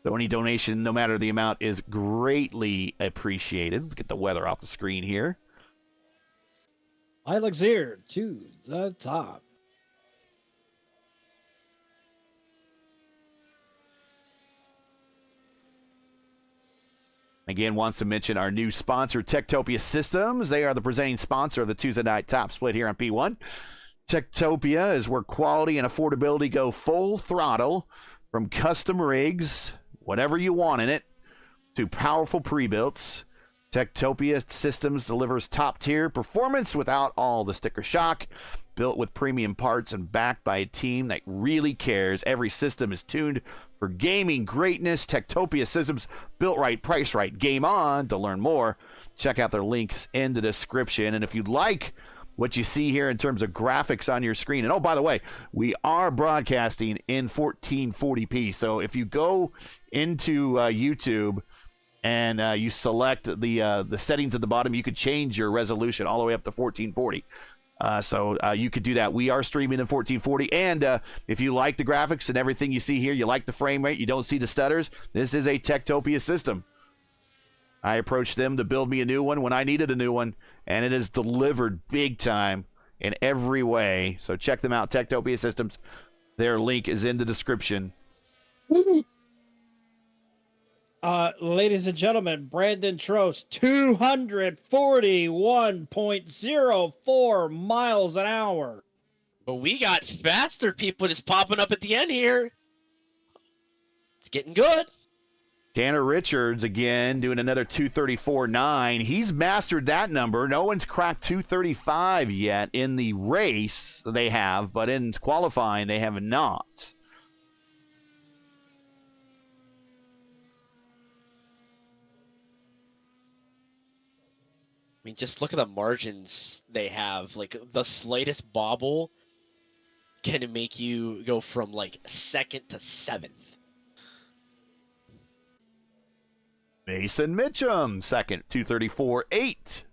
so any donation, no matter the amount, is greatly appreciated. Let's get the weather off the screen here. Alexander to the top. Again, wants to mention our new sponsor, Topia Systems. They are the presenting sponsor of the Tuesday Night Top Split here on P1. Topia is where quality and affordability go full throttle, from custom rigs, whatever you want in it, to powerful pre-builts. Topia Systems delivers top-tier performance without all the sticker shock. Built with premium parts and backed by a team that really cares. Every system is tuned for gaming greatness. Topia Systems, built right, priced right, game on. To learn more, check out their links in the description. And if you'd like what you see here in terms of graphics on your screen, and oh, by the way, we are broadcasting in 1440p. So if you go into YouTube and you select the settings at the bottom, you could change your resolution all the way up to 1440. So you could do that. We are streaming in 1440. And if you like the graphics and everything you see here, you like the frame rate, you don't see the stutters, this is a Topia system. I approached them to build me a new one when I needed a new one, and it is delivered big time in every way. So check them out, Topia Systems. Their link is in the description. Ladies and gentlemen, Brandon Trost, 241.04 miles an hour. But we got faster people just popping up at the end here. It's getting good. Tanner Richards again doing another 234.9. He's mastered that number. No one's cracked 235 yet in the race. They have, but in qualifying they have not. I mean, just look at the margins they have. Like, the slightest bobble can make you go from, like, 2nd to 7th. Mason Mitchum, second, 234.8.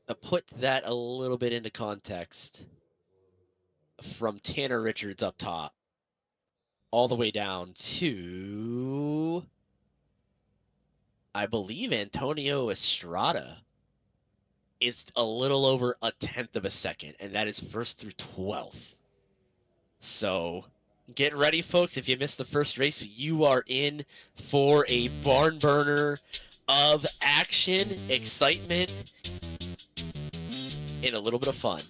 To put that a little bit into context, from Tanner Richards up top, all the way down to, I believe, Antonio Estrada is a little over 1/10 of a second, and that is 1st through 12th. So get ready, folks. If you missed the first race, you are in for a barn burner of action, excitement, and a little bit of fun.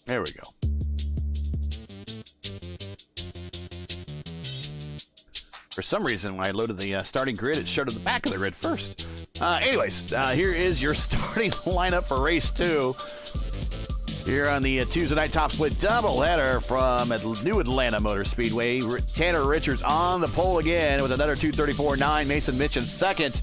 There we go. For some reason, when I loaded the starting grid, it showed at the back of the grid first. Anyways, here is your starting lineup for race 2. Here on the Tuesday night top split doubleheader from New Atlanta Motor Speedway. Tanner Richards on the pole again with another 2:34.9. Mason Mitch in second,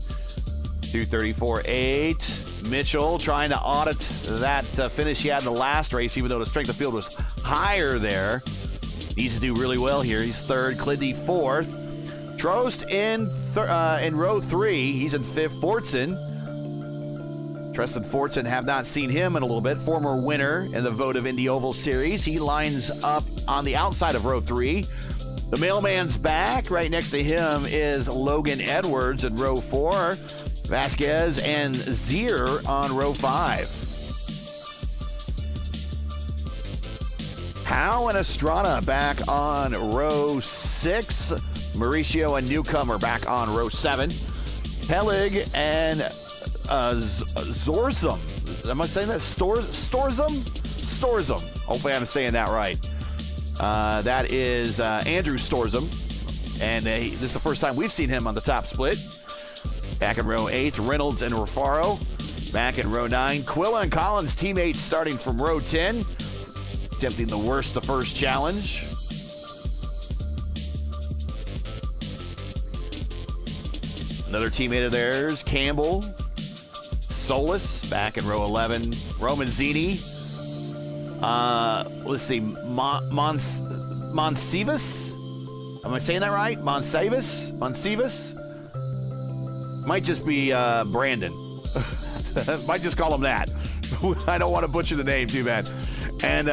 2:34.8. Mitchell trying to audit that finish he had in the last race, even though the strength of field was higher there. Needs to do really well here. He's third, Clindy fourth. Trost in row 3. He's in fifth. Fortson. Tristan Fortson, have not seen him in a little bit. Former winner in the vote of Indy Oval Series. He lines up on the outside of row 3. The mailman's back. Right next to him is Logan Edwards in row 4. Vasquez and Zier on row 5. Howe and Estrada back on row 6. Mauricio and Newcomer back on row 7. Helig and Zorzum. Am I saying that? Storzum? Storzum. Hopefully I'm saying that right. That is Andrew Storzum. And this is the first time we've seen him on the top split. Back in row 8, Reynolds and Rufaro. Back in row 9, Quilla and Collins, teammates starting from row 10. Attempting the worst the first challenge. Another teammate of theirs, Campbell. Solis back in row 11. Roman Zini. Let's see. Monsivas? Am I saying that right? Monsivas? Might just be Brandon. Might just call him that. I don't want to butcher the name too bad. And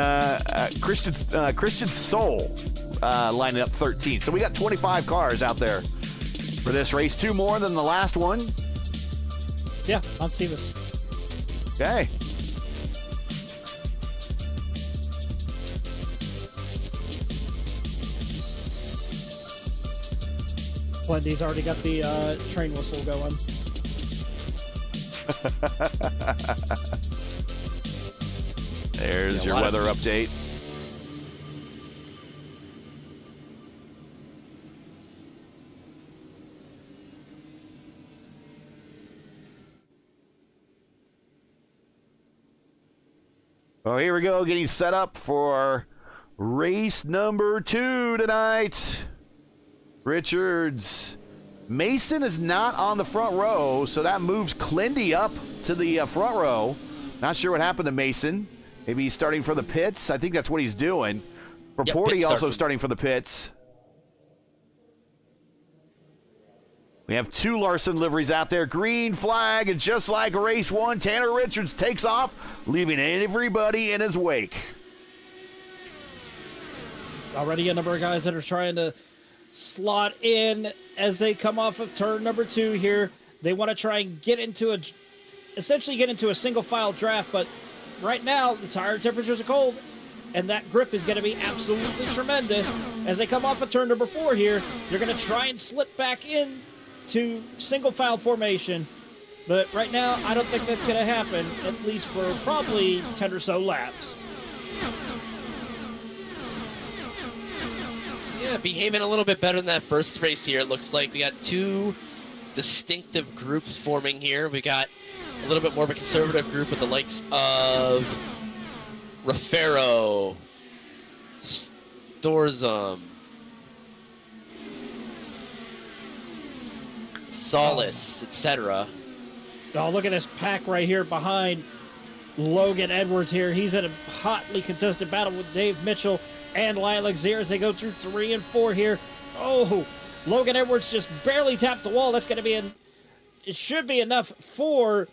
Christian Soul lining up 13. So we got 25 cars out there for this race. 2 more than the last one. Yeah, on Stevens. Okay. Wendy's already got the train whistle going. There's your weather update. Well, here we go, getting set up for race number 2 tonight. Richards. Mason is not on the front row, so that moves Clindy up to the front row. Not sure what happened to Mason. Maybe he's starting for the pits. I think that's what he's doing. Porporti also starting for the pits. We have 2 Larson liveries out there. Green flag, and just like race 1, Tanner Richards takes off, leaving everybody in his wake. Already a number of guys that are trying to slot in as they come off of turn number 2 here. They want to try and essentially get into a single file draft, but right now the tire temperatures are cold and that grip is going to be absolutely tremendous. As they come off of turn number 4 here, they're going to try and slip back in to single file formation, but right now I don't think that's going to happen, at least for probably 10 or so laps. Yeah, behaving a little bit better than that first race here. It looks like we got 2 distinctive groups forming here. We got a little bit more of a conservative group with the likes of Rafero, Storzum, Solis, etc. Oh, look at this pack right here behind Logan Edwards here. He's in a hotly contested battle with Dave Mitchell and Lilac Zier as they go through 3 and 4 here. Oh, Logan Edwards just barely tapped the wall. That's going to be it should be enough for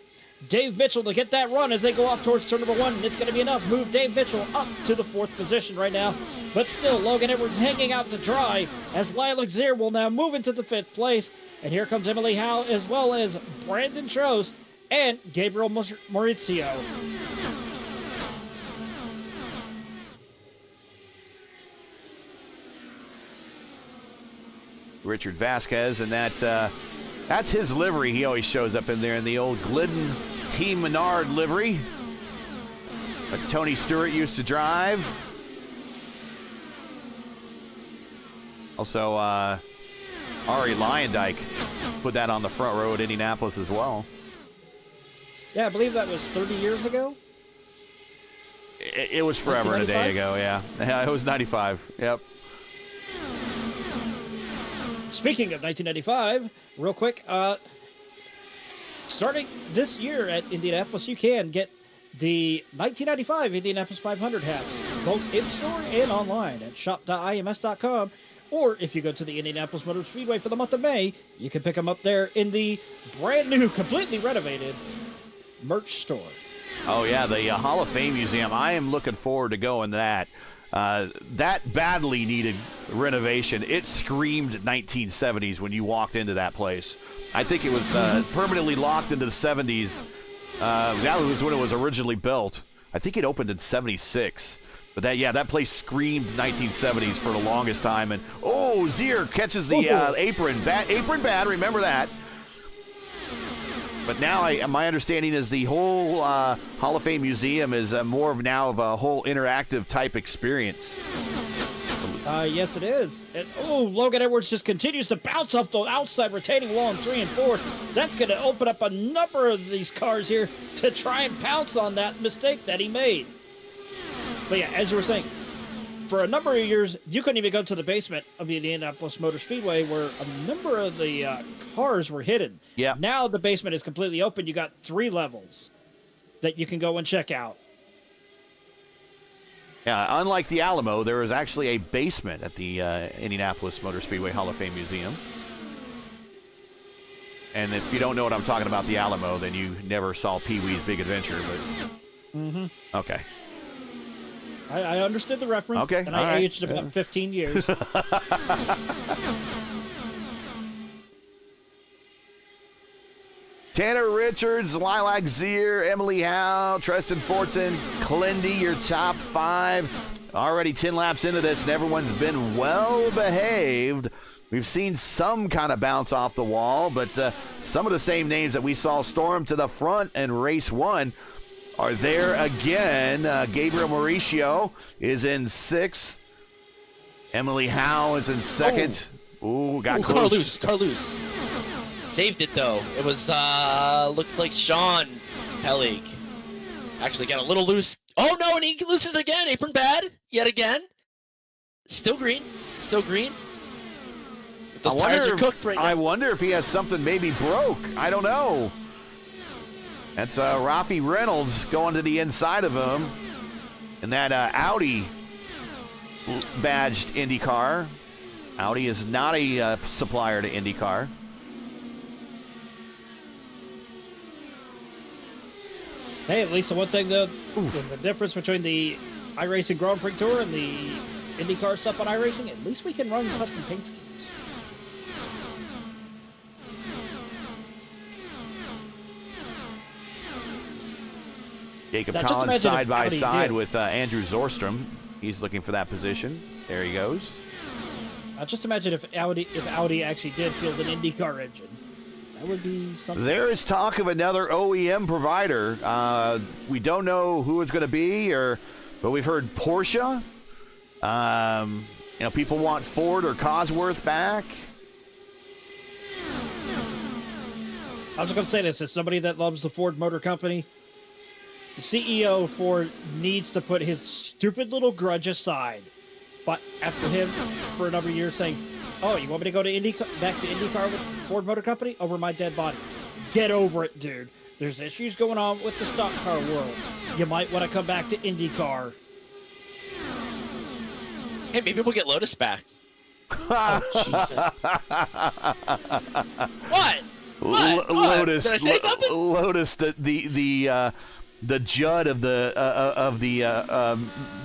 Dave Mitchell to get that run as they go off towards turn number 1. And it's going to be enough. Move Dave Mitchell up to the 4th position right now. But still, Logan Edwards hanging out to dry as Lilac Zier will now move into the 5th place. And here comes Emily Howe as well as Brandon Trost and Gabriel Maurizio. Richard Vasquez, and that's his livery. He always shows up in there in the old Glidden Team Menard livery that Tony Stewart used to drive. Also, Ari Lyondike put that on the front row at Indianapolis as well. Yeah, I believe that was 30 years ago. It was forever and a day ago, yeah. It was 95, yep. Speaking of 1995, real quick, starting this year at Indianapolis, you can get the 1995 Indianapolis 500 hats, both in-store and online at shop.ims.com. Or if you go to the Indianapolis Motor Speedway for the month of May, you can pick them up there in the brand new, completely renovated merch store. Oh, yeah, the Hall of Fame Museum. I am looking forward to going to that. That badly needed renovation. It screamed 1970s when you walked into that place. I think it was permanently locked into the 70s. That was when it was originally built. I think it opened in 76. But that place screamed 1970s for the longest time. And Zier catches the apron bad. Remember that. But now my understanding is the whole Hall of Fame Museum is more of a whole interactive type experience. Yes, it is. And, Logan Edwards just continues to bounce off the outside retaining wall in 3 and 4. That's going to open up a number of these cars here to try and pounce on that mistake that he made. But yeah, as you were saying, for a number of years, you couldn't even go to the basement of the Indianapolis Motor Speedway where a number of the cars were hidden. Yeah. Now the basement is completely open. You got 3 levels that you can go and check out. Yeah, unlike the Alamo, there is actually a basement at the Indianapolis Motor Speedway Hall of Fame Museum. And if you don't know what I'm talking about, the Alamo, then you never saw Pee-wee's Big Adventure. But okay. I understood the reference, okay, and I aged about 15 years. Tanner Richards, Lilac Zier, Emily Howe, Tristan Fortin, Clendy, your top 5. Already 10 laps into this, and everyone's been well behaved. We've seen some kind of bounce off the wall, but some of the same names that we saw storm to the front in race 1 are there again. Gabriel Mauricio is in 6th. Emily Howe is in 2nd. Got close. Carlos. Saved it, though. It was, looks like Sean Pellig actually got a little loose. Oh, no, and he loses again. Apron bad, yet again. Still green. If those tires are cooked right now. I wonder if he has something maybe broke. I don't know. That's Rafi Reynolds going to the inside of him. And that Audi badged IndyCar. Audi is not a supplier to IndyCar. Hey, at least the one thing, the difference between the iRacing Grand Prix Tour and the IndyCar stuff on iRacing, at least we can run custom paint schemes. Jacob Collins side by side with Andrew Zorstrom. He's looking for that position. There he goes. Just imagine if Audi actually did field an IndyCar engine. That would be something. There is talk of another OEM provider. We don't know who it's going to be, but we've heard Porsche. People want Ford or Cosworth back. I was going to say this as somebody that loves the Ford Motor Company. The CEO of Ford needs to put his stupid little grudge aside. But after him for a number of years saying, "Oh, you want me to go to back to IndyCar with Ford Motor Company over my dead body?" Get over it, dude. There's issues going on with the stock car world. You might want to come back to IndyCar. Hey, maybe we'll get Lotus back. Oh, Jesus. What? Lotus. Did I say something? Lotus, the Judd of the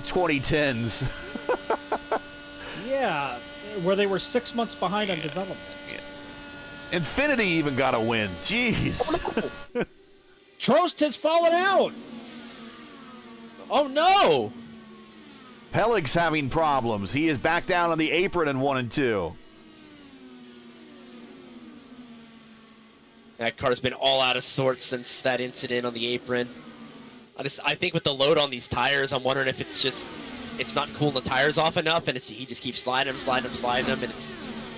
2010s. Yeah, where they were 6 months behind on development. Infinity even got a win. Jeez. Oh, no. Trost has fallen out. Oh no! Pellig's having problems. He is back down on the apron in 1 and 2. That car's been all out of sorts since that incident on the apron. I think with the load on these tires, I'm wondering if it's not cooling the tires off enough, and he just keeps sliding them, and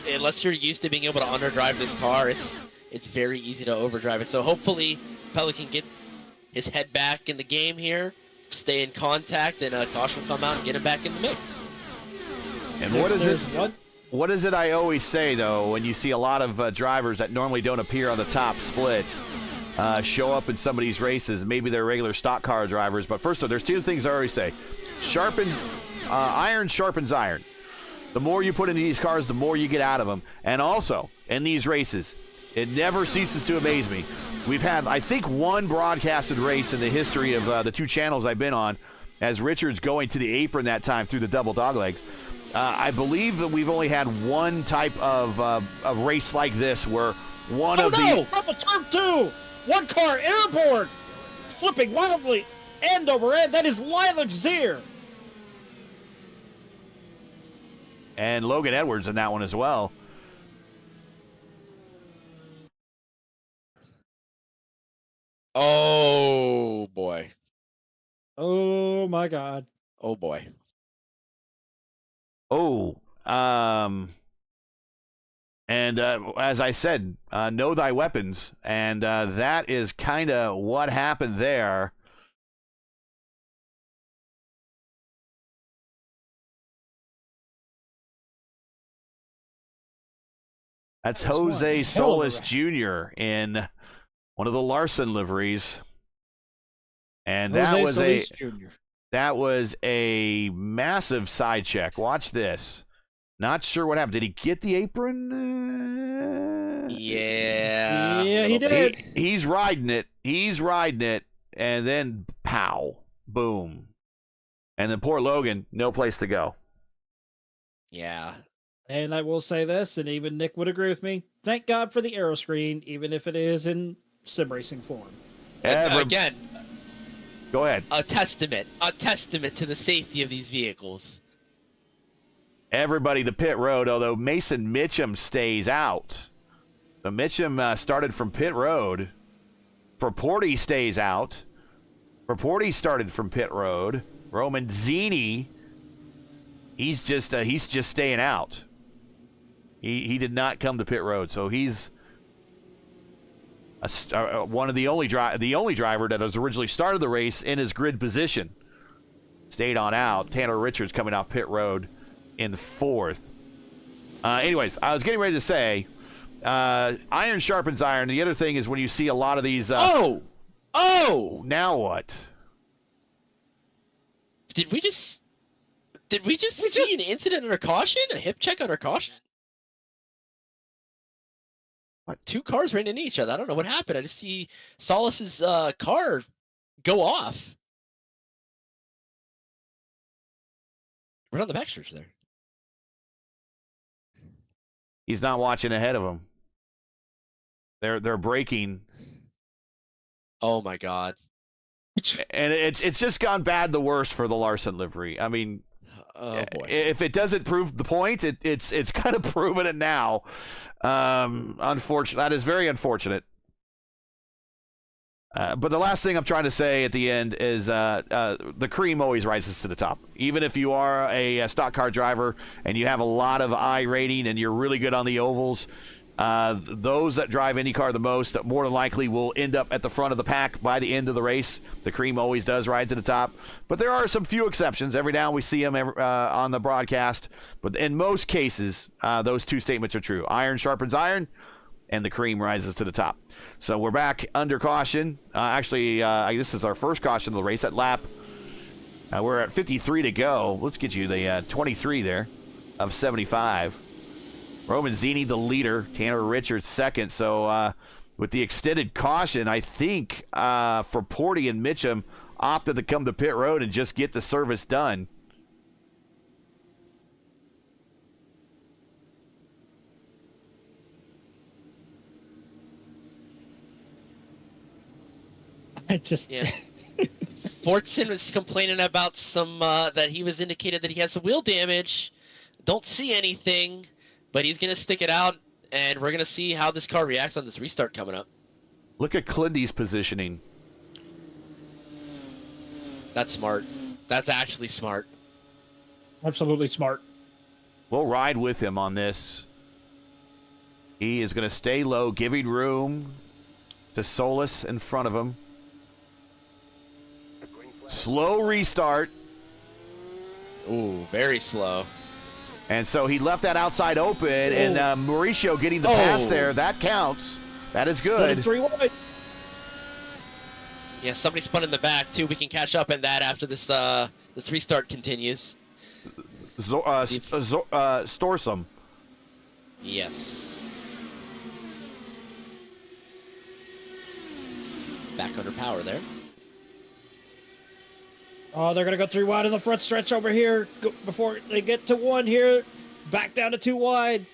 unless you're used to being able to underdrive this car, it's very easy to overdrive it. So hopefully Pellig can get his head back in the game here, stay in contact, and caution will come out and get him back in the mix. And what is it? What? What is it I always say, though, when you see a lot of drivers that normally don't appear on the top split show up in some of these races? Maybe they're regular stock car drivers. But first of all, there's two things I always say. Iron sharpens iron. The more you put into these cars, the more you get out of them. And also, in these races, it never ceases to amaze me. We've had, I think, one broadcasted race in the history of the two channels I've been on as Richard's going to the apron that time through the double doglegs. I believe that we've only had one type of a race like this where one of the... Up a turn 2! One car airborne! Flipping wildly end over end. That is Lilac Zier. And Logan Edwards in that one as well. Oh, boy. Oh, my God. Oh, boy. Oh, and as I said, know thy weapons, and that is kind of what happened there. That's Jose Solis Jr. in one of the Larson liveries, and that was a massive side check. Watch this. Not sure what happened. Did he get the apron? Yeah. Yeah, he did. He's riding it. And then pow, boom. And then poor Logan, no place to go. Yeah. And I will say this, and even Nick would agree with me. Thank God for the aero screen, even if it is in sim racing form. Again, go ahead. A testament to the safety of these vehicles. Everybody to pit road, although Mason Mitchum stays out. So Mitchum started from pit road. Porty stays out. Porty started from pit road. Roman Zini, he's just staying out. He did not come to pit road, so he's one of the only driver that has originally started the race in his grid position. Stayed on out. Tanner Richards coming off pit road in fourth. Anyways, I was getting ready to say, iron sharpens iron. The other thing is when you see a lot of these. Oh! Now what? Did we just see an incident under caution? A hip check under caution? What? Two cars ran into each other. I don't know what happened. I just see Solis's car go off. Right on the backstretch there. He's not watching ahead of him. They're braking. Oh my God. And it's just gone bad the worse for the Larson livery. I mean, oh boy. If it doesn't prove the point, it's kind of proven it now. Unfortunate. That is very unfortunate. But the last thing I'm trying to say at the end is the cream always rises to the top. Even if you are a stock car driver and you have a lot of I rating and you're really good on the ovals, those that drive IndyCar the most more than likely will end up at the front of the pack by the end of the race. The cream always does ride to the top. But there are some few exceptions. Every now and we see them on the broadcast. But in most cases, those two statements are true. Iron sharpens iron, and the cream rises to the top. So we're back under caution. Actually, this is our first caution of the race at lap. We're at 53 to go. Let's get you the 23 there of 75. Roman Zini, the leader. Tanner Richards, second. So with the extended caution, I think for Porty and Mitchum opted to come to pit road and just get the service done. Yeah. Fortson was complaining about some that he was indicated that he has some wheel damage. Don't see anything, but he's gonna stick it out, and we're gonna see how this car reacts on this restart coming up. Look at Clindy's positioning. That's smart. That's actually smart. Absolutely smart. We'll ride with him on this. He is going to stay low, giving room to Solis in front of him. Slow restart. Ooh, very slow. And so he left that outside open, and Mauricio getting the pass there. That counts. That is good. 3 wide. Yeah, somebody spun in the back too. We can catch up in that after this this restart continues. Storsome. Yes. Back under power there. Oh, they're going to go 3 wide in the front stretch over here before they get to 1 here. Back down to 2 wide.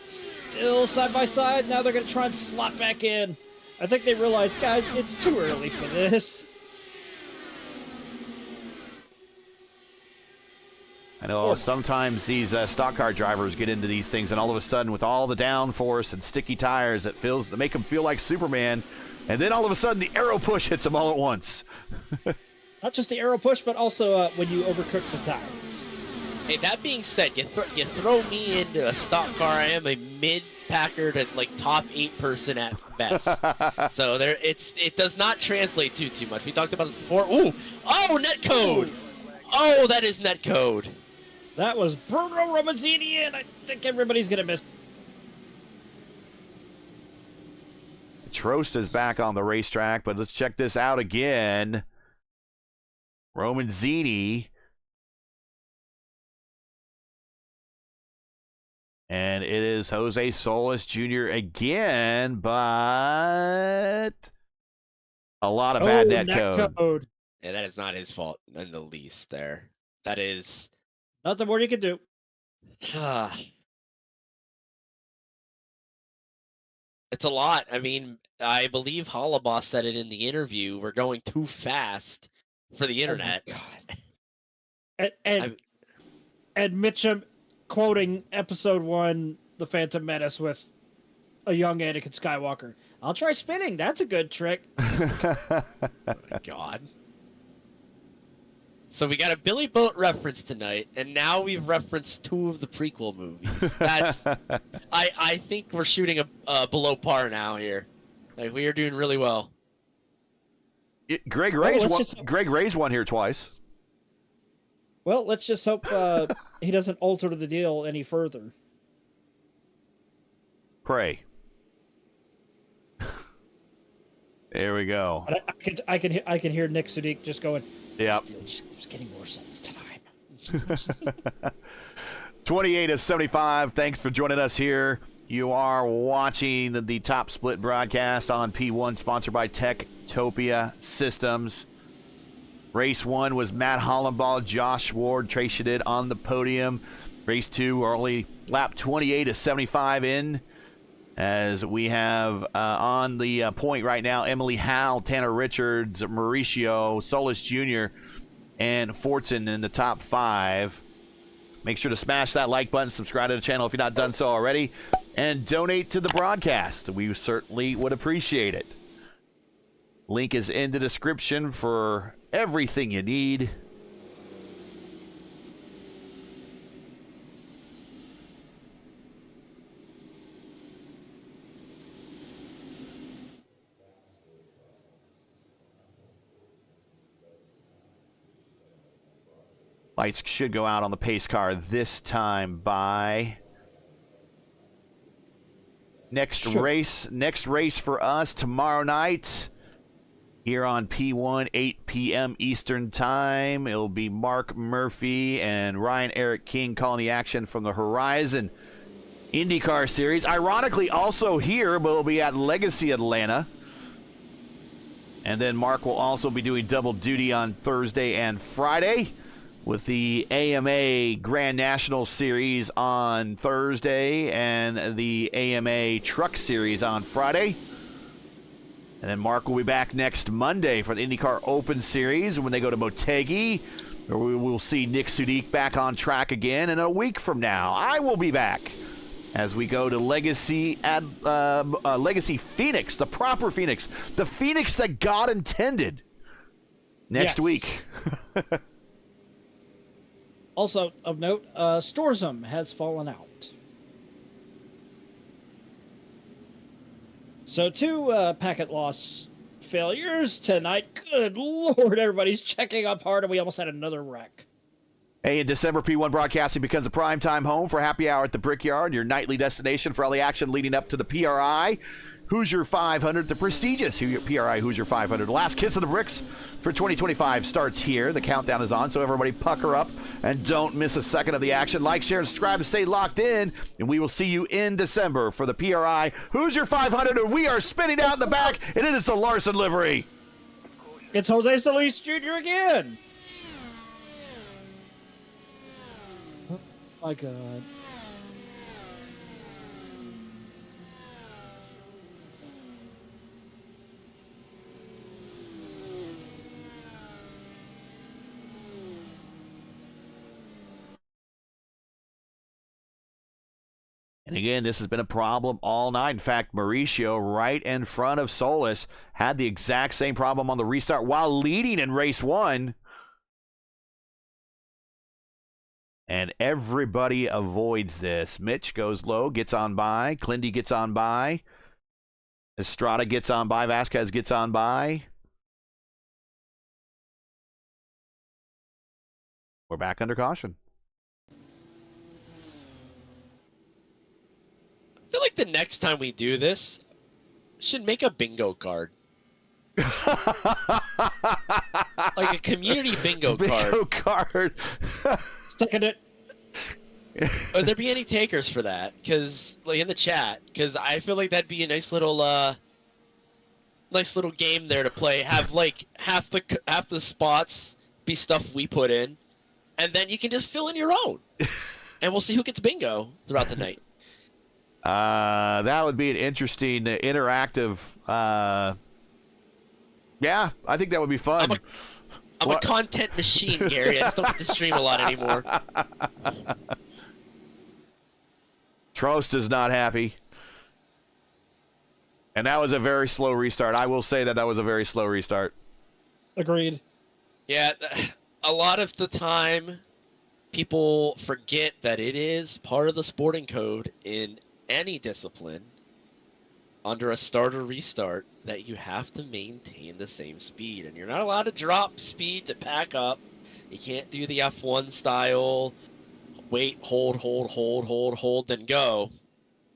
Still side by side. Now they're going to try and slot back in. I think they realize, guys, it's too early for this. I know sometimes these stock car drivers get into these things, and all of a sudden, with all the downforce and sticky tires, it make them feel like Superman. And then all of a sudden, the aero push hits them all at once. Not just the aero push, but also when you overcook the tires. Hey, that being said, you throw me into a stock car, I am a mid-packer to like top 8 person at best. So it does not translate too much. We talked about this before. Ooh, oh, netcode. Oh, that is netcode. That was Bruno Romazzini, and I think everybody's gonna miss. Trost is back on the racetrack, but let's check this out again. Romazzini. And it is Jose Solis Jr. again, but a lot of bad netcode. Yeah, that is not his fault in the least there. That is... Nothing more you can do. It's a lot. I mean, I believe Hollabaugh said it in the interview. We're going too fast for the internet. Oh and Mitchum quoting episode 1, The Phantom Menace, with a young Anakin Skywalker. I'll try spinning. That's a good trick. Oh my God. So we got a Billy Boat reference tonight, and now we've referenced 2 of the prequel movies. That's I think we're shooting a below par now here. Like, we are doing really well. Greg Ray's won here twice. Well, let's just hope he doesn't alter the deal any further. Pray. There we go. I can hear Nick Sudik just going. Yeah. Just keeps getting worse all the time. 28-75. Thanks for joining us here. You are watching the Top Split broadcast on P1, sponsored by Topia Systems. Race 1 was Matt Hollenbaugh, Josh Ward, Trey Shadid on the podium. Race 2, early lap 28-75 in. As we have on the point right now, Emily Howe, Tanner Richards, Mauricio, Solis Jr., and Fortin in the top 5. Make sure to smash that like button, subscribe to the channel if you're not done so already, and donate to the broadcast. We certainly would appreciate it. Link is in the description for everything you need. Lights should go out on the pace car this time by next race for us tomorrow night here on P1, 8 p.m. Eastern Time. It'll be Mark Murphy and Ryan Eric King calling the action from the Horizon IndyCar Series. Ironically, also here, but it'll be at Legacy Atlanta. And then Mark will also be doing double duty on Thursday and Friday, with the AMA Grand National Series on Thursday and the AMA Truck Series on Friday. And then Mark will be back next Monday for the IndyCar Open Series when they go to Motegi, where we will see Nick Sudik back on track again. And a week from now, I will be back as we go to Legacy Phoenix, the proper Phoenix, the Phoenix that God intended next week. Also, of note, Storsum has fallen out. So 2 packet loss failures tonight. Good Lord, everybody's checking up hard, and we almost had another wreck. Hey, in December, P1 Broadcasting becomes a primetime home for Happy Hour at the Brickyard, your nightly destination for all the action leading up to the PRI Hoosier 500, the prestigious PRI Hoosier 500. The last kiss of the bricks for 2025 starts here. The countdown is on, so everybody pucker up and don't miss a second of the action. Like, share, and subscribe, and stay locked in, and we will see you in December for the PRI Hoosier 500, and we are spinning out in the back, and it is the Larson livery. It's Jose Solis Jr. again. Oh, my God. And again, this has been a problem all night. In fact, Mauricio, right in front of Solis, had the exact same problem on the restart while leading in race one. And everybody avoids this. Mitch goes low, gets on by. Clindy gets on by. Estrada gets on by. Vasquez gets on by. We're back under caution. I feel like the next time we do this, should make a bingo card. Like a community bingo card. Bingo card. Second it. Would there be any takers for that? Because, like, in the chat, because I feel like that'd be a nice little game there to play. Have like half the spots be stuff we put in, and then you can just fill in your own, and we'll see who gets bingo throughout the night. That would be an interesting, interactive. Yeah, I think that would be fun. I'm a content machine, Gary. I just don't get to stream a lot anymore. Trost is not happy. And that was a very slow restart. I will say that was a very slow restart. Agreed. Yeah, a lot of the time, people forget that it is part of the sporting code in any discipline under a start or restart that you have to maintain the same speed, and you're not allowed to drop speed to pack up. You can't do the F1 style wait, hold, then go.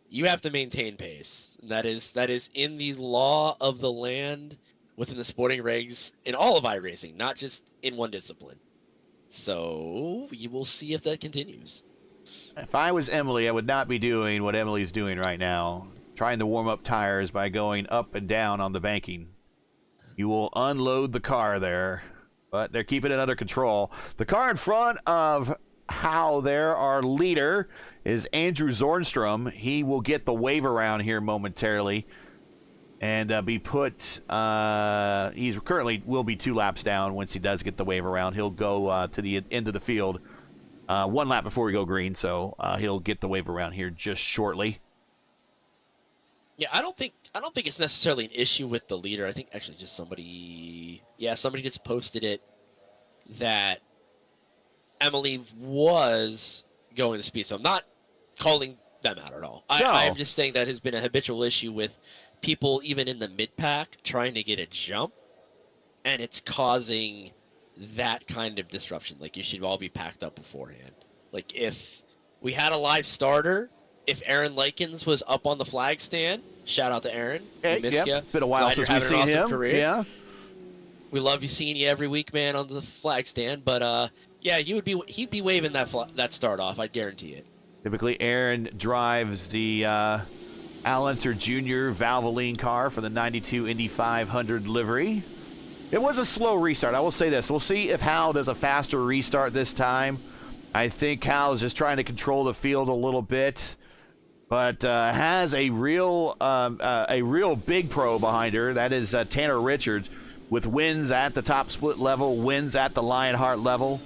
You have to maintain pace. That is in the law of the land within the sporting regs in all of iRacing, not just in one discipline. So you will see if that continues. If I was Emily, I would not be doing what Emily's doing right now, trying to warm up tires by going up and down on the banking. You will unload the car there, but they're keeping it under control. The car in front of Howe there, our leader, is Andrew Zornstrom. He will get the wave around here momentarily and be put, he's currently will be 2 laps down. Once he does get the wave around, he'll go to the end of the field 1 lap before we go green, so he'll get the wave around here just shortly. Yeah, I don't think it's necessarily an issue with the leader. I think actually just somebody just posted it that Emily was going the speed, so I'm not calling them out at all. No. I'm just saying that has been a habitual issue with people even in the mid-pack trying to get a jump, and it's causing that kind of disruption. Like, you should all be packed up beforehand. Like, if we had a live starter, if Aaron Likens was up on the flag stand, shout out to Aaron. Hey, We miss you. It's been a while Glad since you're we've having seen an awesome him. career. Yeah. We love you seeing you every week, man, on the flag stand. But yeah, he'd be waving that start off. I guarantee it. Typically, Aaron drives the Al Unser Jr. Valvoline car for the 92 Indy 500 livery. It was a slow restart. I will say this. We'll see if Hal does a faster restart this time. I think Hal is just trying to control the field a little bit, but has a real big pro behind her. That is Tanner Richards, with wins at the top split level, wins at the Lionheart level.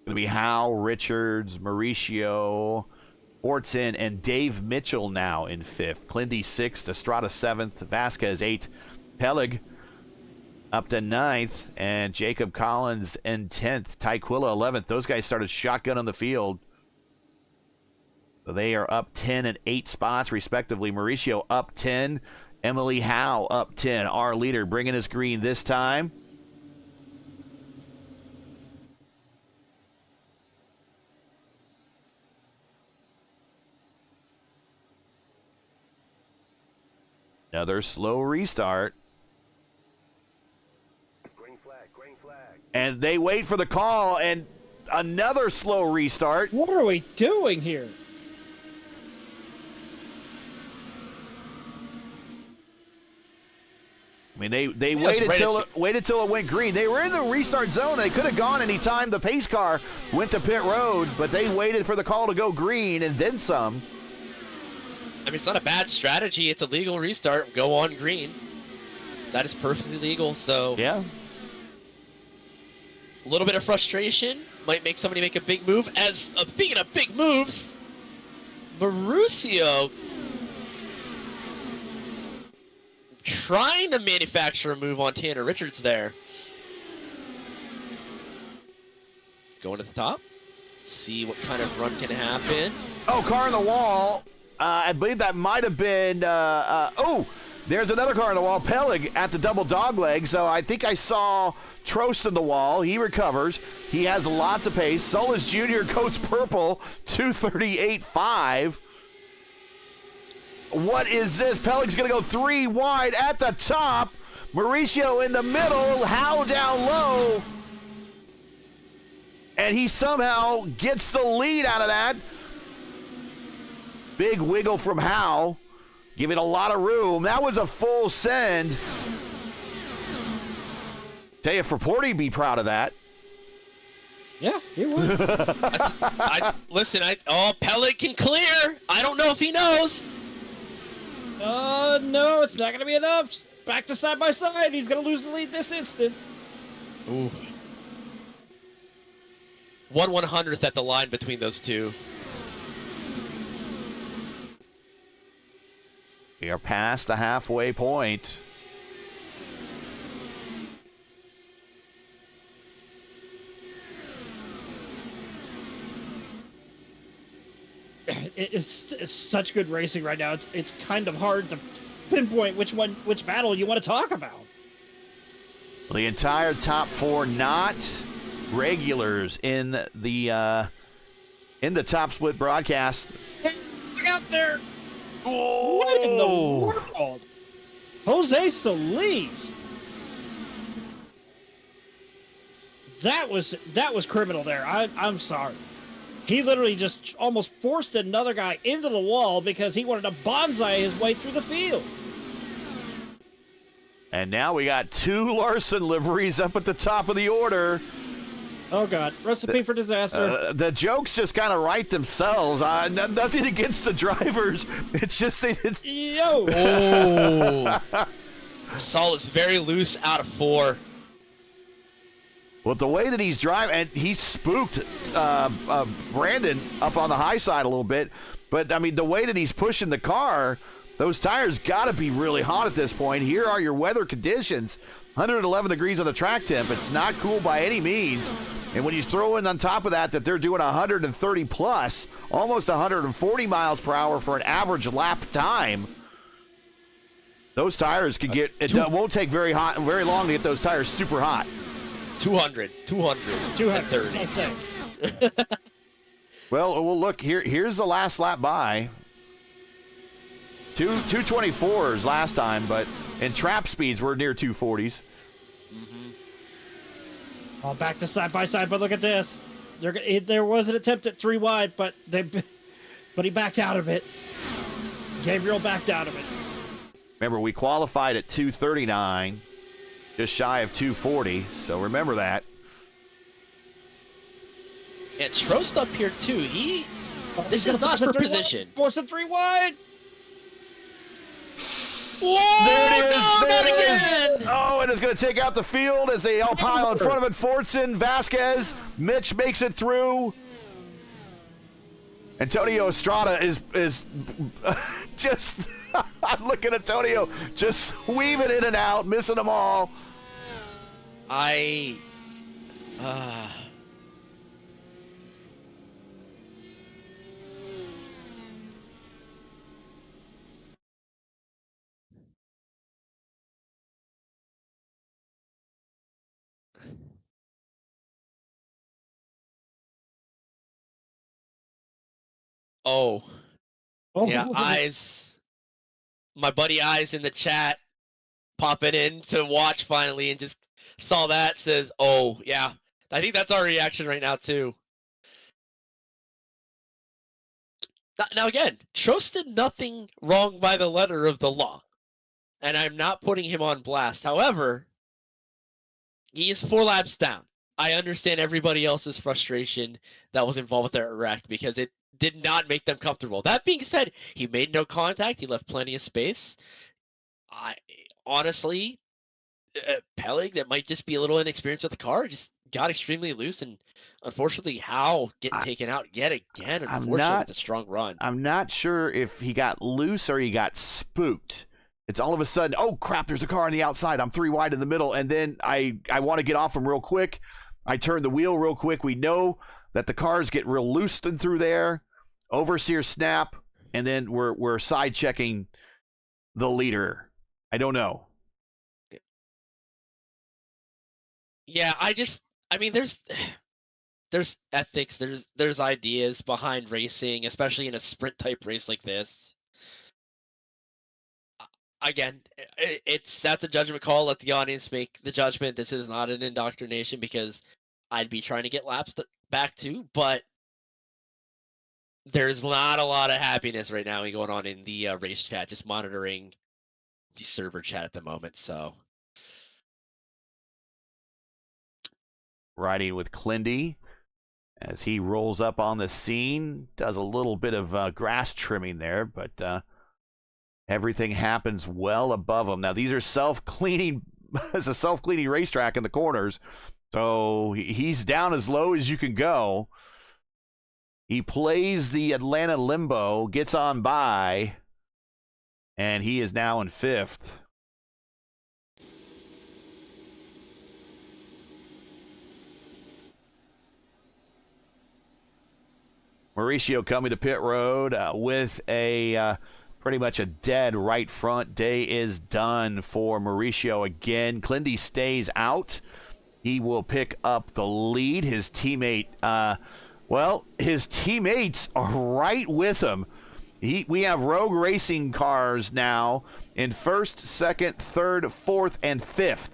Going to be Hal, Richards, Mauricio, Orton, and Dave Mitchell now in 5th. Clindy 6th, Estrada 7th, Vasquez 8th, Peleg up to 9th, and Jacob Collins in 10th. Tyquilla 11th. Those guys started shotgun on the field. So they are up 10 and 8 spots, respectively. Mauricio up 10. Emily Howe up 10. Our leader bringing us green this time. Another slow restart. Green flag, green flag. And they wait for the call, and another slow restart. What are we doing here? I mean, they Yes, waited till it went green. They were in the restart zone. They could have gone any time the pace car went to pit road, but they waited for the call to go green and then some. I mean, it's not a bad strategy. It's a legal restart. Go on green. That is perfectly legal. So Yeah. a little bit of frustration might make somebody make a big move. As speaking of big moves, Mauricio trying to manufacture a move on Tanner Richards there. Going to the top. See what kind of run can happen. Oh, car in the wall. I believe that might have been. Oh, there's another car in the wall. Peleg at the double dog leg. So I think I saw Trost in the wall. He recovers. He has lots of pace. Solis Jr. goes purple. 238.5. What is this? Peleg's going to go 3 wide at the top. Mauricio in the middle. Howe down low. And he somehow gets the lead out of that. Big wiggle from Howe, giving a lot of room. That was a full send. Tell you, Fraporti be proud of that. Yeah, he would. Listen, Peleg can clear. I don't know if he knows. No, it's not going to be enough. Back to side by side. He's going to lose the lead this instant. Ooh. 1/100th at the line between those two. We are past the halfway point. It's such good racing right now. It's kind of hard to pinpoint which battle you want to talk about. The entire top 4 not regulars in the top split broadcast. Look out there! What in the world? Jose Solis. That was criminal there. I'm sorry. He literally just almost forced another guy into the wall because he wanted to bonsai his way through the field. And now we got 2 Larson liveries up at the top of the order. Oh, God. Recipe for disaster. The jokes just kind of write themselves. Nothing against the drivers. It's just... Yo! Oh. Saul is very loose out of 4. Well, the way that he's driving, and he's spooked Brandon up on the high side a little bit. But, I mean, the way that he's pushing the car, those tires got to be really hot at this point. Here are your weather conditions. 111 degrees on the track temp. It's not cool by any means. And when you throw in on top of that they're doing 130 plus, almost 140 miles per hour for an average lap time, those tires could get, it won't take very long to get those tires super hot. 200, 230. I'll say. Well, look, here's the last lap by. 224s last time, but in trap speeds, we're near 240s. Mm-hmm. Oh, back to side by side, but look at this. There was an attempt at 3 wide, but he backed out of it. Gabriel backed out of it. Remember, we qualified at 239, just shy of 240, so remember that. And Trost up here, too. This is not for position. Force a 3 wide. Whoa! There it is. No, There not it again! is. Oh, and it's going to take out the field as they all pile in front of it. Fortson, Vasquez, Mitch makes it through. Antonio Estrada is just... I'm looking at Antonio just weaving in and out, missing them all. I. Oh, Oh, yeah, eyes. My buddy Eyes in the chat popping in to watch finally and just saw that, says, oh, yeah. I think that's our reaction right now, too. Now, again, Trost did nothing wrong by the letter of the law, and I'm not putting him on blast. However, he is 4 laps down. I understand everybody else's frustration that was involved with their wreck because it did not make them comfortable. That being said, he made no contact. He left plenty of space. I honestly, Peleg, that might just be a little inexperienced with the car, just got extremely loose, and unfortunately, Howe getting taken out yet again. Unfortunately, with a strong run. I'm not sure if he got loose or he got spooked. It's all of a sudden, oh crap, there's a car on the outside. I'm 3 wide in the middle, and then I want to get off him real quick. I turn the wheel real quick. We know that the cars get real loose and through there. Overseer snap, and then we're side checking the leader. I don't know. Yeah, I mean, there's ethics, there's ideas behind racing, especially in a sprint type race like this. Again, that's a judgment call. Let the audience make the judgment. This is not an indoctrination because I'd be trying to get laps back too, but there's not a lot of happiness right now going on in the race chat. Just monitoring the server chat at the moment. So Riding with Clindy as he rolls up on the scene, does a little bit of grass trimming there, but everything happens well above him. Now, these are self-cleaning. It's a self-cleaning racetrack in the corners, so he's down as low as you can go. He plays the Atlanta limbo, gets on by, and he is now in 5th. Mauricio coming to pit road with a pretty much a dead right front. Day is done for Mauricio again. Clindy stays out. He will pick up the lead. His teammate, his teammates are right with him. We have Rogue Racing cars now in 1st, 2nd, 3rd, 4th, and 5th.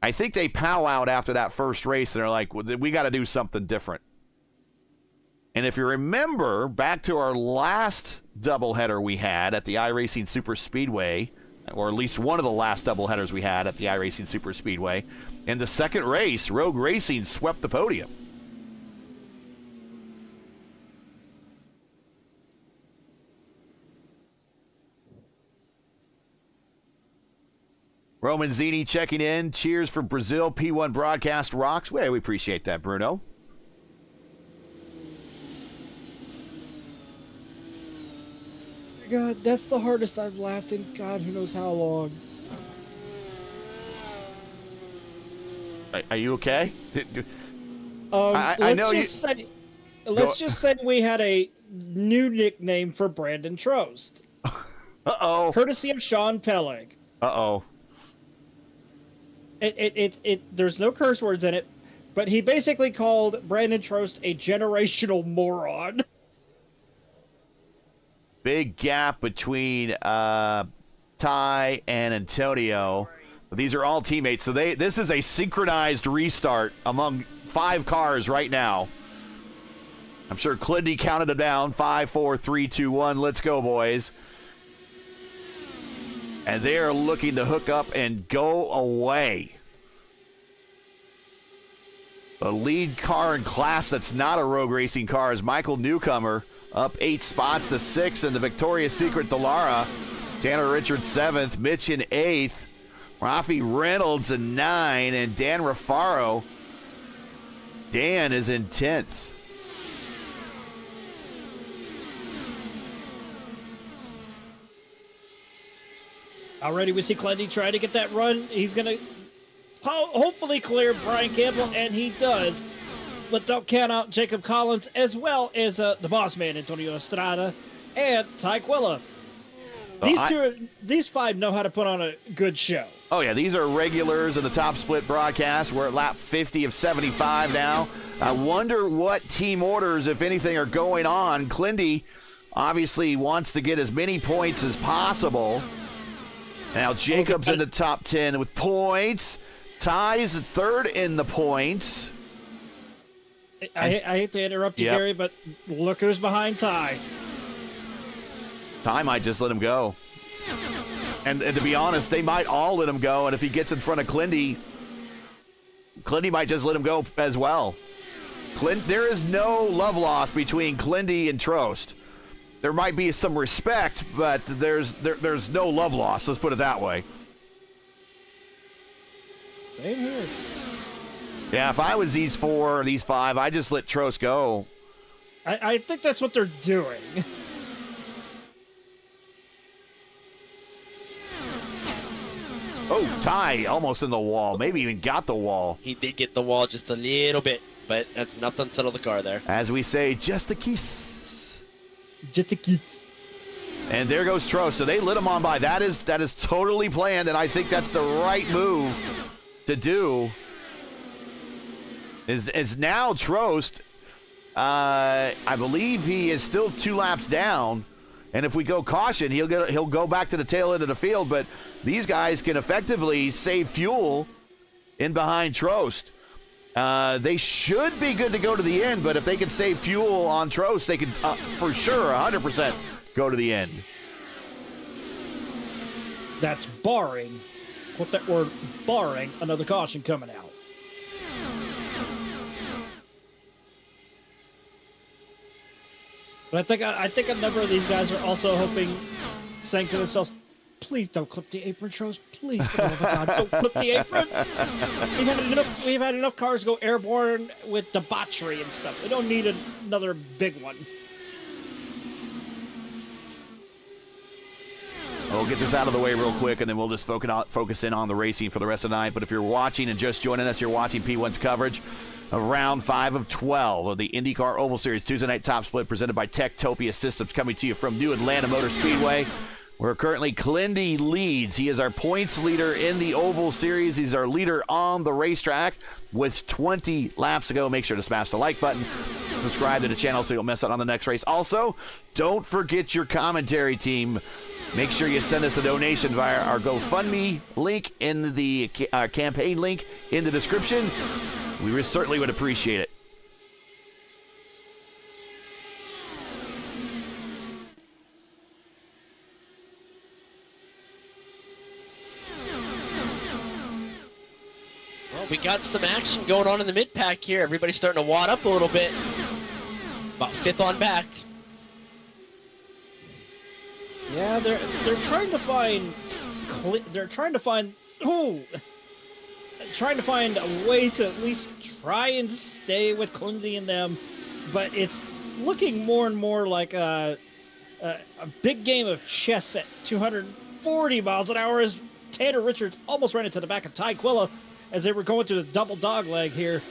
I think they powwowed after that first race, and they're like, we got to do something different. And if you remember, back to our last doubleheader we had at the iRacing Super Speedway, or at least one of the last doubleheaders we had at the iRacing Super Speedway, in the second race, Rogue Racing swept the podium. Roman Zini checking in. Cheers for Brazil. P1 broadcast rocks. Well, we appreciate that, Bruno. God, that's the hardest I've laughed in God who knows how long. Are you okay? I know you. Let's just say we had a new nickname for Brandon Trost. Uh-oh. Courtesy of Sean Peleg. Uh-oh. There's no curse words in it, but he basically called Brandon Trost a generational moron. Big gap between Ty and Antonio. These are all teammates, so this is a synchronized restart among 5 cars right now. I'm sure Clindy counted them down. 5, 4, 3, 2, 1. Let's go, boys. And they are looking to hook up and go away. The lead car in class that's not a Rogue Racing car is Michael Newcomer, up 8 spots to 6 in the Victoria's Secret Dallara. Tanner Richards 7th, Mitch in 8th, Rafi Reynolds in 9, and Dan Rafaro. Dan is in 10th. Already we see Clendy trying to get that run. He's going to hopefully clear Brian Campbell, and he does. But don't count out Jacob Collins as well as the boss man, Antonio Estrada, and Ty Quilla. These five know how to put on a good show. Oh, yeah, these are regulars in the top split broadcast. We're at lap 50 of 75 now. I wonder what team orders, if anything, are going on. Clendy obviously wants to get as many points as possible. Now Jacob's in the top 10 with points. Ty's third in the points. I hate to interrupt you, Gary, but look who's behind Ty. Ty might just let him go. And to be honest, they might all let him go. And if he gets in front of Clendy, Clendy might just let him go as well. There is no love lost between Clendy and Trost. There might be some respect, but there's no love lost. Let's put it that way. Same here. Yeah, if I was these five, I'd just let Trost go. I think that's what they're doing. Oh, Ty almost in the wall. Maybe even got the wall. He did get the wall just a little bit, but that's enough to unsettle the car there. As we say, just a kiss. Just a kiss. And there goes Trost. So they lit him on by. That is totally planned, and I think that's the right move to do. Is now Trost. I believe he is still 2 laps down. And if we go caution, he'll go back to the tail end of the field. But these guys can effectively save fuel in behind Trost. They should be good to go to the end, but if they can save fuel on Trost, they can for sure 100% go to the end. That's barring, put that word, barring another caution coming out. But I think a number of these guys are also hoping, saying to themselves, please don't clip the apron, Trost. Please, for the love of God, don't clip the apron. We've had enough cars go airborne with debauchery and stuff. We don't need another big one. We'll get this out of the way real quick, and then we'll just focus in on the racing for the rest of the night. But if you're watching and just joining us, you're watching P1's coverage of round 5 of 12 of the IndyCar Oval Series Tuesday night top split presented by Topia Systems, coming to you from New Atlanta Motor Speedway, where currently Clendy leads. He is our points leader in the Oval Series. He's our leader on the racetrack with 20 laps to go. Make sure to smash the like button, subscribe to the channel so you don't miss out on the next race. Also, don't forget your commentary team. Make sure you send us a donation via our GoFundMe link in the campaign link in the description. We certainly would appreciate it. Well, we got some action going on in the mid-pack here. Everybody's starting to wad up a little bit. About 5th on back. Yeah, they're trying to find a way to at least try and stay with Clendy and them, but it's looking more and more like a big game of chess at 240 miles an hour as Tanner Richards almost ran into the back of Ty Quilla as they were going through the double dog leg here.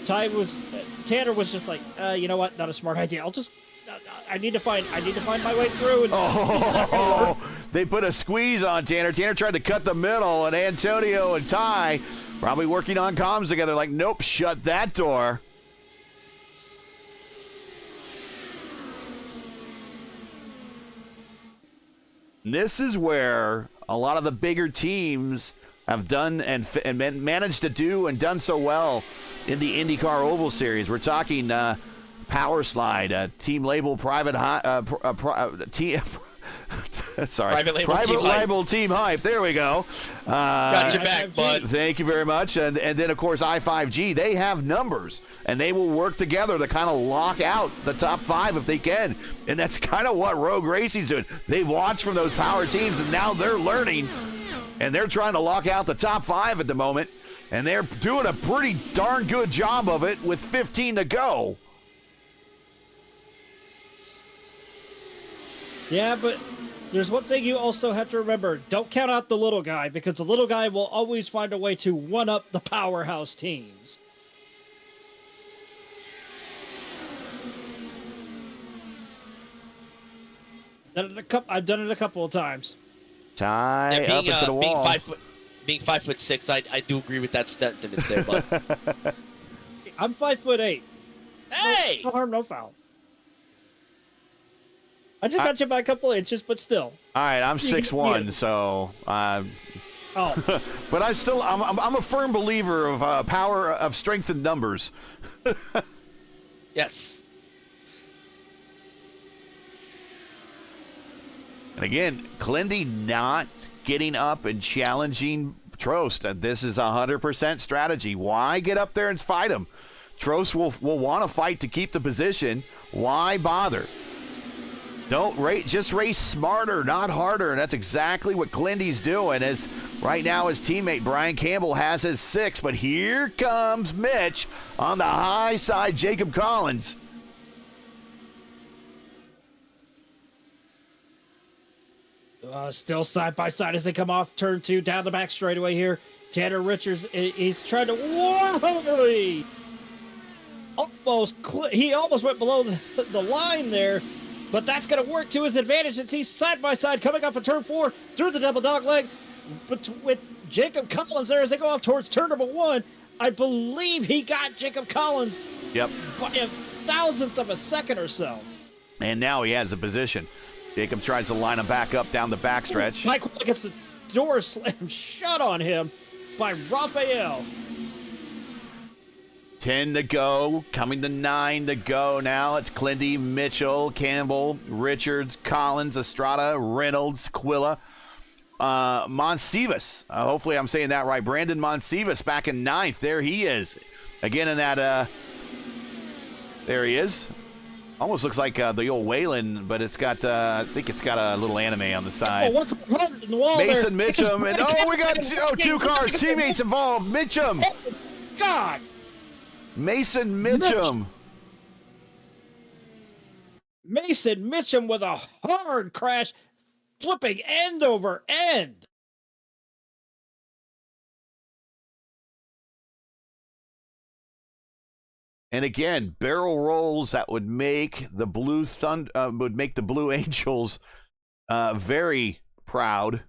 Tanner was just like, you know what, not a smart idea. I need to find my way through. And they put a squeeze on Tanner. Tanner tried to cut the middle, and Antonio and Ty probably working on comms together like, nope, shut that door. And this is where a lot of the bigger teams have done and managed to do and done so well in the IndyCar Oval Series. We're talking Power Slide, Team Label Private Label Team Hype. There we go. Got your back, bud. Thank you very much. And then, of course, I5G. They have numbers, and they will work together to kind of lock out the top 5 if they can. And that's kind of what Rogue Racing's doing. They've watched from those power teams, and now they're learning, and they're trying to lock out the top 5 at the moment. And they're doing a pretty darn good job of it with 15 to go. Yeah, but There's one thing you also have to remember. Don't count out the little guy, because the little guy will always find a way to one-up the powerhouse teams. I've done it a couple of times. Tie up into the wall. Being 5'6", I do agree with that sentiment there, bud. I'm 5'8". Hey! No harm, no foul. I just got you by a couple inches, but still. All right, I'm 6'1", so. Oh. But I'm a firm believer of power of strength in numbers. Yes. And again, Clindy not getting up and challenging Trost. This is 100% strategy. Why get up there and fight him? Trost will want to fight to keep the position. Why bother? Don't race, just race smarter, not harder. And that's exactly what Clindy's doing. As right now his teammate Brian Campbell has his 6, but here comes Mitch on the high side, Jacob Collins. Still side by side as they come off turn 2 down the back straightaway here. Tanner Richards, he's trying to he almost went below the line there, but that's going to work to his advantage as he's side by side coming off of turn 4 through the double dog leg. But with Jacob Collins there as they go off towards turn number 1, I believe he got Jacob Collins by a thousandth of a second or so. And now he has the position. Jacob tries to line him back up down the backstretch. Mike gets the door slammed shut on him by Raphael. 10 to go, coming to 9 to go now. It's Clindy, Mitchell, Campbell, Richards, Collins, Estrada, Reynolds, Quilla, Monsivas. Hopefully I'm saying that right. Brandon Monsivas back in 9th. There he is. Again in that, there he is. Almost looks like the old Wayland, but it's got, I think it's got a little anime on the side. What's in the wall Mason there? Mitchum, and we got two cars, teammates involved. Mitchum. Oh, God. Mason Mitchum. Mason Mitchum with a hard crash, flipping end over end. And again, barrel rolls that would make the Blue Angels very proud.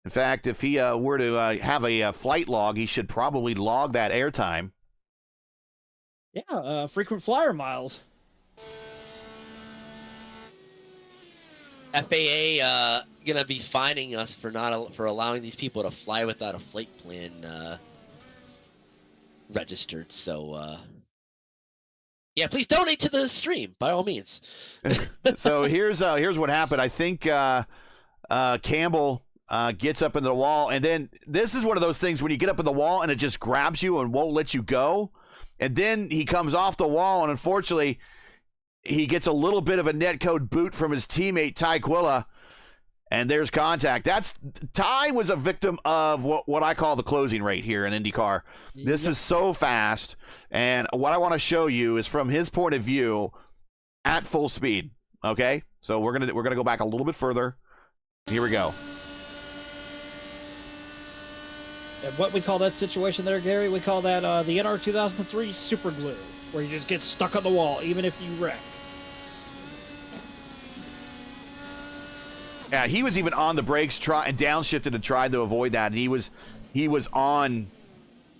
In fact, if he were to have a flight log, he should probably log that airtime. Yeah, frequent flyer miles. FAA gonna be fining us for allowing these people to fly without a flight plan registered. So yeah, please donate to the stream by all means. So here's what happened. I think Campbell gets up into the wall, and then this is one of those things when you get up in the wall and it just grabs you and won't let you go. And then he comes off the wall, and unfortunately, he gets a little bit of a netcode boot from his teammate, Ty Quilla, and there's contact. Ty was a victim of what I call the closing rate here in IndyCar. This is so fast, and what I want to show you is from his point of view at full speed, okay? So we're gonna go back a little bit further. Here we go. And what we call that situation there, Gary, we call that the NR 2003 super glue, where you just get stuck on the wall, even if you wreck. Yeah, he was even on the brakes, and downshifted and tried to avoid that. And he was on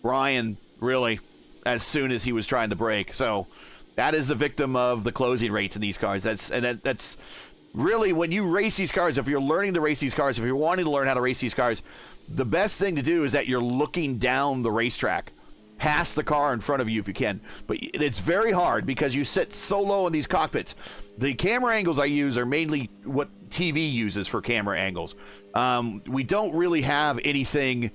Brian, really, as soon as he was trying to brake. So that is the victim of the closing rates in these cars. That's really, when you race these cars, if you're learning to race these cars, if you're wanting to learn how to race these cars, the best thing to do is that you're looking down the racetrack, past the car in front of you if you can. But it's very hard because you sit so low in these cockpits. The camera angles I use are mainly what TV uses for camera angles. We don't really have anything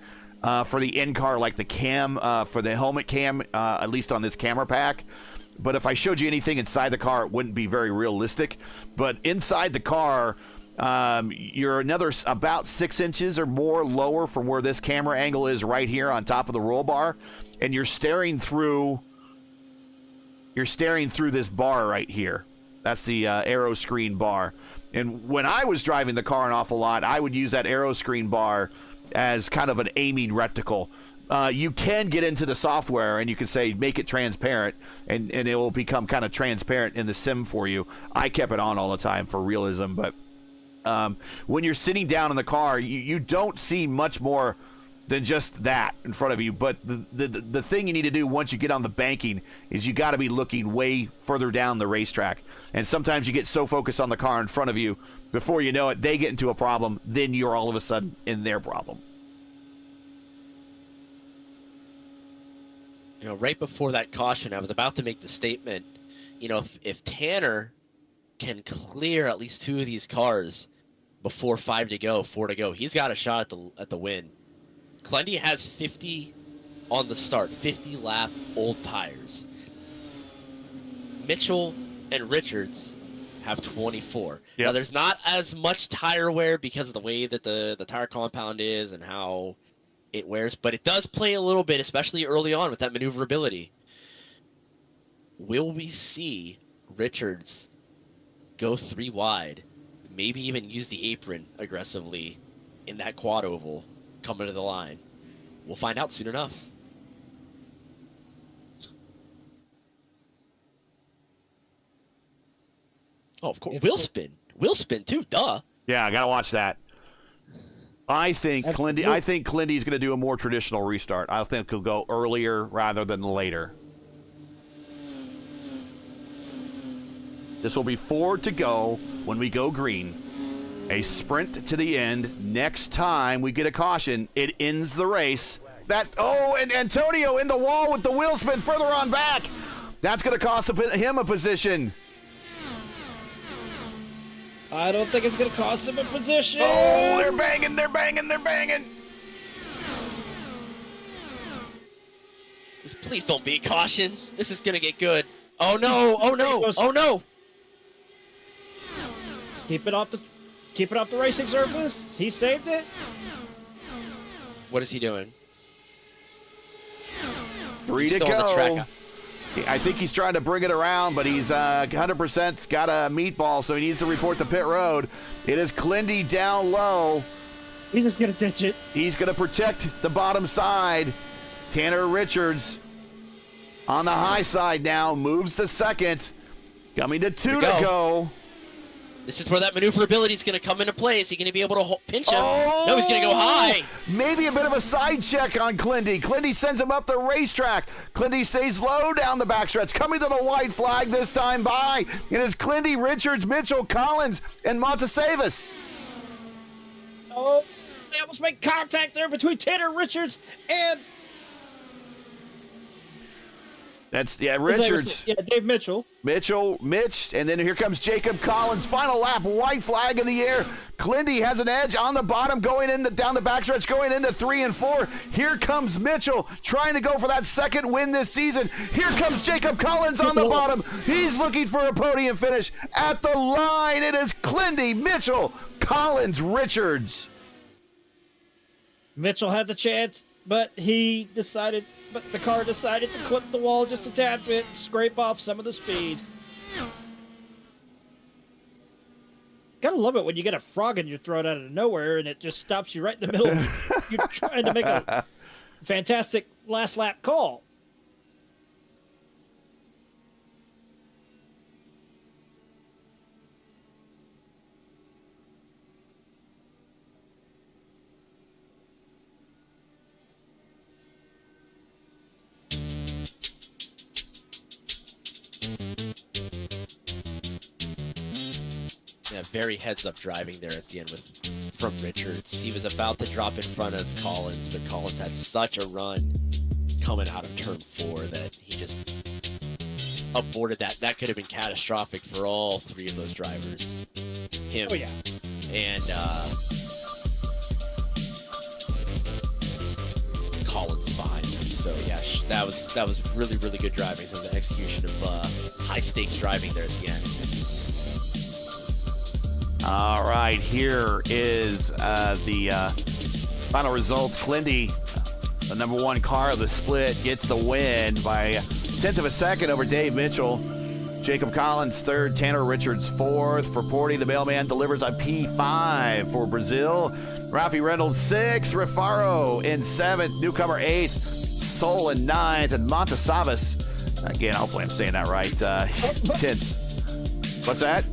for the in-car like the cam, for the helmet cam, at least on this camera pack. But if I showed you anything inside the car, it wouldn't be very realistic. But inside the car, you're another about 6 inches or more lower from where this camera angle is right here on top of the roll bar, and you're staring through this bar right here. That's the aero screen bar. And when I was driving the car an awful lot, I would use that aero screen bar as kind of an aiming reticle. You can get into the software and you can say make it transparent, and it will become kind of transparent in the sim for you. I kept it on all the time for realism, but when you're sitting down in the car, you don't see much more than just that in front of you. But the thing you need to do once you get on the banking is you got to be looking way further down the racetrack. And sometimes you get so focused on the car in front of you, before you know it, they get into a problem, then you're all of a sudden in their problem. You know, right before that caution, I was about to make the statement, you know, if Tanner can clear at least 2 of these cars before 4 to go, he's got a shot at the win. Clendy has 50 on the start, 50 lap old tires. Mitchell and Richards have 24. Yep. Now there's not as much tire wear because of the way that the tire compound is and how it wears, but it does play a little bit, especially early on with that maneuverability. Will we see Richards go 3 wide, maybe even use the apron aggressively in that quad oval coming to the line? We'll find out soon enough. Oh, of course. Wheel spin too, duh. Yeah, I gotta watch that. I think Clendy's going to do a more traditional restart. I think he'll go earlier rather than later. This will be 4 to go when we go green. A sprint to the end. Next time we get a caution, it ends the race. And Antonio in the wall with the wheel spin further on back. That's going to cost him a position. I don't think it's going to cost him a position. Oh, they're banging. Please don't be a caution. This is going to get good. Oh no. Keep it off the racing surface. He saved it. What is he doing? 3 to Still on the go. track. I think he's trying to bring it around, but he's 100% got a meatball, so he needs to report the pit road. It is Clendy down low. He's just going to ditch it. He's going to protect the bottom side. Tanner Richards on the high side now, moves to second. Coming to 2 to go. This is where that maneuverability is going to come into play. Is he going to be able to pinch him? Oh! No, he's going to go high. Maybe a bit of a side check on Clendy. Clendy sends him up the racetrack. Clendy stays low down the backstretch. Coming to the white flag this time by. It is Clendy, Richards, Mitchell, Collins, and Montesavis. Oh, they almost make contact there between Tanner Richards and... That's, Richards. Dave Mitchell. Mitch, and then here comes Jacob Collins. Final lap, white flag in the air. Clendy has an edge on the bottom going down the backstretch, going into 3 and 4. Here comes Mitchell trying to go for that second win this season. Here comes Jacob Collins on the bottom. He's looking for a podium finish. At the line, it is Clendy, Mitchell, Collins, Richards. Mitchell had the chance, but the car decided to clip the wall just a tad bit, scrape off some of the speed. Gotta love it when you get a frog in your throat out of nowhere and it just stops you right in the middle. You're trying to make a fantastic last lap call. Yeah, very heads-up driving there at the end from Richards. He was about to drop in front of Collins, but Collins had such a run coming out of turn 4 that he just aborted that. That could have been catastrophic for all 3 of those drivers. Him. Oh, yeah. And Collins behind him. So yeah, that was really, really good driving. So the execution of high-stakes driving there at the end. All right, here is the final results. Clendy, the number 1 car of the split, gets the win by 1/10 of a second over Dave Mitchell. Jacob Collins third, Tanner Richards fourth. For Porty, the mailman delivers on P5 for Brazil. Rafi Reynolds sixth, Rifaro in seventh, newcomer eighth, Sol in ninth, and Montesalvis, again, hopefully I'm saying that right, 10th. What's that?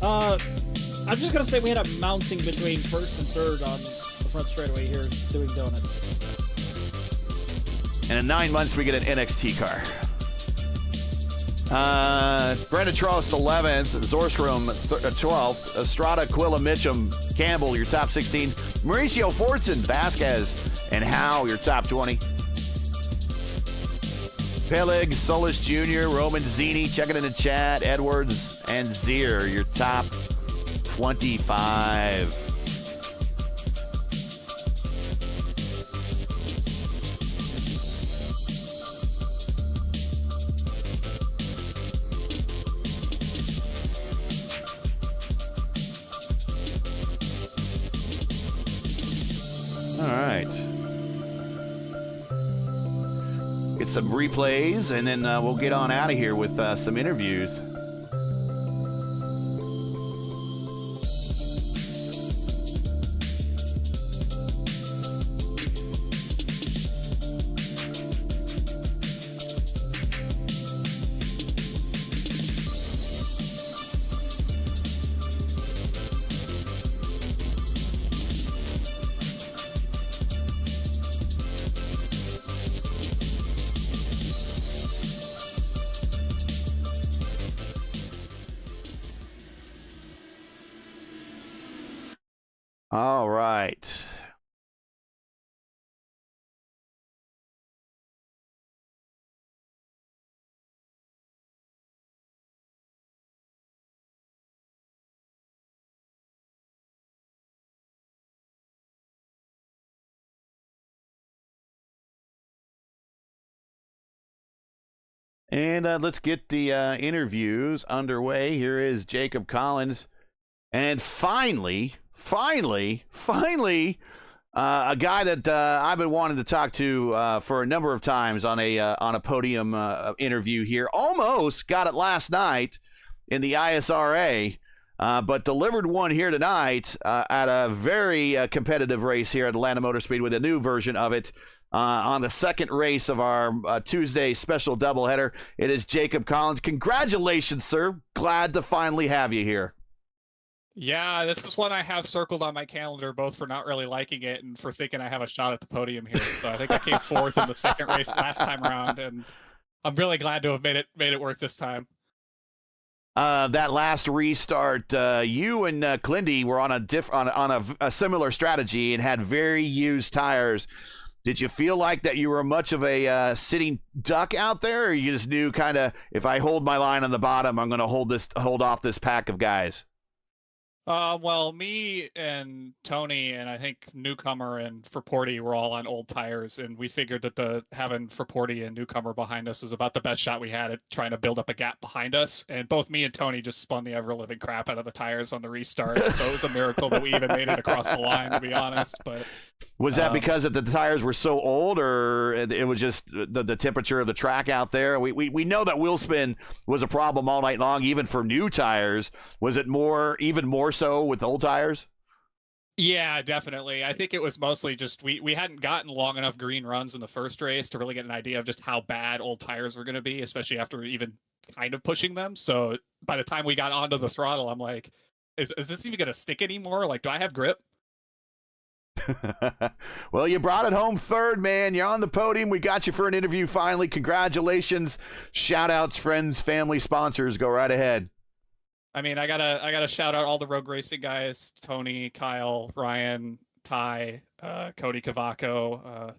I'm just gonna say we had a mounting between first and third on the front straightaway here doing donuts. And in 9 months, we get an NXT car. Brandon Trost, 11th. Zorstrom, 12th. Estrada, Quilla, Mitchum, Campbell, your top 16. Mauricio Fortson, Vasquez, and Howe, your top 20. Pelig, Solis Jr., Roman Zini, checking in the chat. Edwards, and Zier, your top 25. All right. Get some replays, and then we'll get on out of here with some interviews. All right. And let's get the interviews underway. Here is Jacob Collins. And finally, a guy that I've been wanting to talk to for a number of times on a podium interview here. Almost got it last night in the ISRA, but delivered one here tonight at a very competitive race here at Atlanta Motor Speedway, the new version of it. On the second race of our Tuesday special doubleheader. It is Jacob Collins. Congratulations, sir. Glad to finally have you here. Yeah, this is one I have circled on my calendar, both for not really liking it and for thinking I have a shot at the podium here. So I think I came fourth in the second race last time around, and I'm really glad to have made it work this time. That last restart, you and Clindy were on a similar strategy and had very used tires. Did you feel like that you were much of a sitting duck out there, or you just knew kind of, if I hold my line on the bottom, I'm going to hold off this pack of guys? Well, me and Tony and I think Newcomer and Fraporti were all on old tires, and we figured that having Fraporti and Newcomer behind us was about the best shot we had at trying to build up a gap behind us. And both me and Tony just spun the ever-living crap out of the tires on the restart, so it was a miracle that we even made it across the line, to be honest. But was that because the tires were so old, or it was just the temperature of the track out there? We know that wheel spin was a problem all night long, even for new tires. Was it even more so with old tires? Yeah, definitely. I think it was mostly just we hadn't gotten long enough green runs in the first race to really get an idea of just how bad old tires were going to be, especially after even kind of pushing them. So by the time we got onto the throttle, I'm like, is this even going to stick anymore? Like, do I have grip? Well, you brought it home third, man. You're on the podium. We got you for an interview finally. Congratulations. Shout outs, friends, family, sponsors. Go right ahead. I mean, I gotta shout out all the Rogue Racing guys: Tony, Kyle, Ryan, Ty, Cody Cavaco,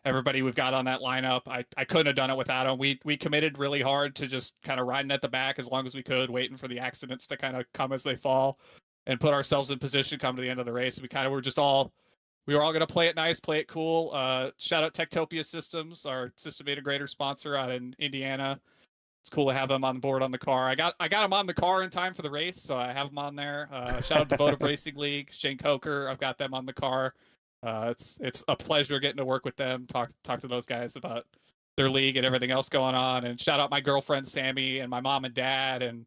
everybody we've got on that lineup. I couldn't have done it without them. We committed really hard to just kind of riding at the back as long as we could, waiting for the accidents to kind of come as they fall, and put ourselves in position come to the end of the race. We were all going to play it nice, play it cool. Shout out Topia Systems, our system integrator sponsor out in Indiana. It's cool to have them on board on the car. I got them on the car in time for the race, so I have them on there. Shout out to Votive Racing League, Shane Coker. I've got them on the car. It's a pleasure getting to work with them, talk to those guys about their league and everything else going on. And shout out my girlfriend Sammy and my mom and dad. And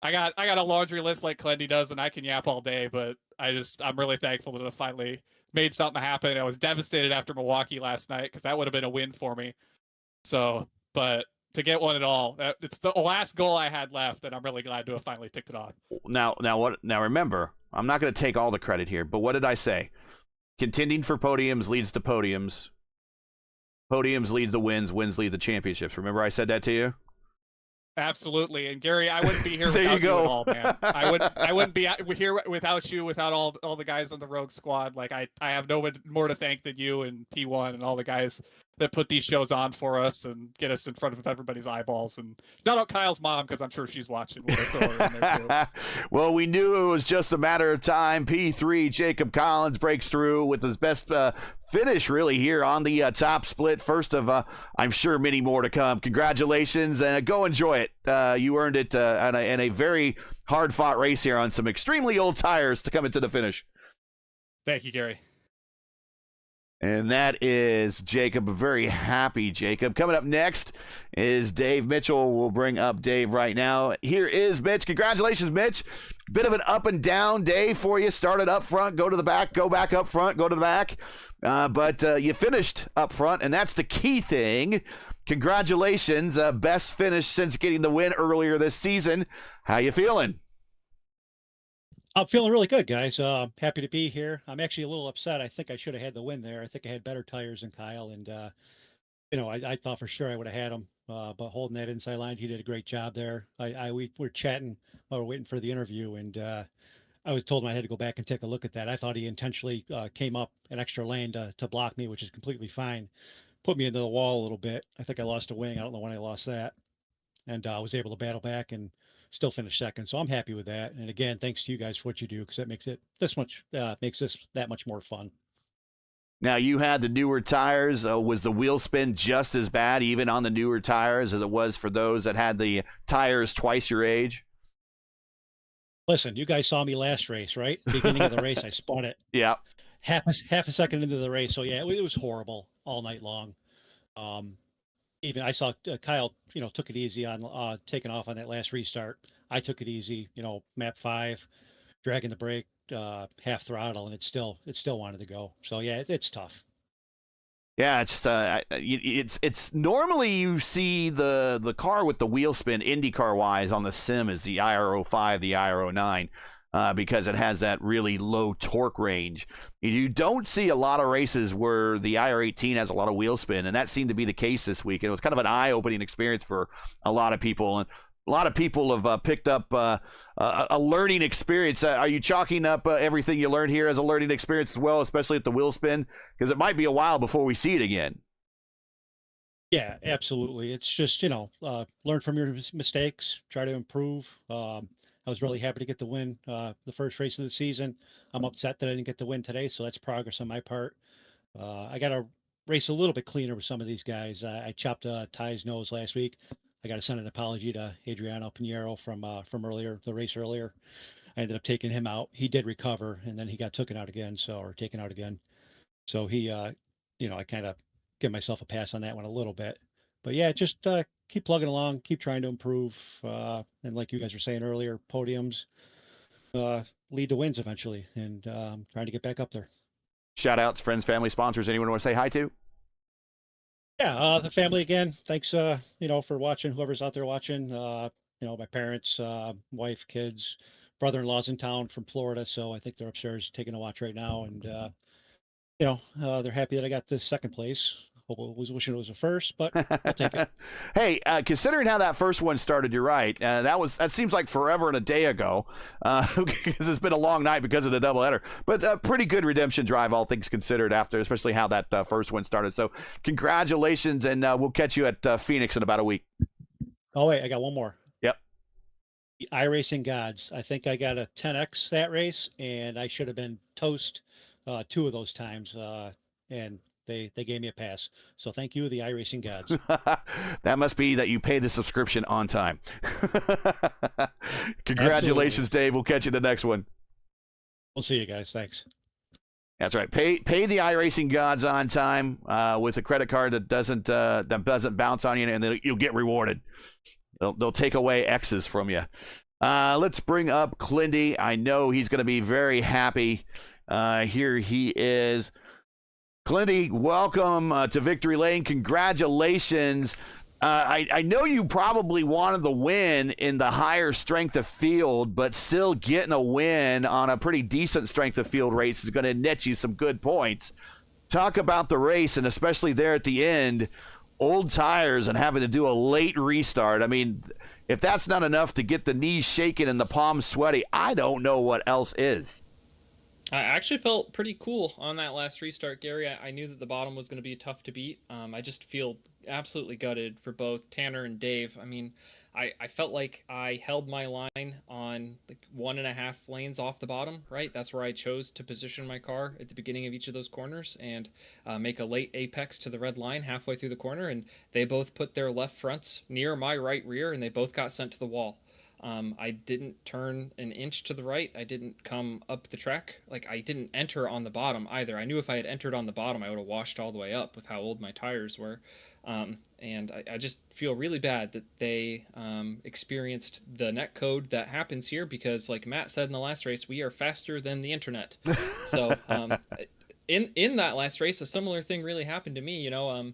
I got a laundry list like Clendy does, and I can yap all day, but I'm really thankful that I finally made something happen. I was devastated after Milwaukee last night because that would have been a win for me. So, but to get one at all, it's the last goal I had left, and I'm really glad to have finally ticked it off. Now remember, I'm not going to take all the credit here, but what did I say? Contending for podiums leads to podiums. Podiums leads to wins. Wins lead to championships. Remember I said that to you? Absolutely. And Gary, I wouldn't be here There without you go. at all, man. I wouldn't be here without you, without all the guys on the Rogue Squad. Like I have no one more to thank than you and P1 and all the guys that put these shows on for us and get us in front of everybody's eyeballs. And shout out Kyle's mom, because I'm sure she's watching. We'll throw her in there too. Well, we knew it was just a matter of time. P3 Jacob Collins breaks through with his best finish really here on the top split. First of, I'm sure, many more to come. Congratulations, and go enjoy it. You earned it in a very hard-fought race here on some extremely old tires to come into the finish. Thank you, Gary. And that is Jacob, a very happy Jacob. Coming up next is Dave Mitchell. We'll bring up Dave right now. Here is Mitch. Congratulations, Mitch. Bit of an up and down day for you. Started up front, go to the back, go back up front, go to the back. But you finished up front, and that's the key thing. Congratulations. Best finish since getting the win earlier this season. How you feeling? I'm feeling really good, guys. Happy to be here. I'm actually a little upset. I think I should have had the win there. I think I had better tires than Kyle, and I thought for sure I would have had him. But holding that inside line, he did a great job there. We were chatting while we were waiting for the interview, and I was told him I had to go back and take a look at that. I thought he intentionally came up an extra lane to block me, which is completely fine. Put me into the wall a little bit. I think I lost a wing. I don't know when I lost that, and I was able to battle back and still finish second. So I'm happy with that. And again, thanks to you guys for what you do, because that makes it makes this that much more fun. Now, you had the newer tires. Was the wheel spin just as bad, even on the newer tires, as it was for those that had the tires twice your age? Listen, you guys saw me last race, right? Beginning of the race, I spun it. Yeah. Half a second into the race. So yeah, it was horrible all night long. Even I saw Kyle, took it easy on taking off on that last restart. I took it easy, map 5, dragging the brake, half throttle, and it still wanted to go. So yeah, it's tough. Yeah, it's normally you see the car with the wheel spin IndyCar wise on the sim is the IR05, the IR09. Because it has that really low torque range. You don't see a lot of races where the IR18 has a lot of wheel spin, and that seemed to be the case this week. It was kind of an eye-opening experience for a lot of people, and a lot of people have picked up a learning experience. Are you chalking up everything you learned here as a learning experience as well, especially at the wheel spin? Because it might be a while before we see it again. Yeah, absolutely. It's just, learn from your mistakes, try to improve. I was really happy to get the win the first race of the season. I'm upset that I didn't get the win today, so that's progress on my part. I got to race a little bit cleaner with some of these guys. I chopped Ty's nose last week. I got to send an apology to Adriano Pinheiro from earlier, the race earlier. I ended up taking him out. He did recover, and then he got taken out again. So he, I kind of give myself a pass on that one a little bit. But yeah, just keep plugging along, keep trying to improve. And like you guys were saying earlier, podiums lead to wins eventually, and trying to get back up there. Shout outs, friends, family, sponsors. Anyone want to say hi to? Yeah, the family again. Thanks, for watching, whoever's out there watching. My parents, wife, kids, brother-in-law's in town from Florida, so I think they're upstairs taking a watch right now. And, they're happy that I got this second place. Was wishing it was a first, but I'll take it. Hey, considering how that first one started, you're right. That seems like forever and a day ago, because it's been a long night because of the doubleheader. But a pretty good redemption drive, all things considered, after especially how that first one started. So congratulations, and we'll catch you at Phoenix in about a week. Oh wait, I got one more. Yep. The iRacing gods. I think I got a 10x that race, and I should have been toast 2 of those times, and They gave me a pass. So thank you, the iRacing gods. That must be that you pay the subscription on time. Congratulations, Absolutely. Dave. We'll catch you the next one. We'll see you guys. Thanks. That's right. Pay the iRacing gods on time with a credit card that doesn't bounce on you, and then you'll get rewarded. They'll take away X's from you. Let's bring up Clindy. I know he's going to be very happy. Here he is. Clindy, welcome to Victory Lane. Congratulations. I know you probably wanted the win in the higher strength of field, but still getting a win on a pretty decent strength of field race is going to net you some good points. Talk about the race, and especially there at the end, old tires and having to do a late restart. I mean, if that's not enough to get the knees shaking and the palms sweaty, I don't know what else is. I actually felt pretty cool on that last restart, Gary. I knew that the bottom was going to be tough to beat. I just feel absolutely gutted for both Tanner and Dave. I mean, I felt like I held my line on like 1.5 lanes off the bottom, right? That's where I chose to position my car at the beginning of each of those corners and make a late apex to the red line halfway through the corner. And they both put their left fronts near my right rear, and they both got sent to the wall. I didn't turn an inch to the right. I didn't come up the track. Like, I didn't enter on the bottom either. I knew if I had entered on the bottom, I would have washed all the way up with how old my tires were. And I just feel really bad that they experienced the net code that happens here because, like Matt said in the last race, we are faster than the internet. So in that last race, a similar thing really happened to me. You know,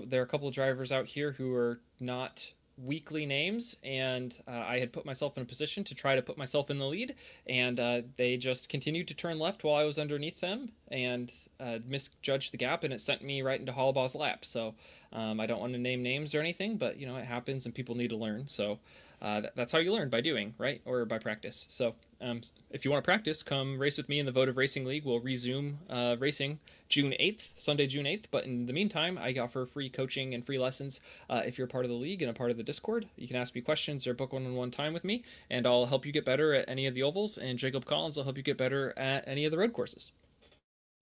there are a couple of drivers out here who are not weekly names, and I had put myself in a position to try to put myself in the lead, and they just continued to turn left while I was underneath them and misjudged the gap, and it sent me right into Hollabaw's lap. So I don't want to name names or anything, but you know, it happens and people need to learn. So that's how you learn, by doing, right? Or by practice. So if you want to practice, come race with me in the Votive Racing League. We'll resume racing June 8th, Sunday, June 8th. But in the meantime, I offer free coaching and free lessons. If you're part of the league and a part of the Discord, you can ask me questions or book one-on-one time with me, and I'll help you get better at any of the ovals, and Jacob Collins will help you get better at any of the road courses.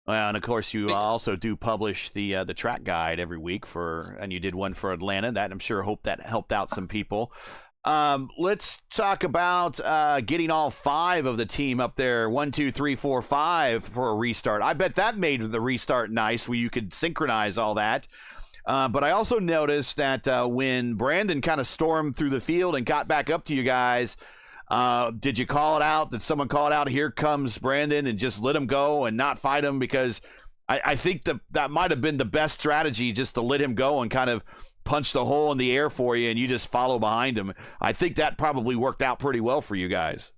Well, and of course, you also do publish the track guide every week and you did one for Atlanta. That I'm sure helped out some people. Let's talk about getting all 5 of the team up there, 1, 2, 3, 4, 5 for a restart. I bet that made the restart nice, where you could synchronize all that. But I also noticed that when Brandon kind of stormed through the field and got back up to you guys, did you call it out? Did someone call it out? Here comes Brandon, and just let him go and not fight him? Because I think that might have been the best strategy, just to let him go and kind of punch the hole in the air for you, and you just follow behind him. I think that probably worked out pretty well for you guys.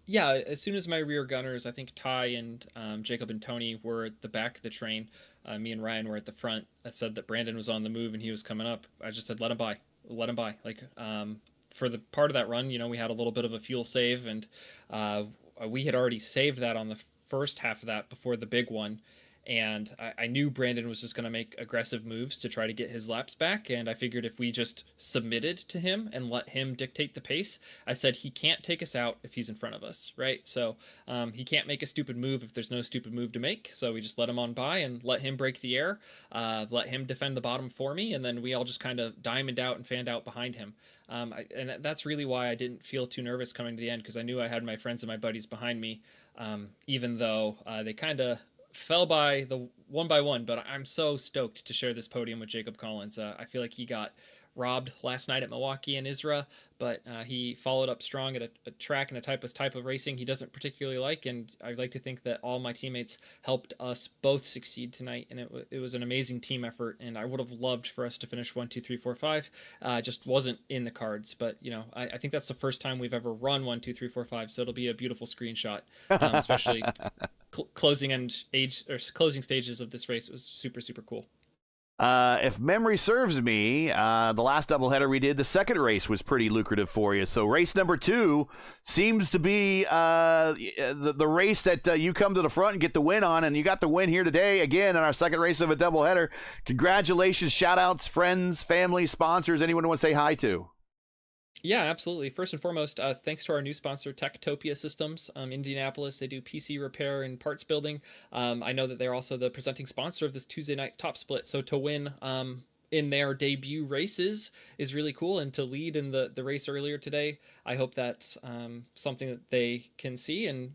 Yeah, as soon as my rear gunners, I think Ty and Jacob and Tony were at the back of the train. Me and Ryan were at the front. I said that Brandon was on the move and he was coming up. I just said, let him by. Like, for the part of that run, you know, we had a little bit of a fuel save, and we had already saved that on the first half of that before the big one. And I knew Brandon was just going to make aggressive moves to try to get his laps back. And I figured if we just submitted to him and let him dictate the pace, I said he can't take us out if he's in front of us, right? So he can't make a stupid move if there's no stupid move to make. So we just let him on by and let him break the air, let him defend the bottom for me. And then we all just kind of diamonded out and fanned out behind him. And that's really why I didn't feel too nervous coming to the end, because I knew I had my friends and my buddies behind me, even though they kind of fell by the one by one. But I'm so stoked to share this podium with Jacob Collins. I feel like he got robbed last night at Milwaukee and Isra, but he followed up strong at a track and a type of racing he doesn't particularly like, and I'd like to think that all my teammates helped us both succeed tonight, and it was an amazing team effort, and I would have loved for us to finish 1, 2, 3, 4, 5. Just wasn't in the cards, but you know, I think that's the first time we've ever run 1, 2, 3, 4, 5, so it'll be a beautiful screenshot, especially closing stages of this race. It was super, super cool. If memory serves me, the last doubleheader we did, the second race was pretty lucrative for you. So race number 2 seems to be the race that you come to the front and get the win on, and you got the win here today again in our second race of a doubleheader. Congratulations, shout outs, friends, family, sponsors, anyone who wants to say hi to. Yeah, absolutely. First and foremost, thanks to our new sponsor, Topia Systems, Indianapolis. They do PC repair and parts building. I know that they're also the presenting sponsor of this Tuesday night top split. So to win in their debut races is really cool, and to lead in the race earlier today, I hope that's something that they can see. And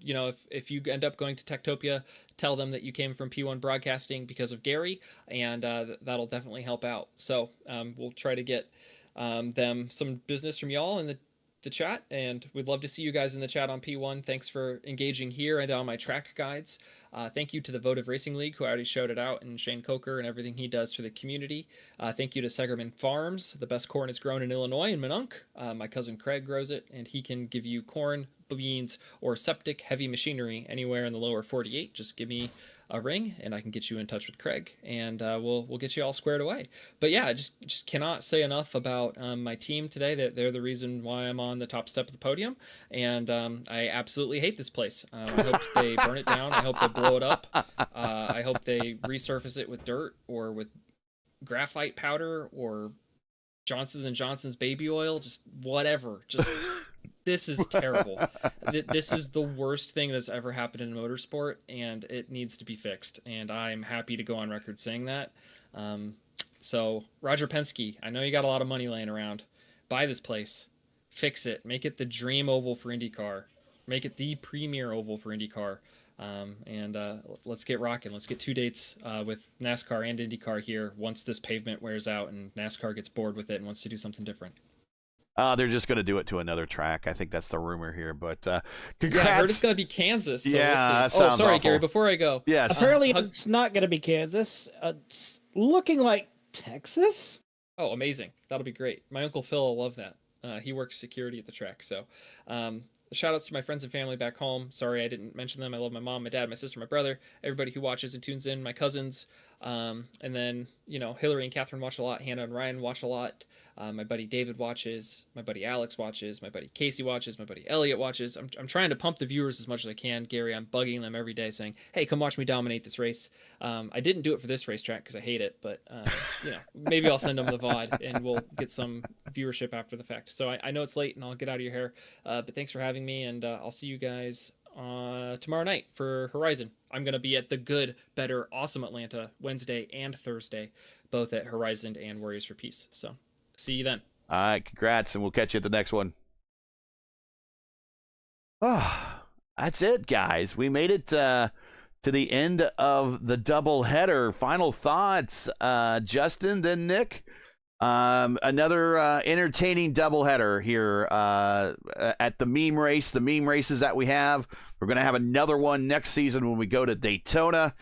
if you end up going to Topia, tell them that you came from P1 Broadcasting because of Gary, and that'll definitely help out. So we'll try to get them some business from y'all in the chat, and we'd love to see you guys in the chat on P1. Thanks for engaging here and on my track guides. Thank you to the Votive Racing League, who I already shouted out, and Shane Coker and everything he does for the community. Thank you to Segerman Farms. The best corn is grown in Illinois, in Minonk. My cousin Craig grows it, and he can give you corn, beans, or septic heavy machinery anywhere in the lower 48. Just give me a ring and I can get you in touch with Craig, and we'll get you all squared away. But yeah, I just cannot say enough about my team today. That they're the reason why I'm on the top step of the podium, and I absolutely hate this place. I hope they burn it down. I hope they blow it up. I hope they resurface it with dirt or with graphite powder or Johnson's & Johnson's baby oil, just whatever. Just this is terrible. This is the worst thing that's ever happened in motorsport, and it needs to be fixed. And I'm happy to go on record saying that. So Roger Penske, I know you got a lot of money laying around. Buy this place, fix it, make it the dream oval for IndyCar, make it the premier oval for IndyCar. And let's get rocking. Let's get 2 dates with NASCAR and IndyCar here once this pavement wears out and NASCAR gets bored with it and wants to do something different. They're just going to do it to another track. I think that's the rumor here. But congrats. Yeah, I heard it's going to be Kansas. So yeah, we'll that see. sounds sorry, awful. Gary. Before I go, Yes. Apparently, it's not going to be Kansas. It's looking like Texas. Oh, amazing! That'll be great. My uncle Phil will love that. He works security at the track. So, shout outs to my friends and family back home. Sorry I didn't mention them. I love my mom, my dad, my sister, my brother, everybody who watches and tunes in, my cousins. And then, Hillary and Catherine watch a lot. Hannah and Ryan watch a lot. My buddy David watches. My buddy Alex watches. My buddy Casey watches. My buddy Elliot watches. I'm trying to pump the viewers as much as I can. Gary, I'm bugging them every day saying, hey, come watch me dominate this race. I didn't do it for this racetrack because I hate it, but, maybe I'll send them the VOD and we'll get some viewership after the fact. So I know it's late and I'll get out of your hair, but thanks for having me, and I'll see you guys tomorrow night for Horizon. I'm going to be at the Good, Better, Awesome Atlanta Wednesday and Thursday, both at Horizon and Warriors for Peace. So see you then. All right, congrats, and we'll catch you at the next one. Oh, that's it, guys. We made it to the end of the doubleheader. Final thoughts, Justin, then Nick. Another entertaining doubleheader here at the meme race, the meme races that we have. We're going to have another one next season when we go to Daytona.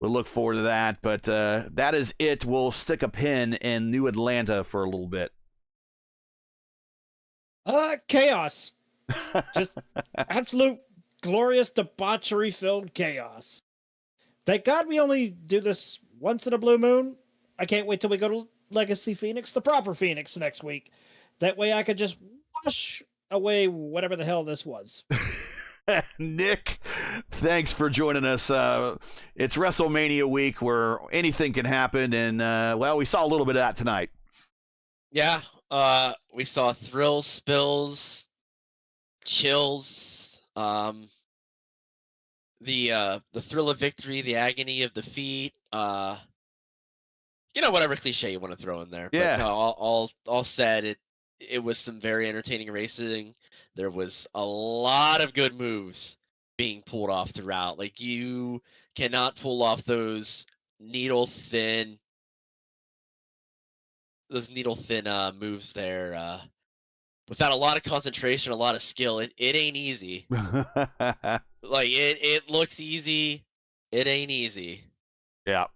We'll look forward to that, but that is it. We'll stick a pin in New Atlanta for a little bit. Chaos. Just absolute glorious debauchery-filled chaos. Thank God we only do this once in a blue moon. I can't wait till we go to Legacy Phoenix, the proper Phoenix, next week. That way I could just wash away whatever the hell this was. Nick, thanks for joining us. It's WrestleMania week where anything can happen, and we saw a little bit of that tonight. Yeah, we saw thrills, spills, chills, the thrill of victory, the agony of defeat, whatever cliche you want to throw in there. Yeah. But no, all said, it was some very entertaining racing. There was a lot of good moves being pulled off throughout. Like, you cannot pull off those needle thin moves there without a lot of concentration, a lot of skill. It ain't easy. Like, it looks easy. It ain't easy. Yeah.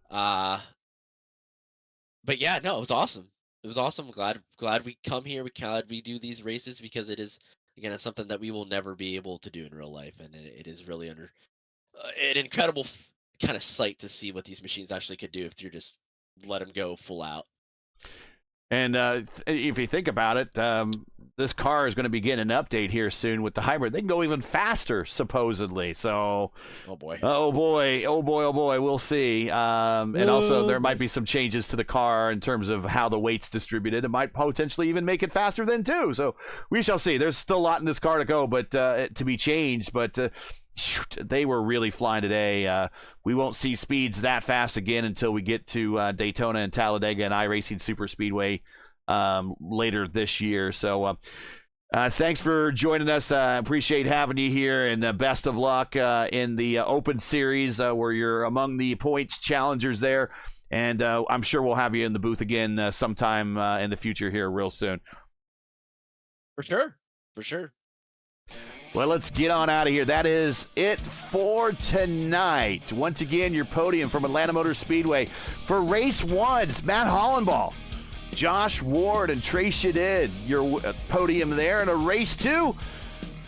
But yeah, no, it was awesome. It was awesome. Glad we come here. Glad we do these races, because it is, again, it's something that we will never be able to do in real life, and it is really an incredible kind of sight to see what these machines actually could do if you just let them go full out. And if you think about it, this car is going to be getting an update here soon with the hybrid. They can go even faster, supposedly. So, oh boy, we'll see. And also, there might be some changes to the car in terms of how the weight's distributed. It might potentially even make it faster then too. So we shall see. There's still a lot in this car to go, but to be changed. But they were really flying today. We won't see speeds that fast again until we get to Daytona and Talladega and iRacing Superspeedway later this year. So thanks for joining us. Appreciate having you here, and best of luck in the Open Series where you're among the points challengers there. And I'm sure we'll have you in the booth again sometime in the future here real soon. For sure. For sure. Well, let's get on out of here. That is it for tonight. Once again, your podium from Atlanta Motor Speedway. For race 1, it's Matt Hollenball, Josh Ward, and Trey Shadid. Your podium there. And a race 2,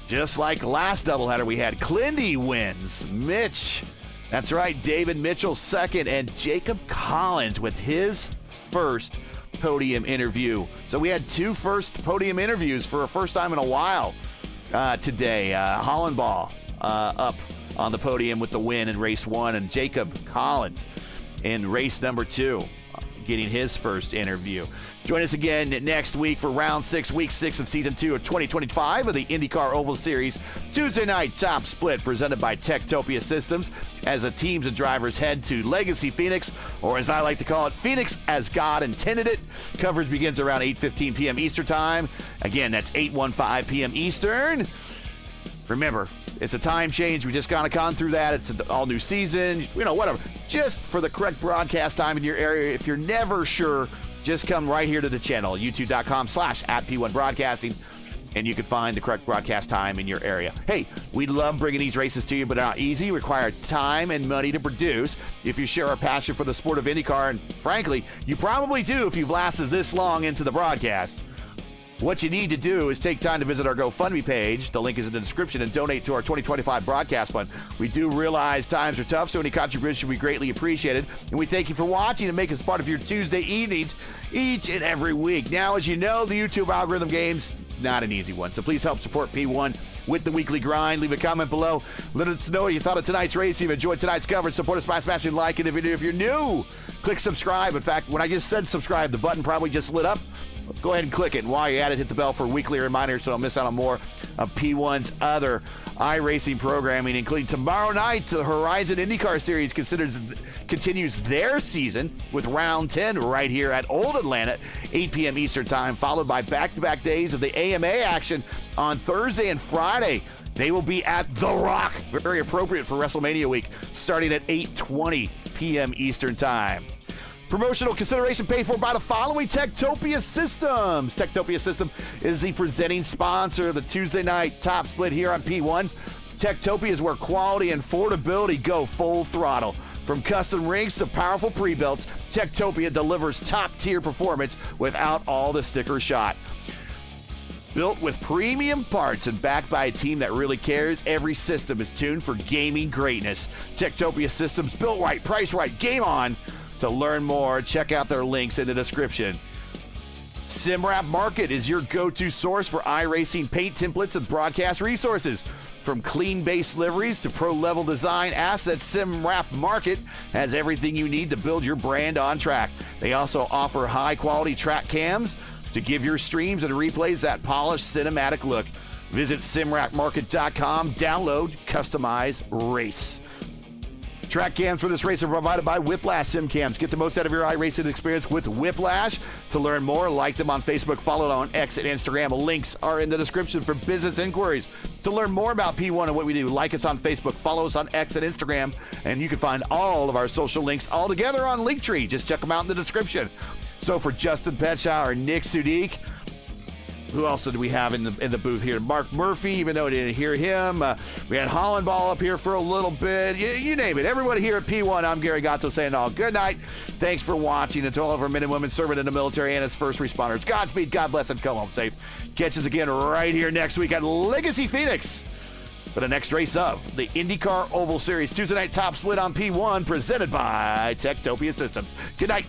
just like last doubleheader we had, Clindy wins. Mitch, that's right, David Mitchell second, and Jacob Collins with his first podium interview. So we had 2 first podium interviews for a first time in a while today. Hollenball up on the podium with the win in race 1, and Jacob Collins in race number 2 getting his first interview. Join us again next week for round 6, week 6 of season 2 of 2025 of the IndyCar Oval Series. Tuesday night top split presented by Topia Systems as the teams and drivers head to Legacy Phoenix, or as I like to call it, Phoenix as God intended it. Coverage begins around 8:15 p.m. Eastern time. Again, that's 8:15 p.m. Eastern. Remember, it's a time change. We just kind of gone through that. It's an all-new season, whatever. Just for the correct broadcast time in your area. If you're never sure, just come right here to the channel, youtube.com/@P1Broadcasting, and you can find the correct broadcast time in your area. Hey, we love bringing these races to you, but they're not easy. Require time and money to produce. If you share our passion for the sport of IndyCar, and frankly, you probably do if you've lasted this long into the broadcast, what you need to do is take time to visit our GoFundMe page. The link is in the description, and donate to our 2025 broadcast fund. We do realize times are tough, so any contribution we greatly appreciated. And we thank you for watching and making us part of your Tuesday evenings each and every week. Now, as you know, the YouTube algorithm game's not an easy one, so please help support P1 with the weekly grind. Leave a comment below. Let us know what you thought of tonight's race. If you enjoyed tonight's coverage, support us by smashing like it. If you're new, click subscribe. In fact, when I just said subscribe, the button probably just lit up. Go ahead and click it, and while you're at it, hit the bell for weekly reminders so don't miss out on more of P1's other iRacing programming, including tomorrow night. The Horizon IndyCar Series continues their season with round 10 right here at Old Atlanta, 8 p.m. Eastern time, followed by back-to-back days of the AMA action on Thursday and Friday. They will be at The Rock, very appropriate for WrestleMania week, starting at 8:20 p.m. Eastern time. Promotional consideration paid for by the following Topia Systems. Topia System is the presenting sponsor of the Tuesday night top split here on P1. Topia is where quality and affordability go full throttle. From custom rings to powerful pre-builts, Topia delivers top-tier performance without all the sticker shot. Built with premium parts and backed by a team that really cares, every system is tuned for gaming greatness. Topia Systems, built right, price right, game on. To learn more, check out their links in the description. SimWrap Market is your go-to source for iRacing paint templates and broadcast resources. From clean base liveries to pro-level design assets, SimWrap Market has everything you need to build your brand on track. They also offer high-quality track cams to give your streams and replays that polished cinematic look. Visit simwrapmarket.com, download, customize, race. Track cams for this race are provided by Whiplash Sim Cams. Get the most out of your iRacing experience with Whiplash. To learn more, like them on Facebook, follow them on X and Instagram. Links are in the description for business inquiries. To learn more about P1 and what we do, like us on Facebook, follow us on X and Instagram, and you can find all of our social links all together on Linktree. Just check them out in the description. So for Justin Petschauer, Nick Sudik, who else did we have in the booth here? Mark Murphy, even though I didn't hear him. We had Hollenball up here for a little bit. You name it. Everybody here at P1, I'm Gary Gatto saying all good night. Thanks for watching. And to all of our men and women serving in the military and as first responders, Godspeed, God bless, and come home safe. Catch us again right here next week at Legacy Phoenix for the next race of the IndyCar Oval Series. Tuesday night top split on P1 presented by Topia Systems. Good night.